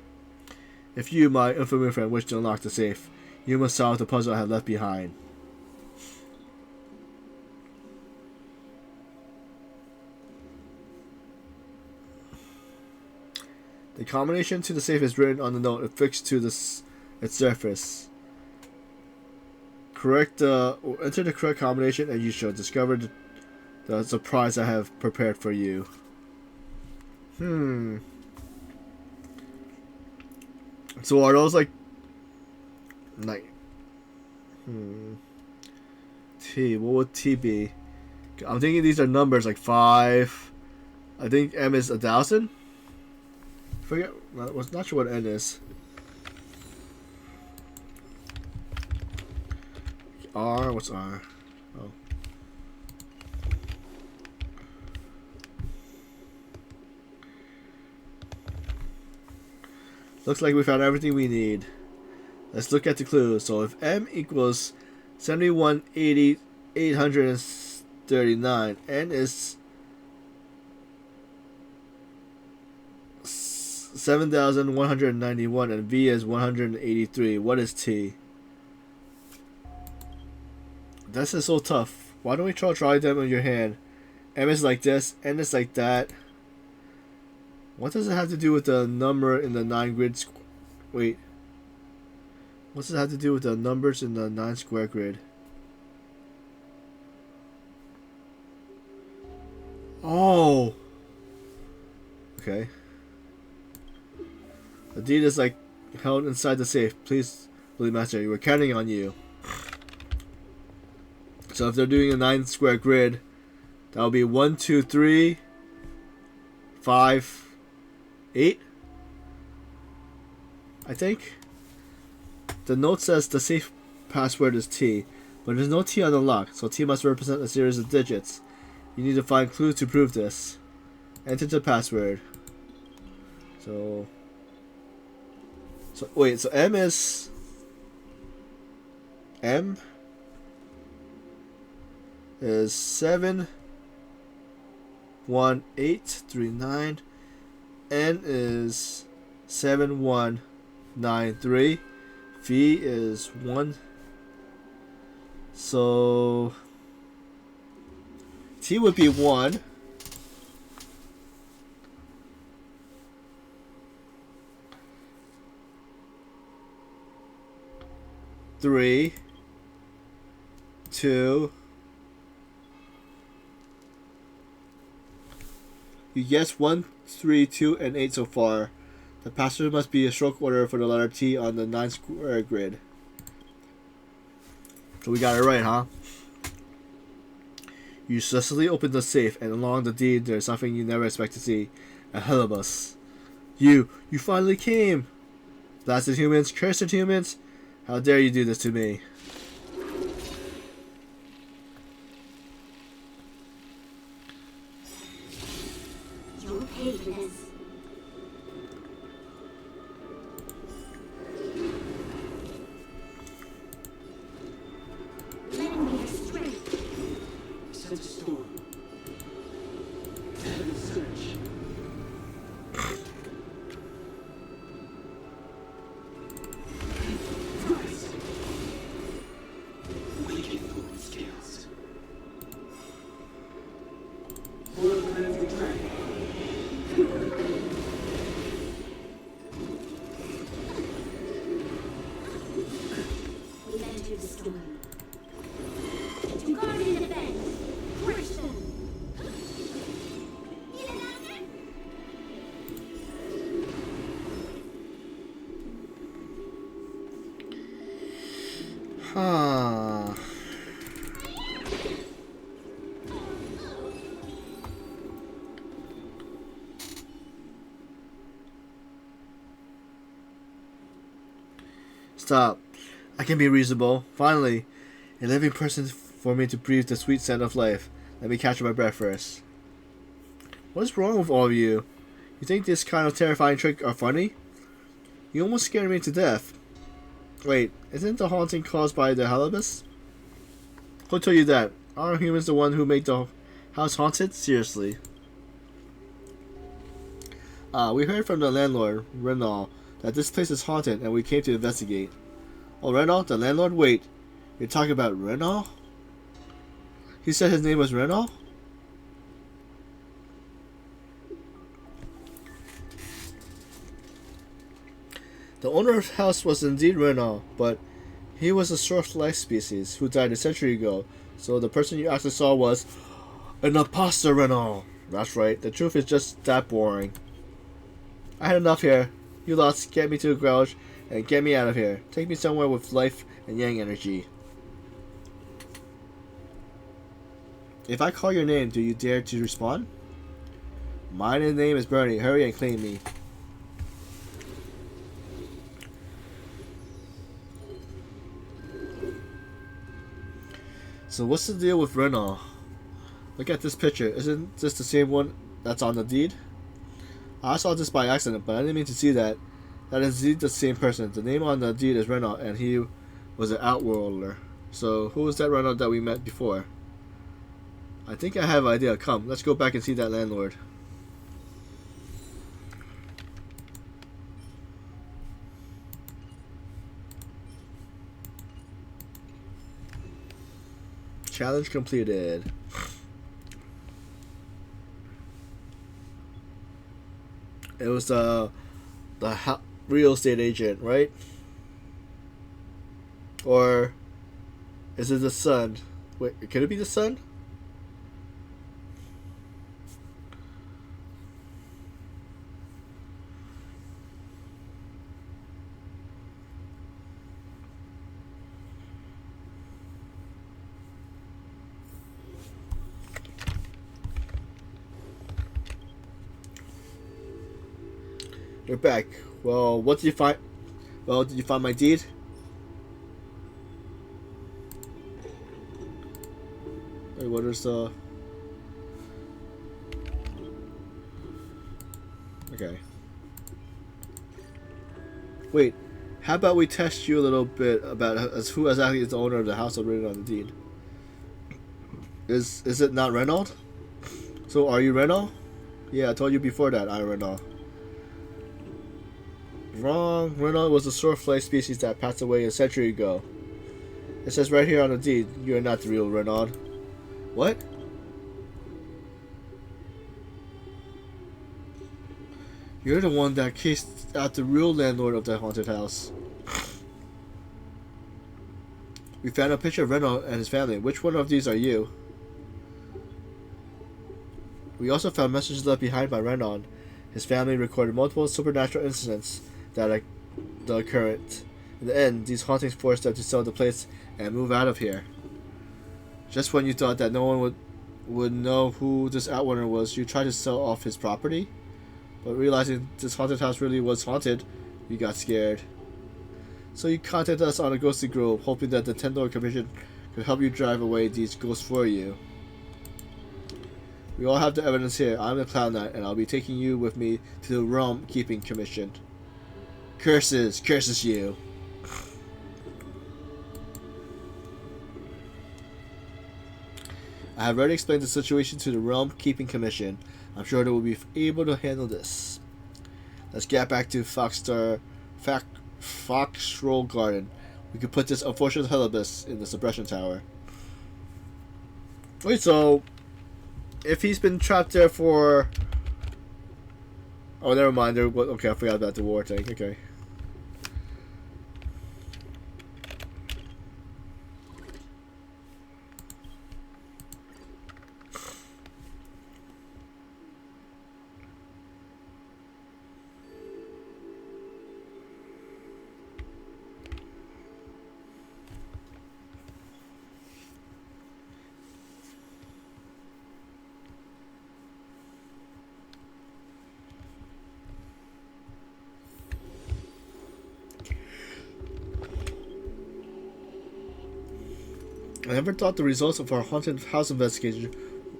If you, my unfamiliar friend, wish to unlock the safe, you must solve the puzzle I have left behind. The combination to the safe is written on the note affixed to its surface. Enter the correct combination and you shall discover the surprise I have prepared for you. So are those like T, what would T be? I'm thinking these are numbers like 5. I think M is 1,000. Forget, I was not sure what N is. R, what's R? Oh. Looks like we found everything we need. Let's look at the clues. So if M equals 7180 839, N is 7,191, and V is 183. What is T? This is so tough. Why don't we try them in your hand? M is like this, N is like that. What does it have to do with the number in the 9 grid? Wait. What does it have to do with the numbers in the 9 square grid? Oh. Okay. The deed is like held inside the safe. Please, Holy Master, we're counting on you. So if they're doing a 9 square grid, that'll be 1, 2, 3, 5, 8. I think. The note says the safe password is T, but there's no T on the lock, so T must represent a series of digits. You need to find clues to prove this. Enter the password. So wait, so M is M is 71839. N is 7193. V is 1. So T would be 1. Three, 2. You guessed 1, 3, 2, and 8 so far. The password must be a stroke order for the letter T on the 9 square grid. So we got it right, huh? You successfully opened the safe, and along the deed, there's something you never expect to see. A Helibus. You finally came! Blasted humans, cursed humans! How dare you do this to me? You'll pay for this. Lend me your strength. Sense a storm. Heavy search. Christ! Wicked thorn scales. Foil the man's track. We entered the storm. To guard and defend. Crush them. Need an answer? Huh. Stop. I can be reasonable. Finally, a living person for me to breathe the sweet scent of life. Let me catch my breath first. What is wrong with all of you? You think this kind of terrifying trick are funny? You almost scared me to death. Wait, isn't the haunting caused by the Helibus? Who told you that? Aren't humans the one who made the house haunted? Seriously. We heard from the landlord, Renal, that this place is haunted and we came to investigate. Oh, Renal? The landlord? Wait, you're talking about Renal? He said his name was Renal? The owner of the house was indeed Renal, but he was a short-life species who died a century ago, so the person you actually saw was an imposter Renal. That's right, the truth is just that boring. I had enough here. You lots, get me to the garage and get me out of here. Take me somewhere with life and yang energy. If I call your name, do you dare to respond? My name is Bernie. Hurry and claim me. So what's the deal with Renal? Look at this picture. Isn't this the same one that's on the deed? I saw this by accident, but I didn't mean to see that. That is indeed the same person. The name on the deed is Renal, and he was an outworlder. So who was that Renal that we met before? I think I have an idea. Come, let's go back and see that landlord. Challenge completed. It was the real estate agent, right? Or is it the son? Wait, could it be the son? You're back. Well, what did you find? Well, did you find my deed? Wait, what is the... Okay. Wait, how about we test you a little bit about as who exactly is the owner of the house written on the deed? Is it not Renault? So are you Renault? Yeah, I told you before that I'm Renault. Wrong. Renault was a swordfly species that passed away a century ago. It says right here on the deed, you are not the real Renault. What? You're the one that cased out the real landlord of the haunted house. We found a picture of Renault and his family. Which one of these are you? We also found messages left behind by Renault. His family recorded multiple supernatural incidents that occurred. In the end, these hauntings forced them to sell the place and move out of here. Just when you thought that no one would know who this Outlander was, you tried to sell off his property, but realizing this haunted house really was haunted, you got scared. So you contacted us on a ghostly grove, hoping that the $10 commission could help you drive away these ghosts for you. We all have the evidence here. I'm the Clown Knight, and I'll be taking you with me to the Realm Keeping Commission. Curses! Curses you! I have already explained the situation to the Realm Keeping Commission. I'm sure they will be able to handle this. Let's get back to Foxstroll Garden. We could put this unfortunate Helibus in the suppression tower. Wait, so if he's been trapped there for... Oh, never mind. Okay, I forgot about the war thing. Okay. I never thought the results of our haunted house investigation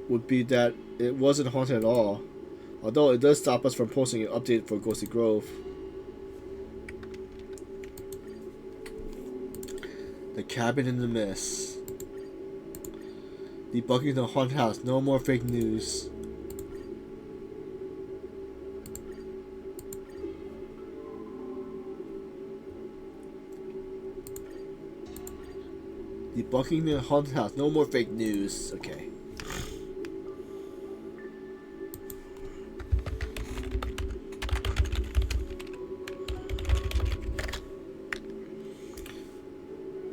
would be that it wasn't haunted at all. Although it does stop us from posting an update for Ghostly Grove. The Cabin in the Mist. Debunking the haunted house. No more fake news. Debunking the haunted house. No more fake news. Okay.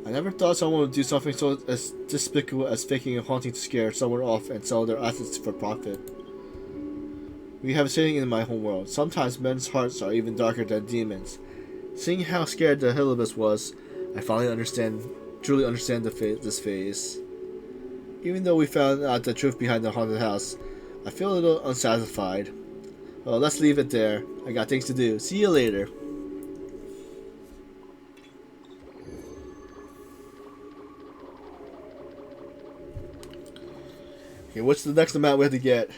I never thought someone would do something so as despicable as faking a haunting to scare someone off and sell their assets for profit. We have a saying in my homeworld. Sometimes men's hearts are even darker than demons. Seeing how scared the Helibus was, I finally truly understand this phase. Even though we found out the truth behind the haunted house, I feel a little unsatisfied. Well, let's leave it there. I got things to do. See you later. Okay, what's the next amount we have to get?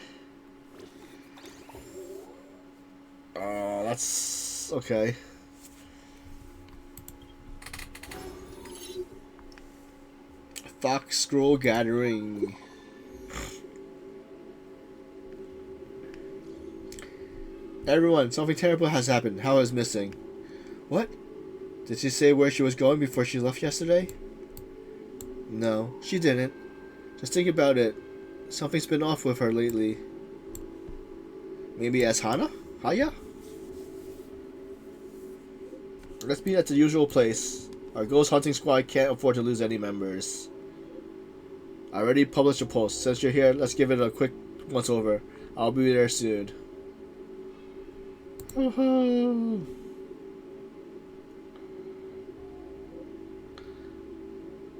That's okay. Fox Scroll Gathering. Everyone, something terrible has happened. Hal is missing. What? Did she say where she was going before she left yesterday? No, she didn't. Just think about it. Something's been off with her lately. Maybe as Haya? Let's be at the usual place. Our ghost hunting squad can't afford to lose any members. I already published a post. Since you're here, let's give it a quick once over. I'll be there soon.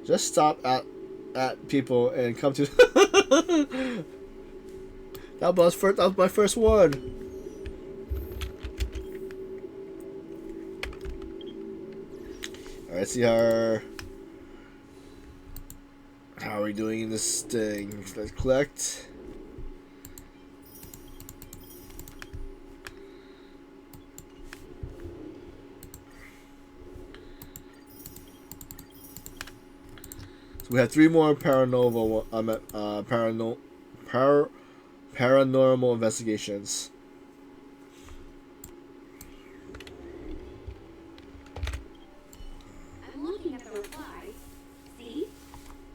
Just stop at people and come to. That was my first one. Alright, see how are we doing in this thing? Let's collect. So we have 3 more paranormal investigations. I'm looking at the reply. See?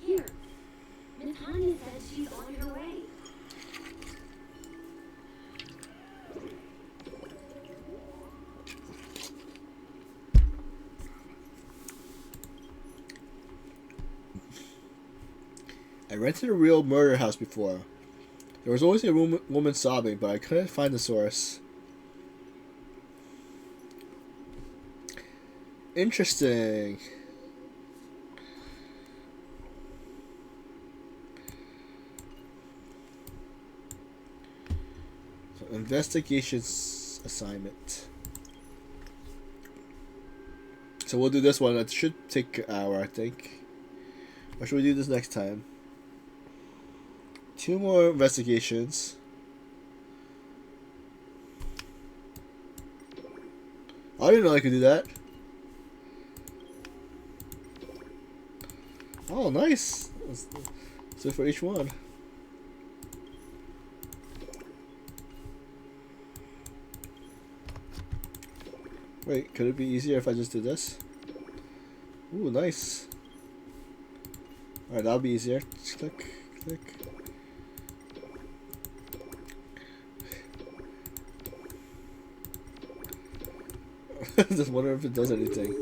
Here. Natanya says she's on her way. I rented a real murder house before. There was always a woman sobbing, but I couldn't find the source. Interesting. Investigations assignment. So we'll do this one. It should take an hour, I think. Or should we do this next time? 2 more investigations. I didn't know I could do that. Oh, nice. So for each one. Wait, could it be easier if I just do this? Ooh, nice. Alright, that'll be easier. Just click, click. Just wonder if it does anything.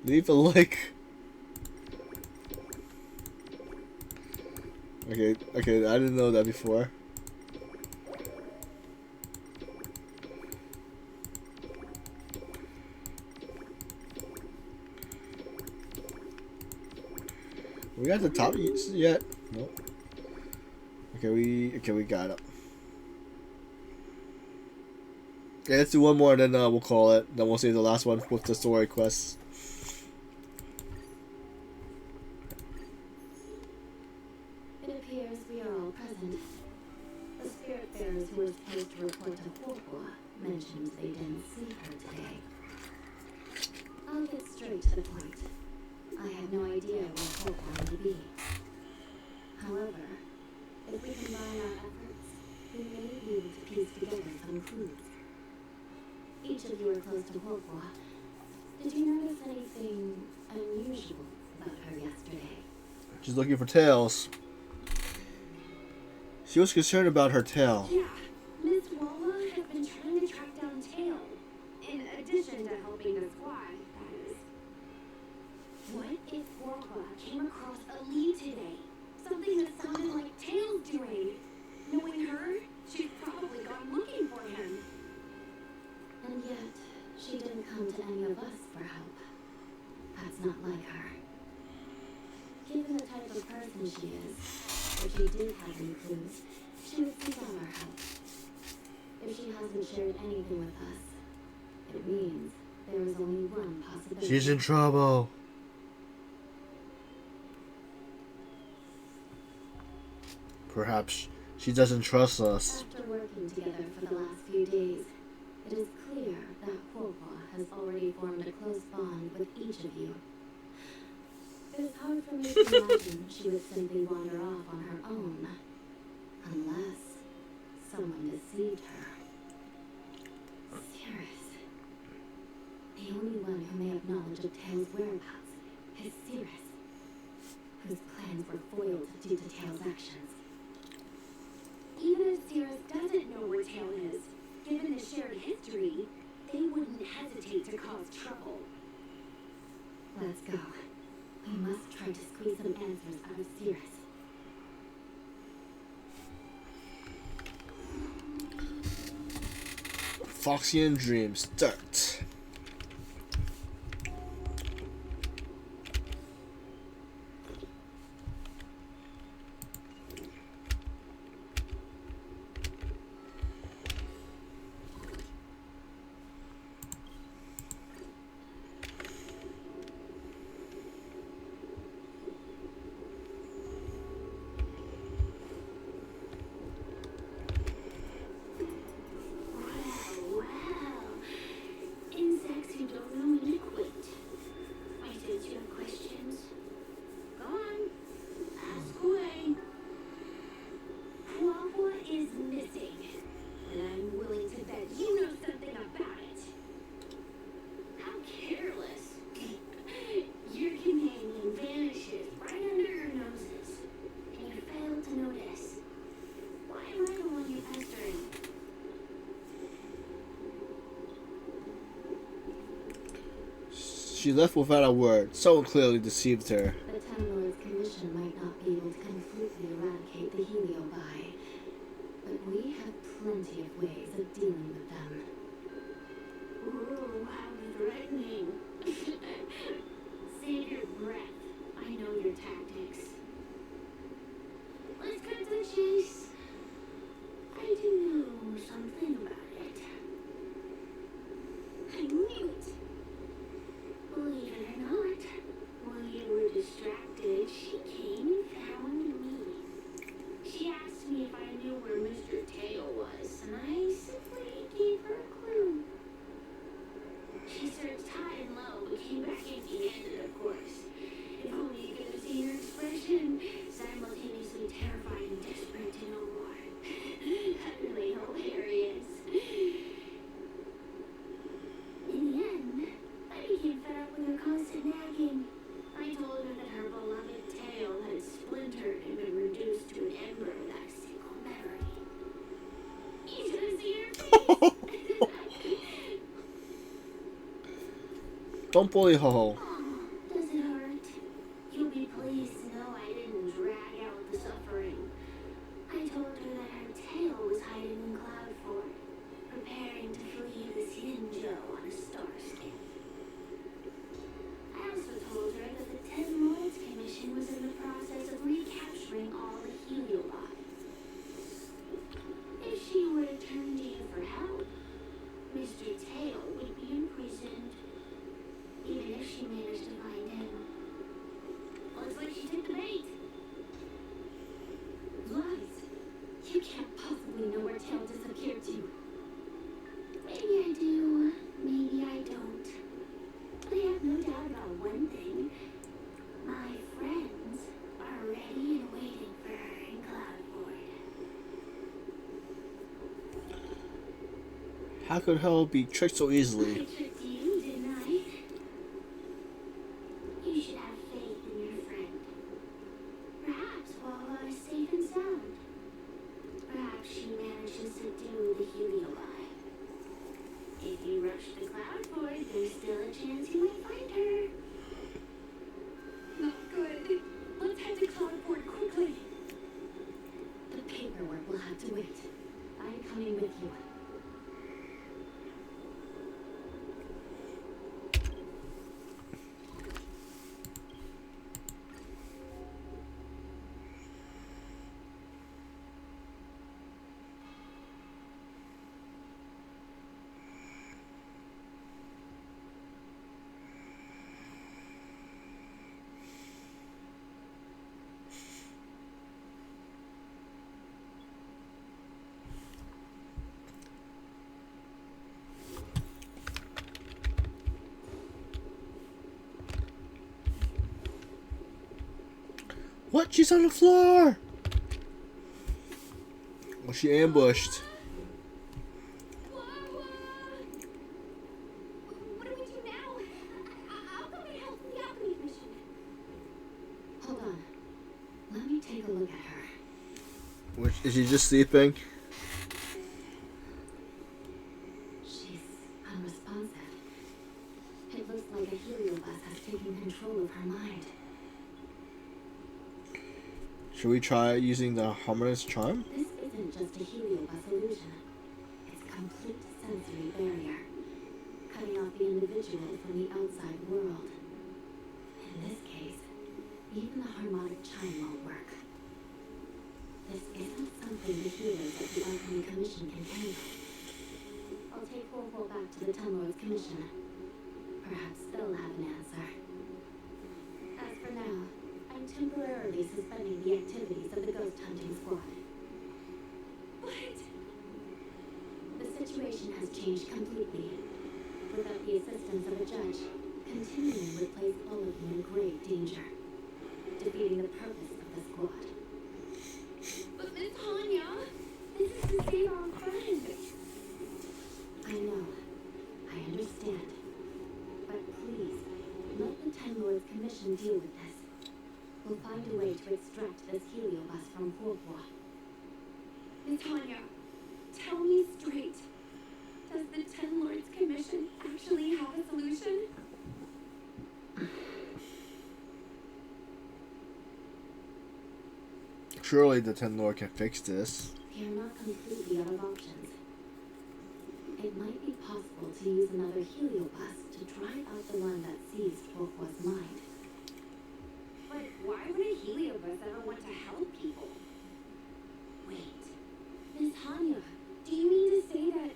Leave a like. Okay, I didn't know that before. We got the top yet? Nope. Okay, we got it. Okay, let's do one more and then we'll call it. Then we'll save the last one with the story quests. It appears we are all present. The spirit bearers who were supposed to report to Forqua mentioned they didn't see her today. I'll get straight to the point. I have no idea where Forqua may be. However, if we combine our efforts, we may be able to piece together some clues. Each of you are close to Forqua. Did you notice anything unusual about her yesterday? She's looking for tails. She was concerned about her tail. Yeah, Miss Wawa has been trying to track down Tail. In addition to helping us fly, that is. What if Forqua came across a lead today? Something that sounded like Tail's doing. Knowing her, she's probably gone looking for him. And yet, she didn't come to any of us for help. That's not like her. Given the type of person she is, if she did have any clues, she would seek out our help. If she hasn't shared anything with us, it means there is only one possibility. She's in trouble. Perhaps she doesn't trust us. After working together for the last few days, it is clear that Forqua has already formed a close bond with each of you. It is hard for me to imagine she would simply wander off on her own, unless someone deceived her. Cirrus. The only one who may have knowledge of Tail's whereabouts is Cirrus, whose plans were foiled due to Tail's actions. Even if Cirrus doesn't know where Tail is, given the shared history, they wouldn't hesitate to cause trouble. Let's go. We must try to squeeze some answers out of Cirrus. Foxian Dream start. She left without a word. Someone clearly deceived her. The Ten Lords Commission might not be able to completely eradicate the Heliobi, but we have plenty of ways of dealing with them. Ooh, how threatening. Save your breath. I know your tactics. Let's cut to the chase. I do know Don't bully Ho-Ho. Does it hurt? You'll be pleased to know I didn't drag out the suffering. I told her that her tail was hiding in Cloudford, preparing to flee the Sinjo on a starscape. I also told her that the Ten Lords Commission was in the process of recapturing all the Heliobi. If she were to turn to you for help, Mr. Tail would be imprisoned, even if she managed to find him. Looks like she took the bait. Lies. You can't possibly know where Tail disappeared to. Maybe I do, maybe I don't. But I have no doubt about one thing. My friends are ready and waiting for her in Cloudford. How could Ho be tricked so I easily? tricked you, didn't I? You should have faith in your friend. Perhaps Wawa is safe and sound. Perhaps she managed to subdue the Heliobi. If you rush to Cloudford, there's still a chance you might find her. Not good. Let's head to Cloudport quickly. The paperwork will have to wait. I'm coming with you. What? She's on the floor! Well, she ambushed. What do we do now? I'll go and help the alchemy mission. Hold on. Let me take a look at her. Is she just sleeping? She's unresponsive. It looks like a heliobus has taken control of her mind. Should we try using the harmonious charm? This isn't just a heliobus illusion. It's a complete sensory barrier, cutting off the individual from the outside world. In this case, even the harmonic chime won't work. This isn't something the healers at the Alchemy Commission can handle. I'll take Horville back to the Ten Lords Commission. Perhaps they'll have an answer. As for now, I'm temporarily suspending the activities of the ghost hunting squad. But the situation has changed completely. Without the assistance of a judge, continuing would place all of you in grave danger, defeating the purpose of the squad. But Miss Hanya, this is to save our friend. I know. I understand. But please, let the Ten Lords Commission deal with this. We'll find a way to extract this heliobus from Horville. Miss Hanya, tell me straight. Does the Ten Lords Commission actually have a solution? Surely the Ten Lord can fix this. We are not completely out of options. It might be possible to use another heliobus to drive out the one that seized Horville's mind. But why would a heliobus ever want to help people? Wait, Miss Hanya, do you mean to say that...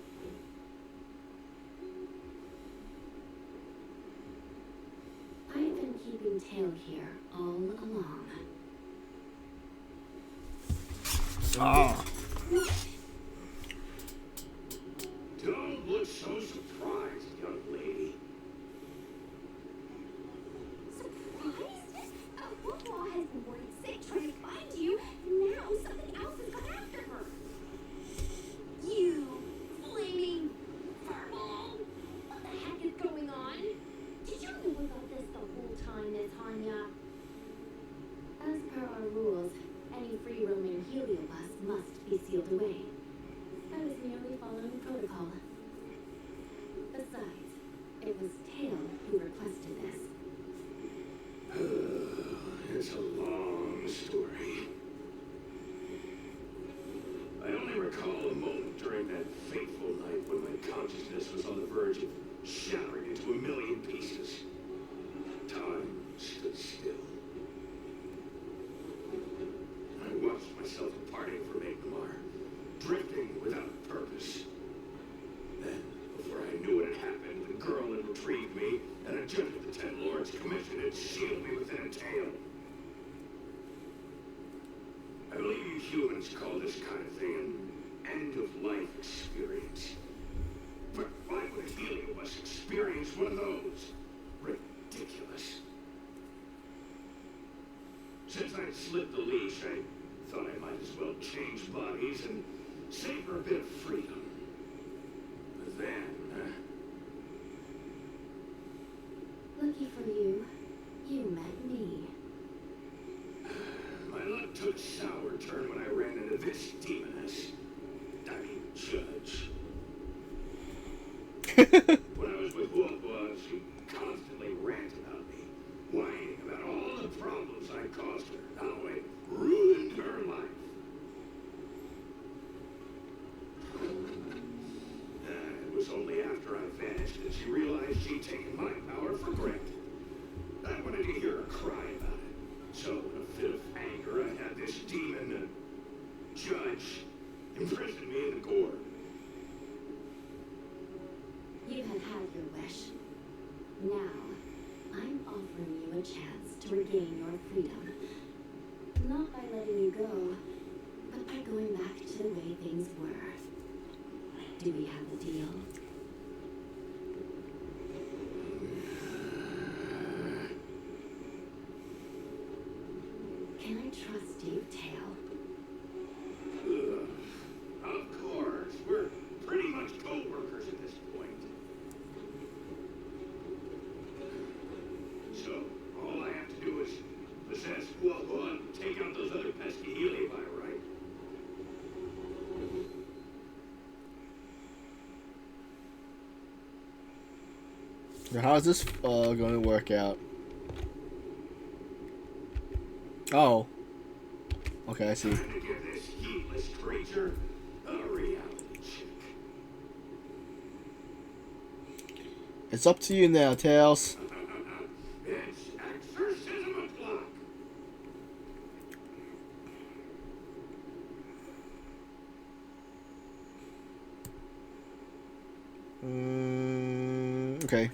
I've been keeping Tail here all along. Ah! Don't look so surprised, young lady. Surprised? Football has been worried sick trying to find you, and now something else has gone after her. You flaming furball! What the heck is going on? Did you know about this the whole time, Miss Hanya? As per our rules, any free-roaming heliobus must be sealed away. I was merely following protocol. consciousness was on the verge of shattering into a million pieces. Time stood still. I watched myself departing from Igmar, drifting without purpose. Then, before I knew what had happened, the girl had retrieved me, and a judge of the Ten Lords Commission had sealed me within a tail. I believe you humans call this kind of thing an end-of-life experience. But why would a Heliobus experience one of those? Ridiculous. Since I'd slipped the leash, I thought I might as well change bodies and savor a bit of freedom. But then, Lucky for you, you met me. my luck took a sour turn when I ran into this demoness. I mean, Judge. When I was with Wolfbuzz, she constantly ranted about me, whining about all the problems I caused her, how I ruined her life. It was only after I vanished that she realized she'd taken my power for granted. I wanted to hear her cry about it. So, in a fit of anger, I had this demon, Judge, imprison me in the gourd. You had had your wish. Now, I'm offering you a chance to regain your freedom. Not by letting you go, but by going back to the way things were. Do we have a deal? Can I trust you, Tail? Of course, we're pretty much co-workers at this point. So, all I have to do is possess Guapo and take out those other pesky Heliobi, right? Now, how is this going to work out? Oh. Okay, I see. Time to give this heedless creature a reality check. It's up to you now, Tails. It's exorcism o'clock. Okay.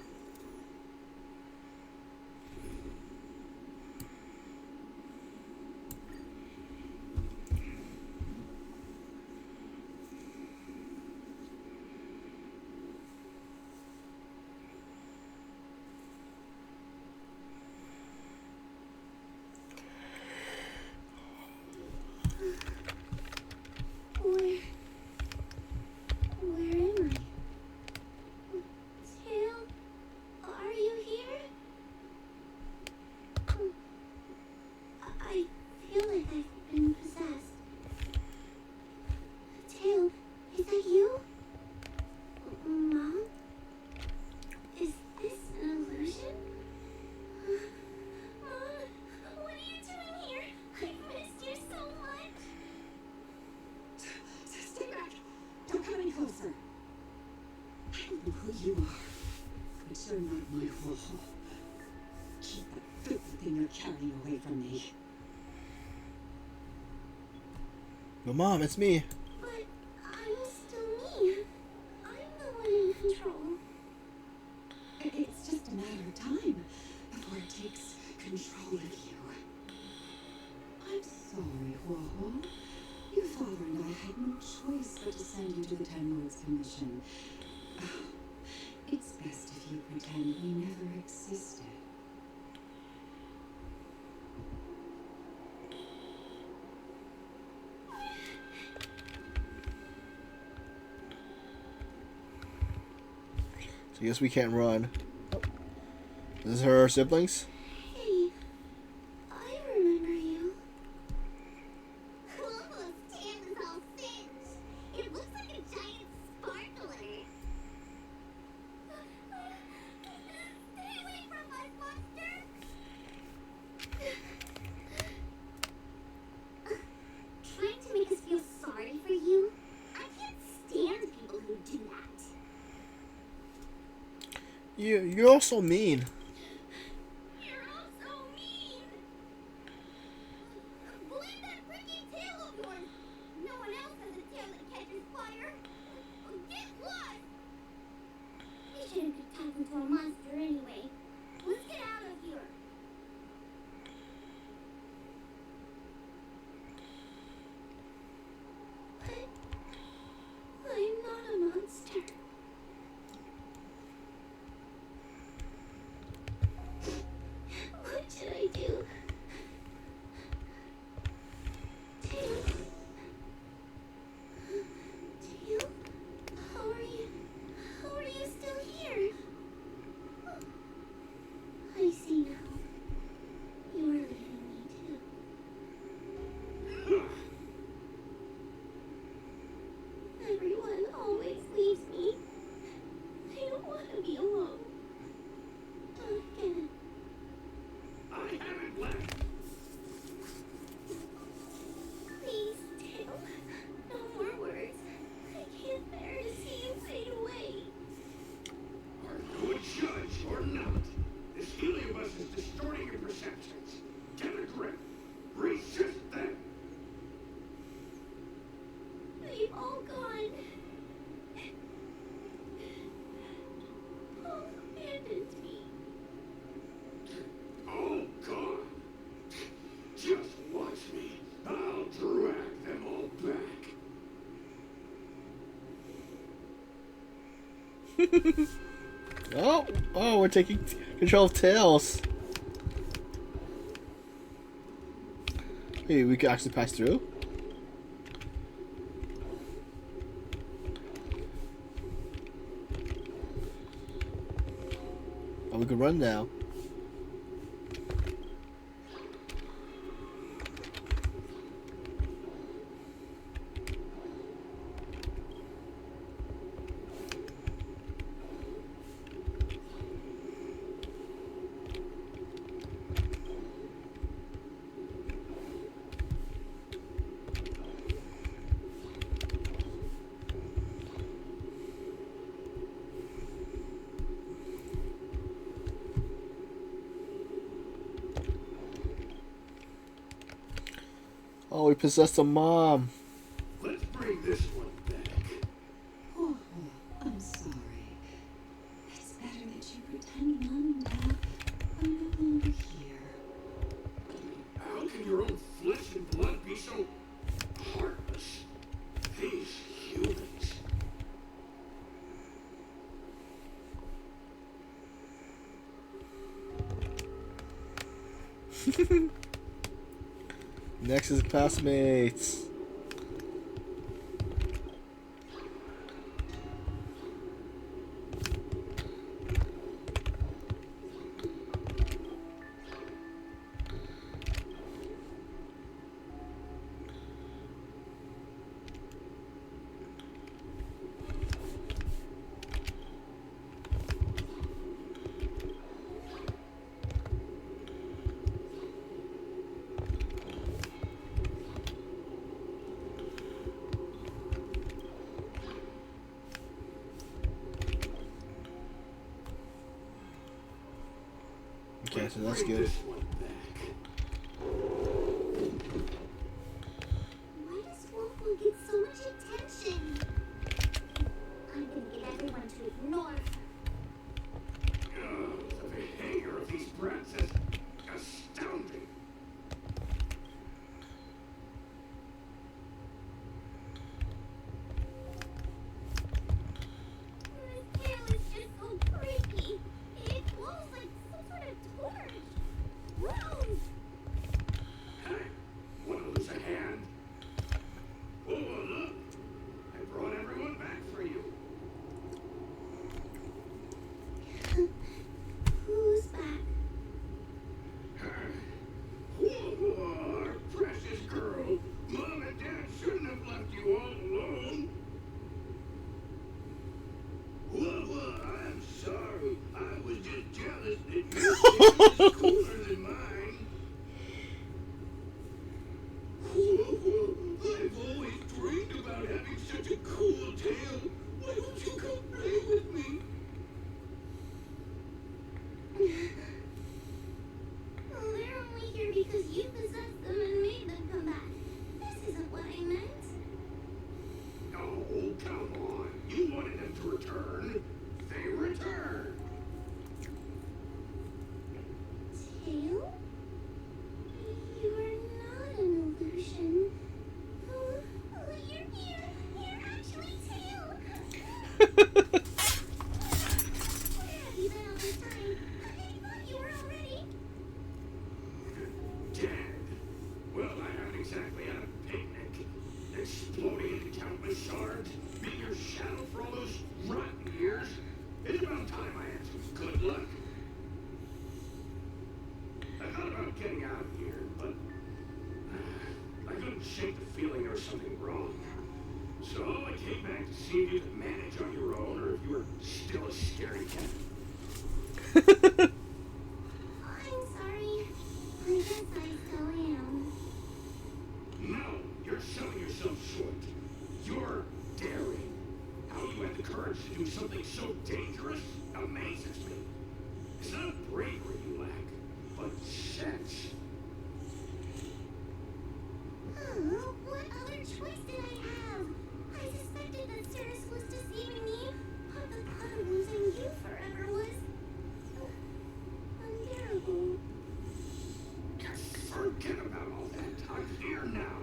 Where am I? Tail, are you here? I feel like I've been possessed. Tail, is that you? Mom? Is this an illusion? Mom, what are you doing here? I've missed you so much. Stay back! Don't come any closer. I don't know who you are, but you're not my Ho-Ho. Keep that filthy thing you're carrying away from me. But Mom, it's me. But I'm still me. I'm the one in control. It's just a matter of time before it takes control of you. I'm sorry, Ho-Ho. Your father and I had no choice but to send you to the Ten Lords Commission. It's best if you pretend we never existed. So I guess we can't run. Is this her siblings? Hey, I remember you. Kuo's tan is all singed. It looks like a giant sparkler. Stay away from us, monster! Trying to make us feel sorry for you? I can't stand people who do that. You're all so mean. You're all so mean! Believe that freaking tail of yours! No one else has a tail that catches fire! Get lost! We shouldn't be talking to a monster anyway. Let's get out of here! But I'm not a monster. What should I do? Tail? Tail? How are you? How are you still here? I see now. You are leaving me too. Everyone always leaves me. I don't want to be alone. Not again. I haven't left. Please, Tail. No more words. I can't bear to see you fade away. Are you a judge or not? This heliobus is distorting your perceptions. Get a grip. Resist them. They've all gone. All abandoned me. Oh, God. Just watch me. I'll drag them all back. Oh, we're taking control of Tails. Hey, we could actually pass through. Oh, we could run now. Oh, we possessed a mom. Let's bring this one back. Oh, I'm sorry. It's better that you pretend none now. I'm no longer here. How can your own flesh and blood be so heartless? These humans. Next is classmates. Okay, so that's Bring good. this one back. Why does Wolfman get so much attention? I'm gonna get everyone to ignore her. The behavior of these brats is astounding. This tail is just so creepy. It glows like some sort of torch. Gross! return. Tail? You're not an illusion. Oh, you're actually Tail. Where have you been all this time? I thought you were already. Dead. Well, I haven't exactly had a picnic. Exploding into countless shards, being your shadow for all those rotten years. It's about time I had some good luck. I thought about getting out of here, but I couldn't shake the feeling there was something wrong. So I came back to see if you could manage on your own, or if you were still a scary cat. I'm sorry. I guess I still am. No, you're selling yourself short. You're daring. How you had the courage to do something so dangerous amazes me. It's not bravery you lack, but sense. Oh, what other choice did I have? I suspected that Cirrus was deceiving me, but the thought of losing you forever was unbearable. Forget about all that. I'm here now.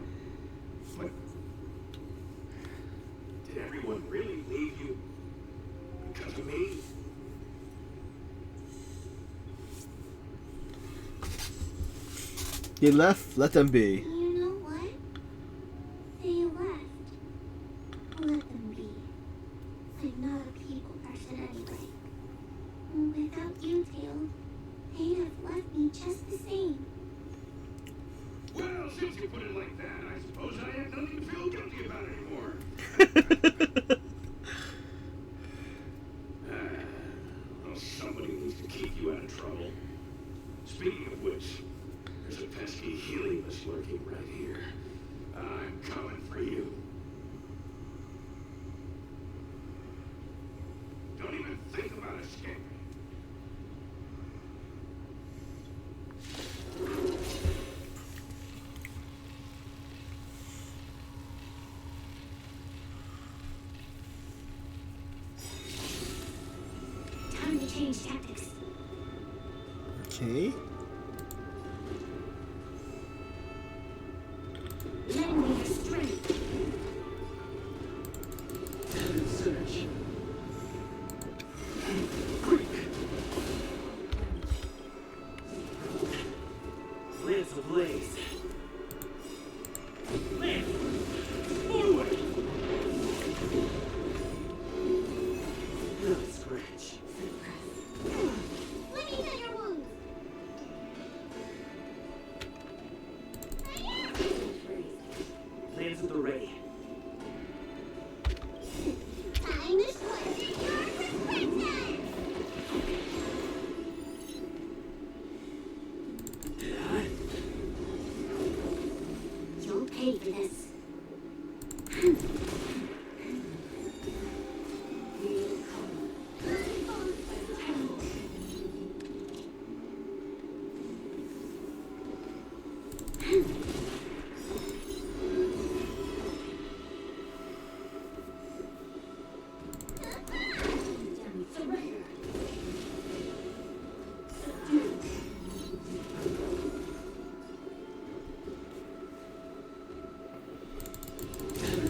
But did everyone really leave you because of me? He left, let them be. You know what? They left. Let them be. I'm not a people person anyway. Without you, Tail, they'd have left me just the same. Well, since you put it like that, I suppose I have nothing to feel guilty about anymore. Well, somebody needs to keep you out of trouble. Speaking of which, there's a pesky helios lurking right here. I'm coming for you. Don't even think about escaping. Time to change tactics. Okay. Lend me your strength. Search. Quick. Lance ablaze. Lance! Forward! Good scratch. Let me tend your wounds. Lance at the ready. Time to squash your perspective. You'll pay for this.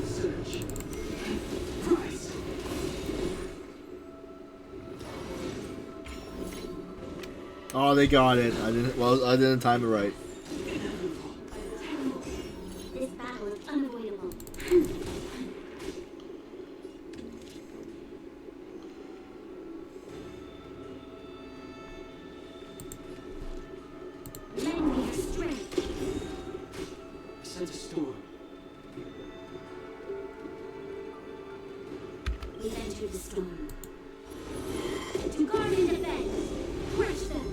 Search. Price. Oh, they got it. I didn't. Well, I didn't time it right. This battle is unavoidable. Lend me your strength. I sense a storm. We've entered the storm. To guard and defend. Crush them.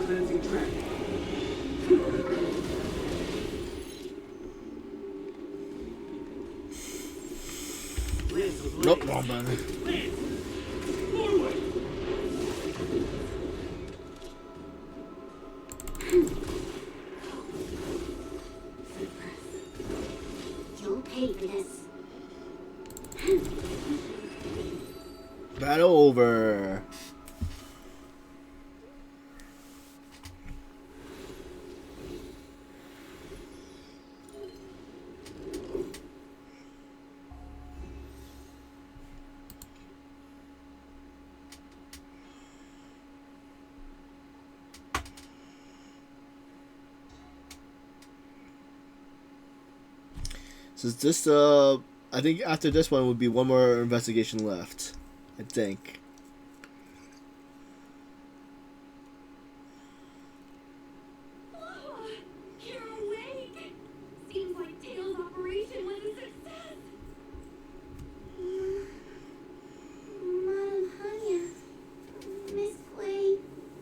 cleansing track. Nope, wrong button. You'll pay for this. Battle over. So this, I think after this one would be one more investigation left. I think. Oh, you're awake. Seems like Tails' operation was a success. Madam Hanya, Miss Wei,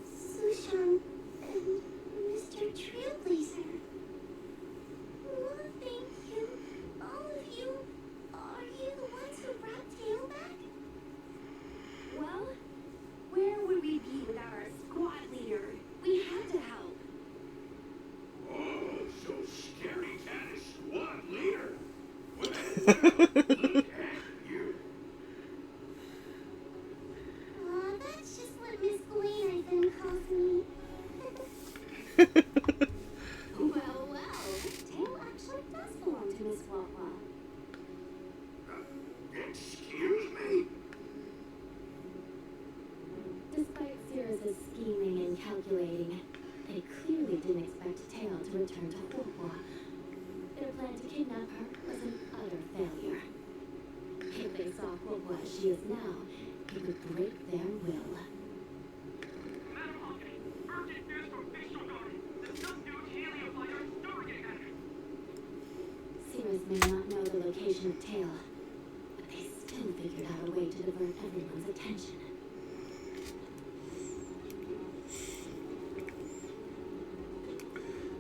Sushan, and Mr. Trailblazer. Well, thank you. All of you. Are you the ones who brought Tail back? Well, where would we be without our squad leader? We had to help. Oh, so scary cat is squad leader. Look at you. That's just what Miss Gwen Ethan calls me. Well, Tail actually does belong to Miss Wawa. Excuse me? Despite Cirrus's scheming and calculating, they clearly didn't expect Tail to return to Huohua. Their plan to kidnap her was an utter failure. If they saw Huohua as she is now, it would break their will. Madam Honkai, urgent news from Facial Guard. The subdued heliophiler Stargate entered. Cirrus may not know the location of Tail, but they still figured out a way to divert everyone's attention.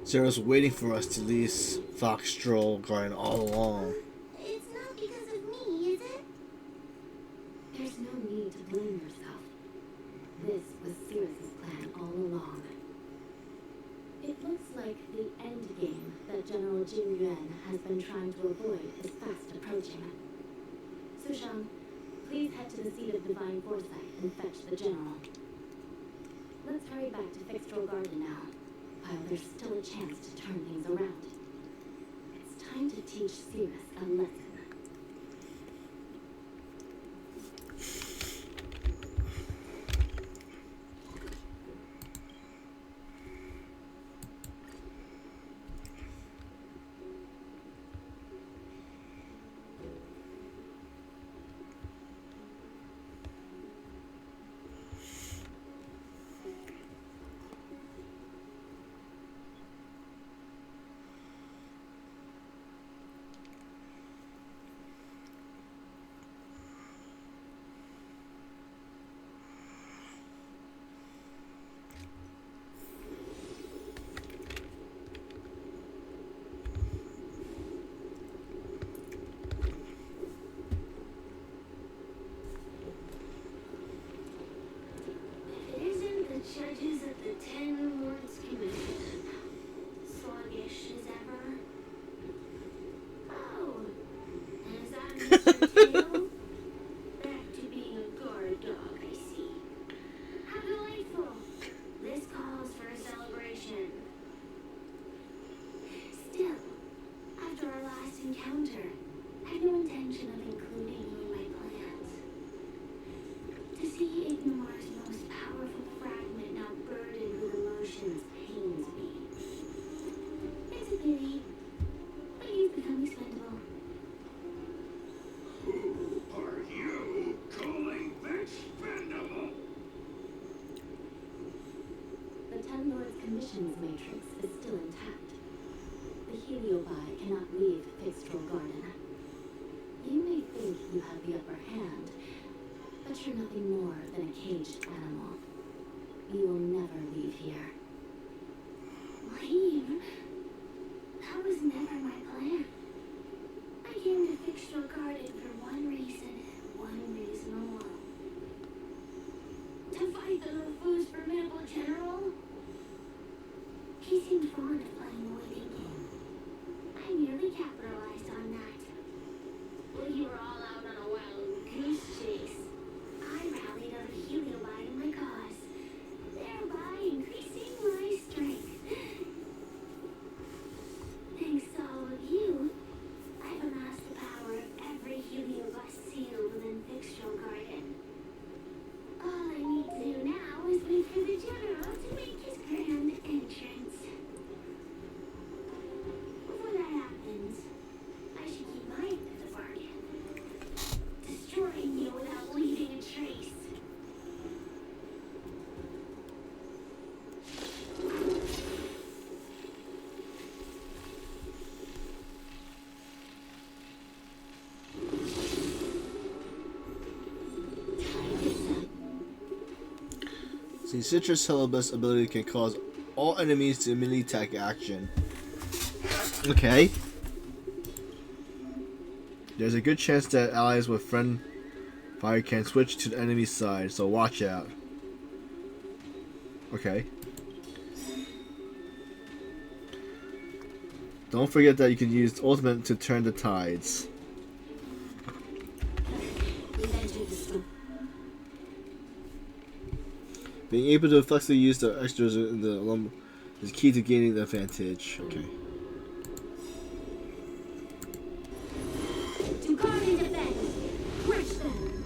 Sarah's waiting for us to leave Foxtrol Garden all along. It's not because of me, is it? There's no need to blame yourself. This was Cirrus's plan all along. It looks like the end game that General Jin Yuan has been trying to avoid is fast approaching. Sushan, please head to the seat of Divine Foresight and fetch the General. Let's hurry back to Fixtrol Garden now, while there's still a chance to turn things around. It's time to teach Cirrus a lesson. Isn't the judges of the Ten Lords Commission sluggish as ever? Oh, is that Mr. Tail? Back to being a guard dog, I see. How delightful. This calls for a celebration. Still, after our last encounter, I had no intention of including you in my plans. To see Ignimar's most powerful fragment now burdened with emotions pains me. It's a pity, but you've become expendable. Who are you calling expendable? The Ten Lords Commission's matrix is still intact. The Heliobi cannot leave Fixtrol Garden. You may think you have the upper hand, but you're nothing more than a caged animal. You will never leave here. They seem fond of playing the waiting game. I nearly capitalized on that. When you were all out on a wild goose chase, I rallied other Heliobite in my cause, thereby increasing my strength. Thanks to all of you, I've amassed the power of every Heliobust sealed within Fixtral Garden. All I need to do now is wait for the General to make his grand entrance. Before that happens, I should keep my end of the bargain. Destroying you without leaving a trace. See, Citrus Heliobus ability can cause all enemies to immediately attack action. Okay. There's a good chance that allies with friend fire can switch to the enemy side, so watch out. Okay. Don't forget that you can use ultimate to turn the tides. Being able to flexibly use the extras in the alum is key to gaining the advantage. Okay. To guard and defend, crush them.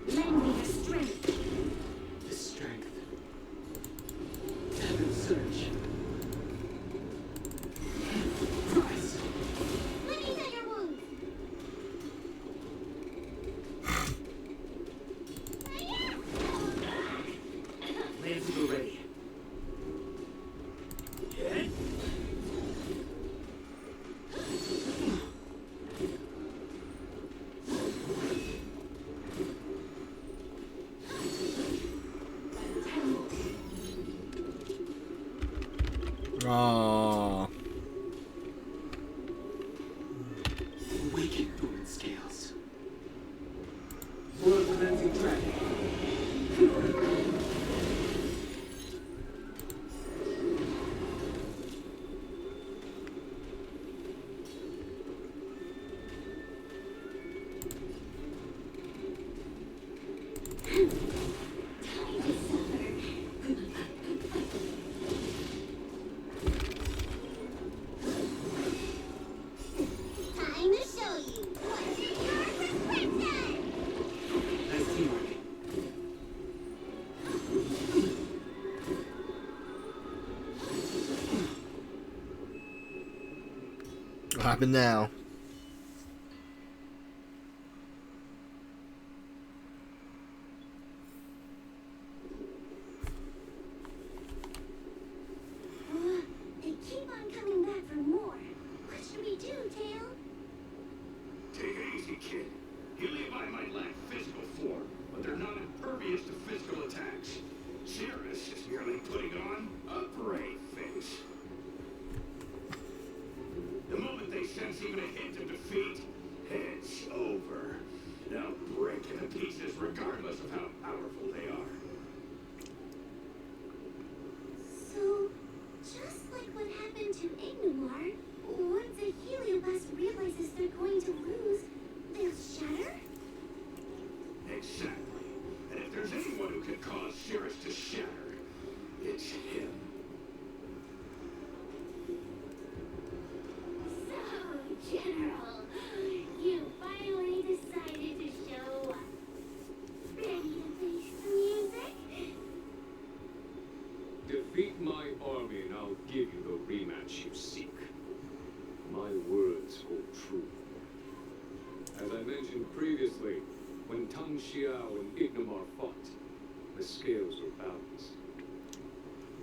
Lend me your strength. The strength. Heaven's search. Price. Let me tell your wounds. Lands ready. Hit. Aww. Awaken dormant scales. World commencing tracking. Time to show you what's in your prescription. Nice teamwork. What happened now? They keep on coming back for more. What should we do, Tail? Take it easy, kid. Heliobite might lack physical form, but they're not impervious to physical attacks. Cirrus is merely putting on a brave face. The moment they sense even a hint of defeat, it's over. They'll break into pieces regardless of how powerful they are. So, just like what happened to Ignimar, once a Heliobus realizes they're going to lose, they'll shatter? Exactly. And if there's anyone who can cause Cirrus to shatter, it's him. So, General, you finally decided to show up. Ready to face the music? Defeat my army and I'll give you the rematch you seek. My words hold true. As I mentioned previously, when Tang Xiao and Ignimar fought, the scales were balanced.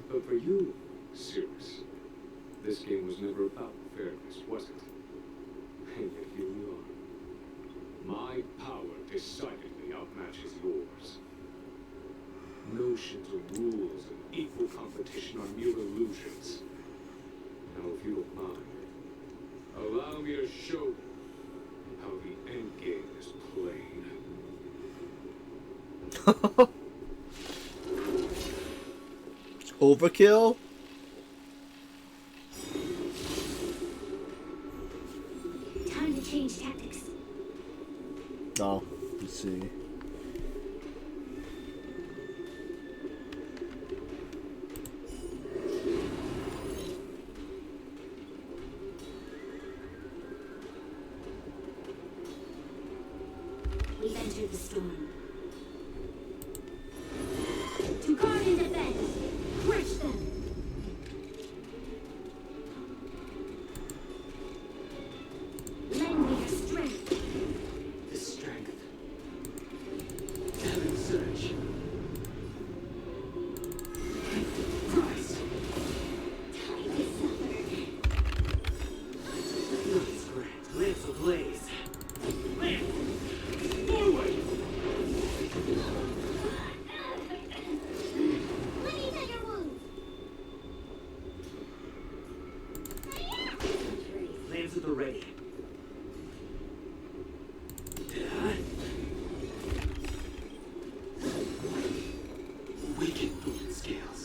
But for you, Cirrus, this game was never about fairness, was it? And yet here we are. My power decidedly outmatches yours. Notions of rules and equal competition are mere illusions. Now, if you don't mind, allow allow me to show you how the end game is played. Overkill? Time to change tactics. Oh, let's see. We've entered the storm. To guard and defend. Crush them. Lend me your strength. The strength. Heaven surge. Rise. Time to suffer. Nice grant. Lance ablaze. Lance! Forward! Let me tend your wounds. Lance at the ready. Weaken fluid scales.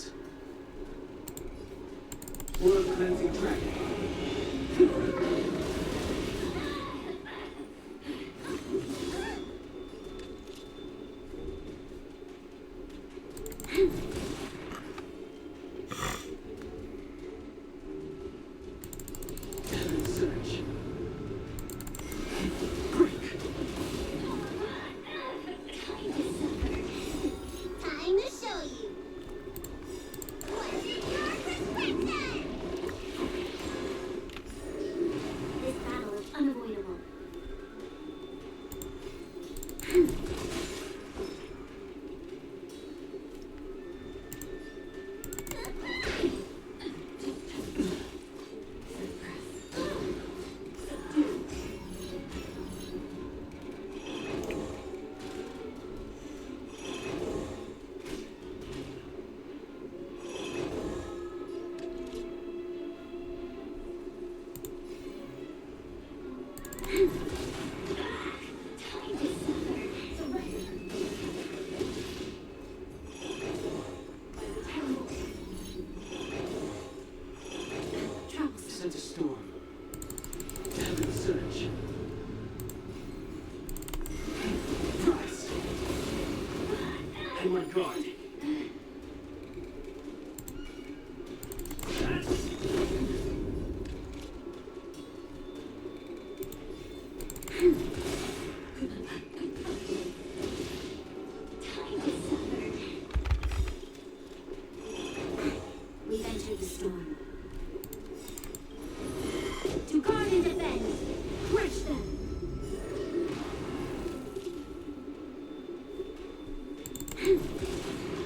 Oil cleansing dragon. Heaven surge. Break. Time to show you. What's in your perspective? This battle is unavoidable. Time to suffer. Troubles. Sent a storm. Heaven surge. Rise. And my guard. Time to suffer. We've entered the storm. To guard and defend. Crush them.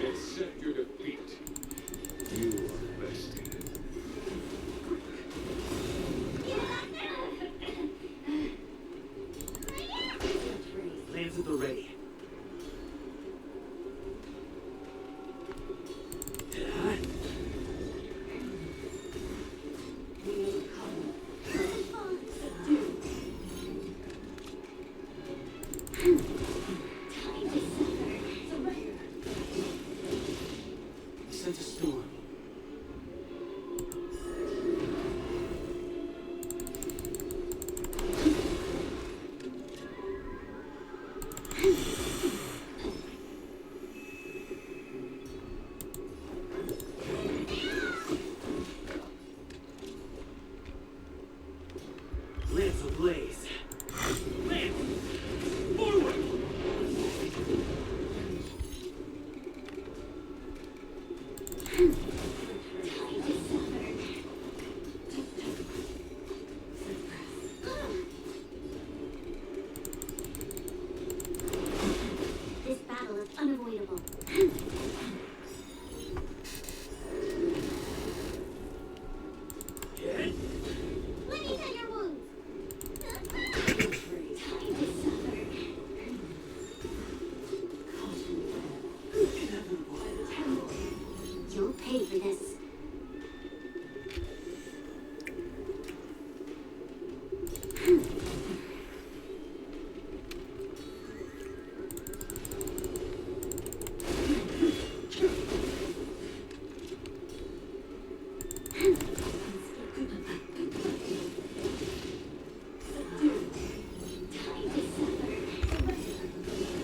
Accept your defeat. You are bested. Lance at the ready. Time to suffer. Sent a storm. Lance ablaze. Lance! Forward! This battle is unavoidable. Yeah. Let me tend your wounds.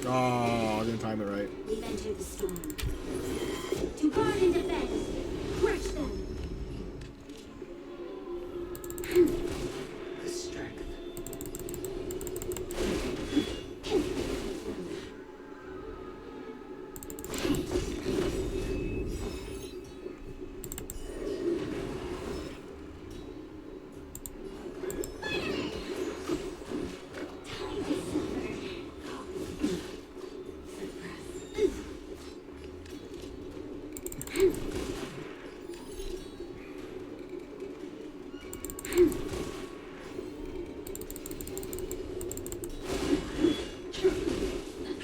Oh, I didn't time it right. We've entered the storm. To guard and defend. Crush them. The strength.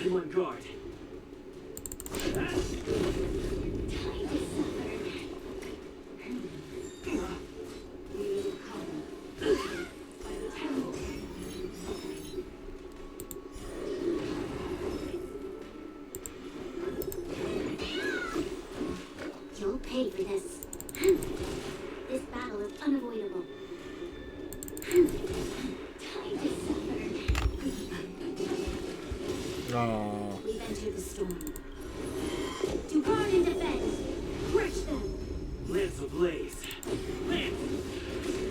I'm on guard. You'll pay for this. This battle is unavoidable. Time to suffer. Oh. We've entered the storm. To guard and defend. Crush them. Lance ablaze. Lance!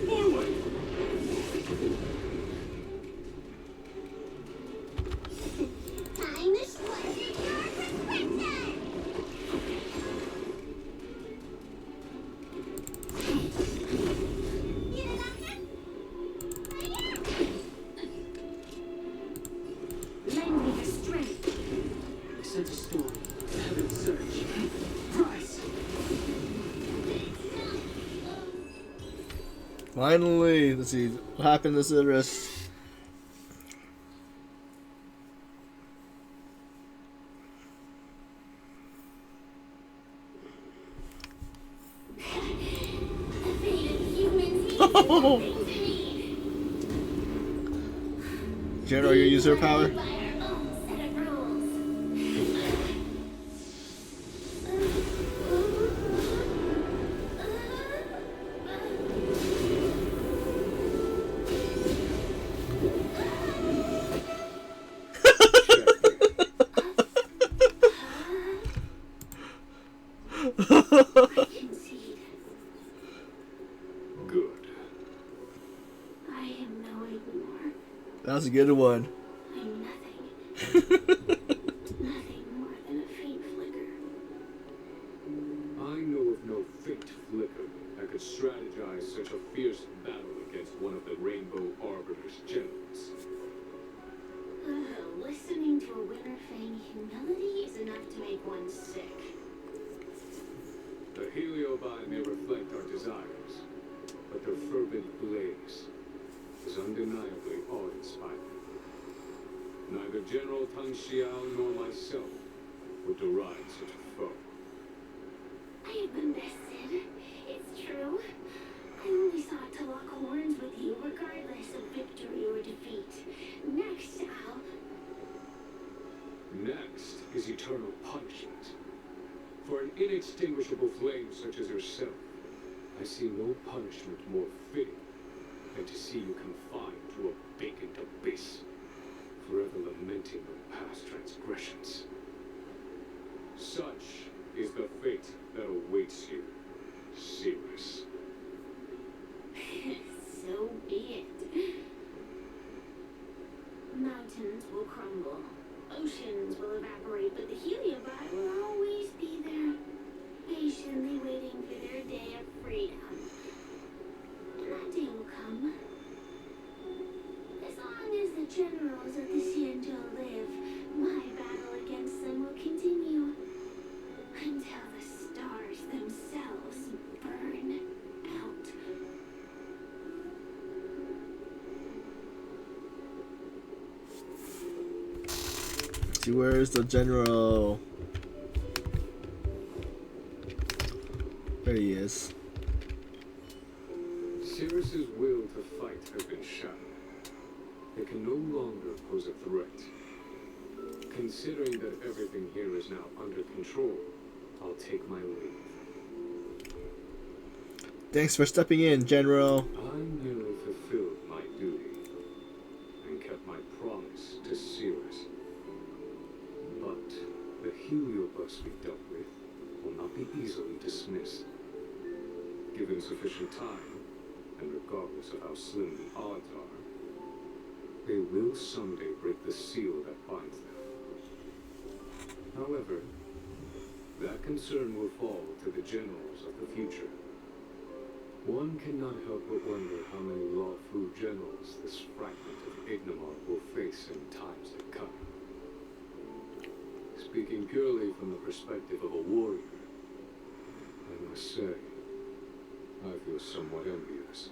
Forward! Time to squash your perspective! Need a doctor? Right here! Lend me your strength. I sense a storm. Heaven surge. Rise! Finally, let's see what happened to Citrus. The fate of humans means nothing to me. General, your user power. By our own set of rules. Concede. Good. I am no anymore. That was a good one. I'm nothing. Nothing more than a faint flicker. I know of no faint flicker that could strategize such a fierce battle against one of the Rainbow Arbiter's generals. Listening to a Winterfang humility is enough to make one sick. The Heliobi may reflect our desires, but their fervent blaze is undeniably awe-inspiring. Neither General Tang Xiao nor myself would deride such a foe. I have been bested. It's true. I only sought to lock horns with you regardless of victory or defeat. Next, I'll... Next is eternal punishment. For an inextinguishable flame such as yourself, I see no punishment more fitting than to see you confined to a vacant abyss, forever lamenting your past transgressions. Such is the fate that awaits you, Sirius. So be it. Mountains will crumble. Oceans will evaporate, but the Heliobi will always be there, patiently waiting for their day of freedom. And that day will come. As long as the generals of the Xianzhou live, my battle against them will continue. Until the stars themselves burn out. See, where's the general? There he is. Sirius's will to fight has been shattered. It can no longer pose a threat. Considering that everything here is now under control, I'll take my leave. Thanks for stepping in, General. I merely fulfilled my duty and kept my promise to Sirius. must be dealt with will not be easily dismissed. Given sufficient time, and regardless of how slim the odds are, they will someday break the seal that binds them. However, that concern will fall to the generals of the future. One cannot help but wonder how many lawful generals this fragment of Ignomar will face in times to come. Speaking purely from the perspective of a warrior, I must say, I feel somewhat envious.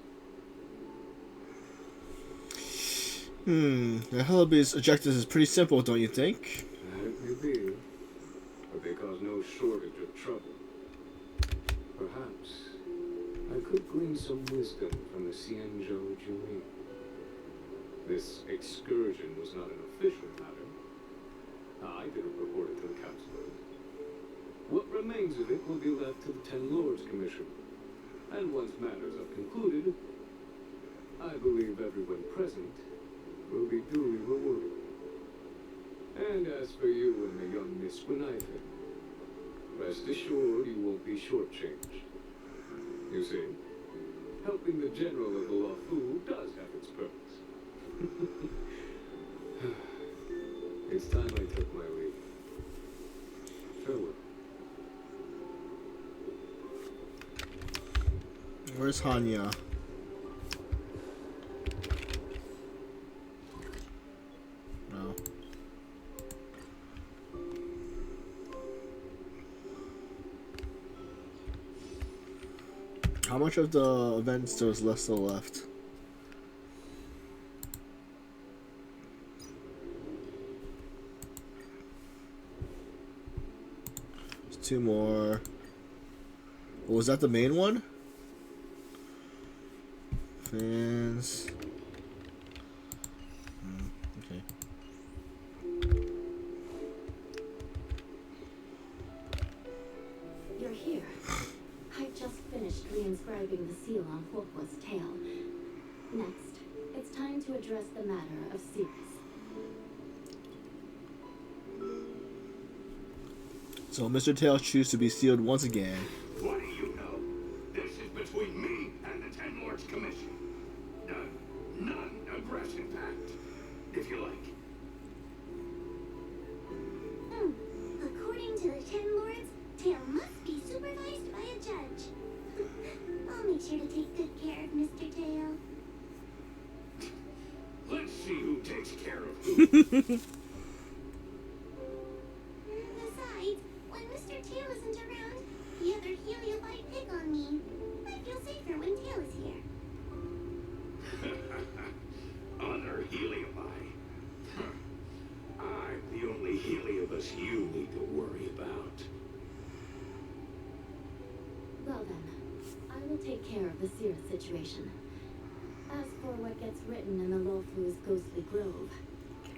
The Hellbeast's objective is pretty simple, don't you think? That may be, but they cause no shortage of trouble. Perhaps I could glean some wisdom from the Xianzhou Jumi. This excursion was not an official matter. I didn't report it to the council. What remains of it will be left to the Ten Lords Commission. And once matters are concluded, I believe everyone present will be duly rewarded. And as for you and the young Miss Guinevere, rest assured you won't be shortchanged. You see, helping the general of the Luofu does have its perks. It's time I took my leave. Farewell. Where's Hanya? No. How much of the events there was still left? There's 2 more. Oh, was that the main one? Fans. Okay. You're here. I just finished reinscribing the seal on Foxian Tale. Next, it's time to address the matter of Cirrus. So Mr. Tail chooses to be sealed once again. What do you know? This is between me and the Ten Lords Commission. Non-aggression pact, if you like. According to the Ten Lords, Tail must be supervised by a judge. I'll make sure to take good care of Mr. Tail. Let's see who takes care of who. Besides, when Mr. Tail isn't around, the other Heliobite pick on me. I feel safer when Tail is here. Other Heliobite. I'm the only Heliobus you need to worry about. Well then, I will take care of the Cirrus situation. As for what gets written in the Luofu's ghostly grove,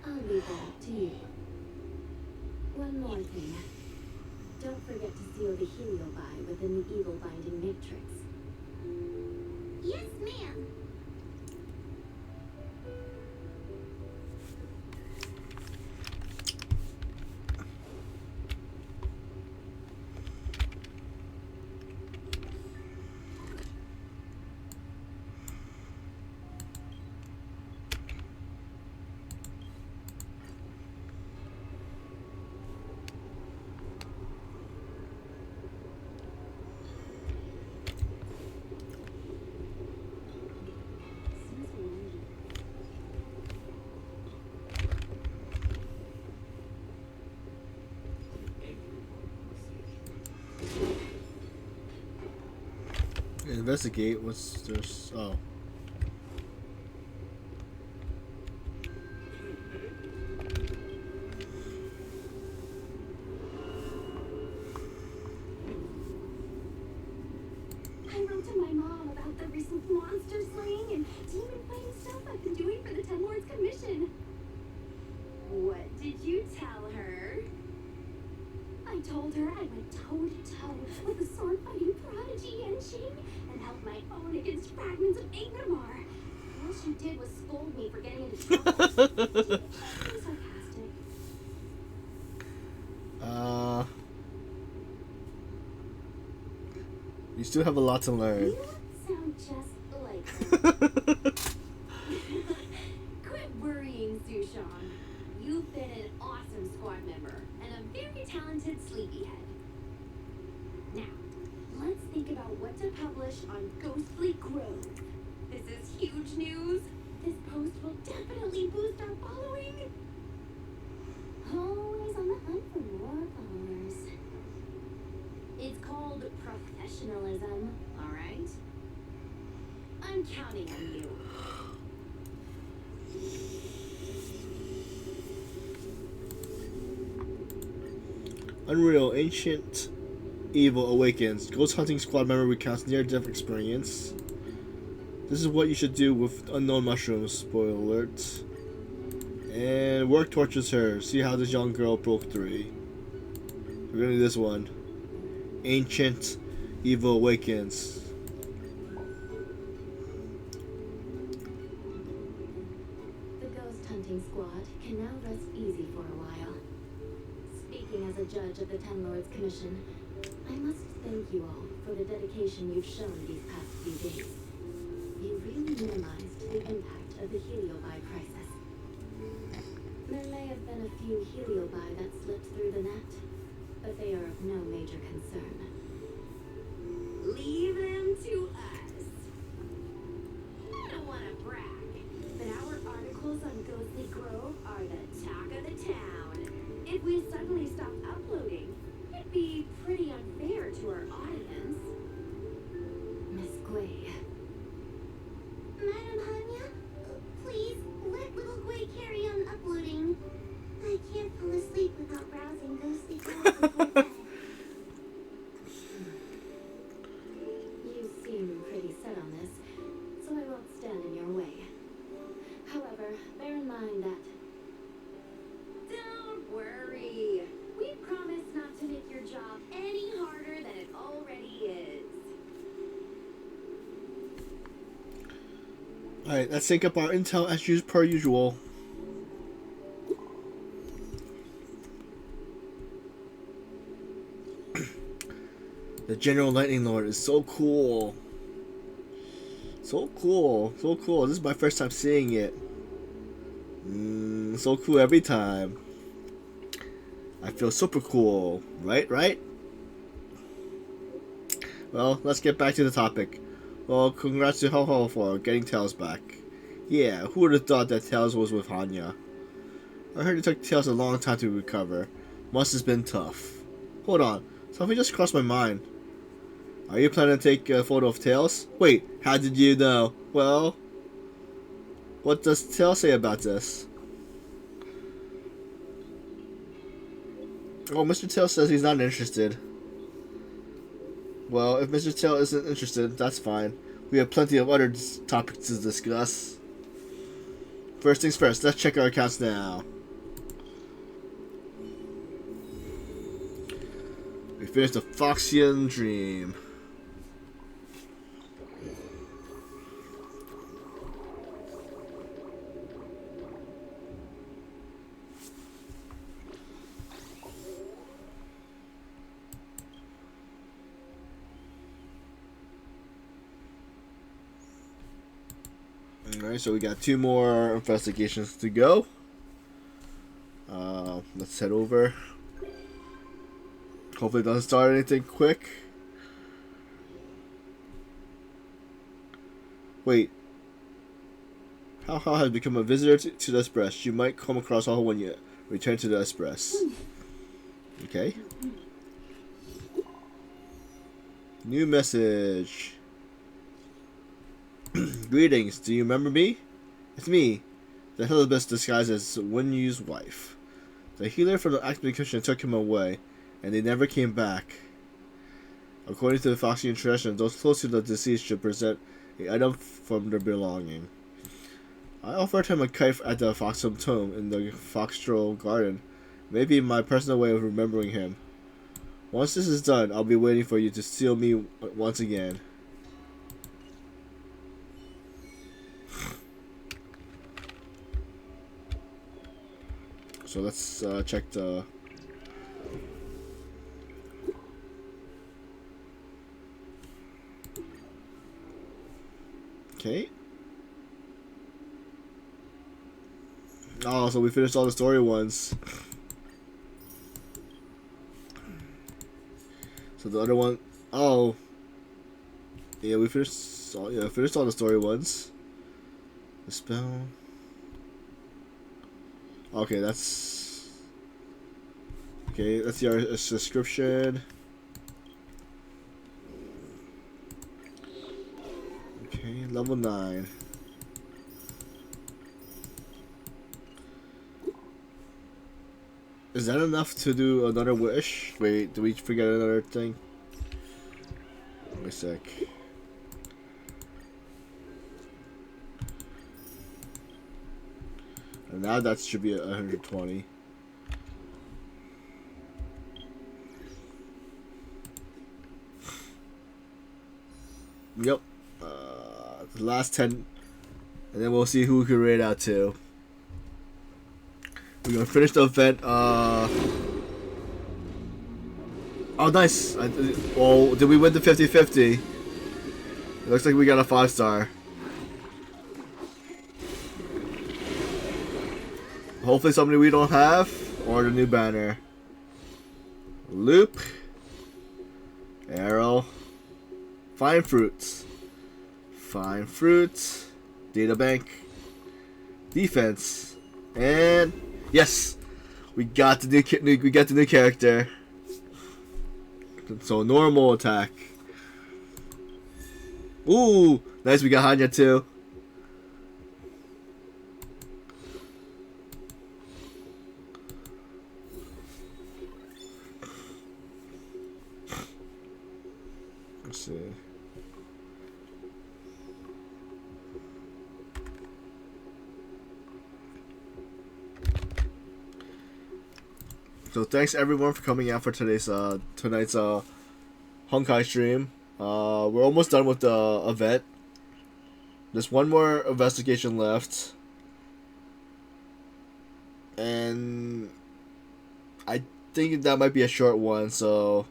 I'll leave that up to you. One more thing. Don't forget to seal the Heliobi within the evil binding matrix. Yes, ma'am. Investigate. What's there's? Oh. I wrote to my mom about the recent monster slaying and demon fighting stuff I've been doing for the Ten Lords Commission. What did you tell her? I told her I went toe-to-toe with the sword-fighting prodigy Yenching and held my own against fragments of still have a lot to learn. You sound just like her. Quit worrying, Sushan. You've been an awesome squad member and a very talented sleepyhead. Now, let's think about what to publish on Ghostly Grove. This is huge news. This post will definitely boost our following. Always on the hunt for more followers. It's called professionalism, all right? I'm counting on you. Unreal Ancient Evil Awakens. Ghost hunting squad member recounts near-death experience. This is what you should do with unknown mushrooms. Spoiler alert. And work tortures her. See how this young girl broke free. We're gonna do this one. Ancient Evil Awakens. The ghost hunting squad can now rest easy for a while. Speaking as a judge of the Ten Lords Commission, I must thank you all for the dedication you've shown these past few days. You really minimized the impact of the Heliobi crisis. There may have been a few Heliobi that slipped through the net, but they are of no major concern. Leave them to us. I don't want to brag, but our articles on Ghostly Grove are the talk of the town. If we suddenly stop uploading, it'd be pretty unfair to our audience. Miss Gui, Madam Hanya, please let little Gui carry on uploading. I can't fall asleep without browsing ghostly files before bed. you seem pretty set on this, so I won't stand in your way. However, bear in mind that Don't worry. We promise not to make your job any harder than it already is. Alright, let's sync up our intel as used per usual. The General Lightning Lord is so cool. So cool. So cool. This is my first time seeing it. So cool every time. I feel super cool. Right? Well, let's get back to the topic. Well, congrats to Ho Ho for getting Tails back. Yeah, who would have thought that Tails was with Hanya? I heard it took Tails a long time to recover. Must have been tough. Hold on, something just crossed my mind. Are you planning to take a photo of Tails? Wait, how did you know? Well, what does Tails say about this? Oh, Mr. Tails says he's not interested. Well, if Mr. Tail isn't interested, that's fine. We have plenty of other topics to discuss. First things first, let's check our accounts now. We finished the Foxian Dream. Alright, so we got 2 more investigations to go. Let's head over. Hopefully it doesn't start anything quick. Wait. How has become a visitor to the Express. You might come across How when you return to the Express. Okay. New message. Greetings, do you remember me? It's me, the Helibus disguised as Winyu's wife. The healer from the Acme Commission took him away, and they never came back. According to the Foxian tradition, those close to the deceased should present an item from their belonging. I offered him a kite at the Foxham Tomb in the Foxtrot Garden. Maybe my personal way of remembering him. Once this is done, I'll be waiting for you to seal me once again. So let's check the... Okay. Oh, so we finished all the story ones. So the other one, oh, yeah, we finished. Finished all the story ones. The spell. Okay, that's okay. Let's see our subscription. Okay, level 9. Is that enough to do another wish? Wait, do we forget another thing? Wait a sec. And now that should be 120. Yep. The last 10. And then we'll see who we can rate out to. We're gonna finish the event. Oh, nice. Well, did we win the 50-50? It looks like we got a 5-star. Hopefully somebody we don't have, or the new banner. Loop. Arrow. Fine fruits. Fine fruits. Data bank. Defense. And yes, we got the new character. So normal attack. Ooh, nice. We got Hanya too. Let's see. So thanks everyone for coming out for tonight's Honkai stream. We're almost done with the event. There's one more investigation left. And I think that might be a short one, so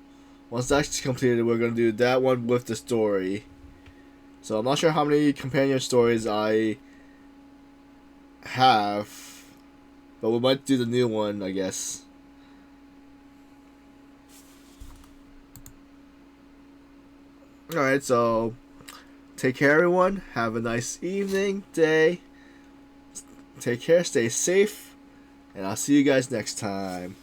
once that's completed, we're going to do that one with the story. So I'm not sure how many companion stories I have, but we might do the new one, I guess. Alright, so take care everyone. Have a nice evening, day. Take care, stay safe, and I'll see you guys next time.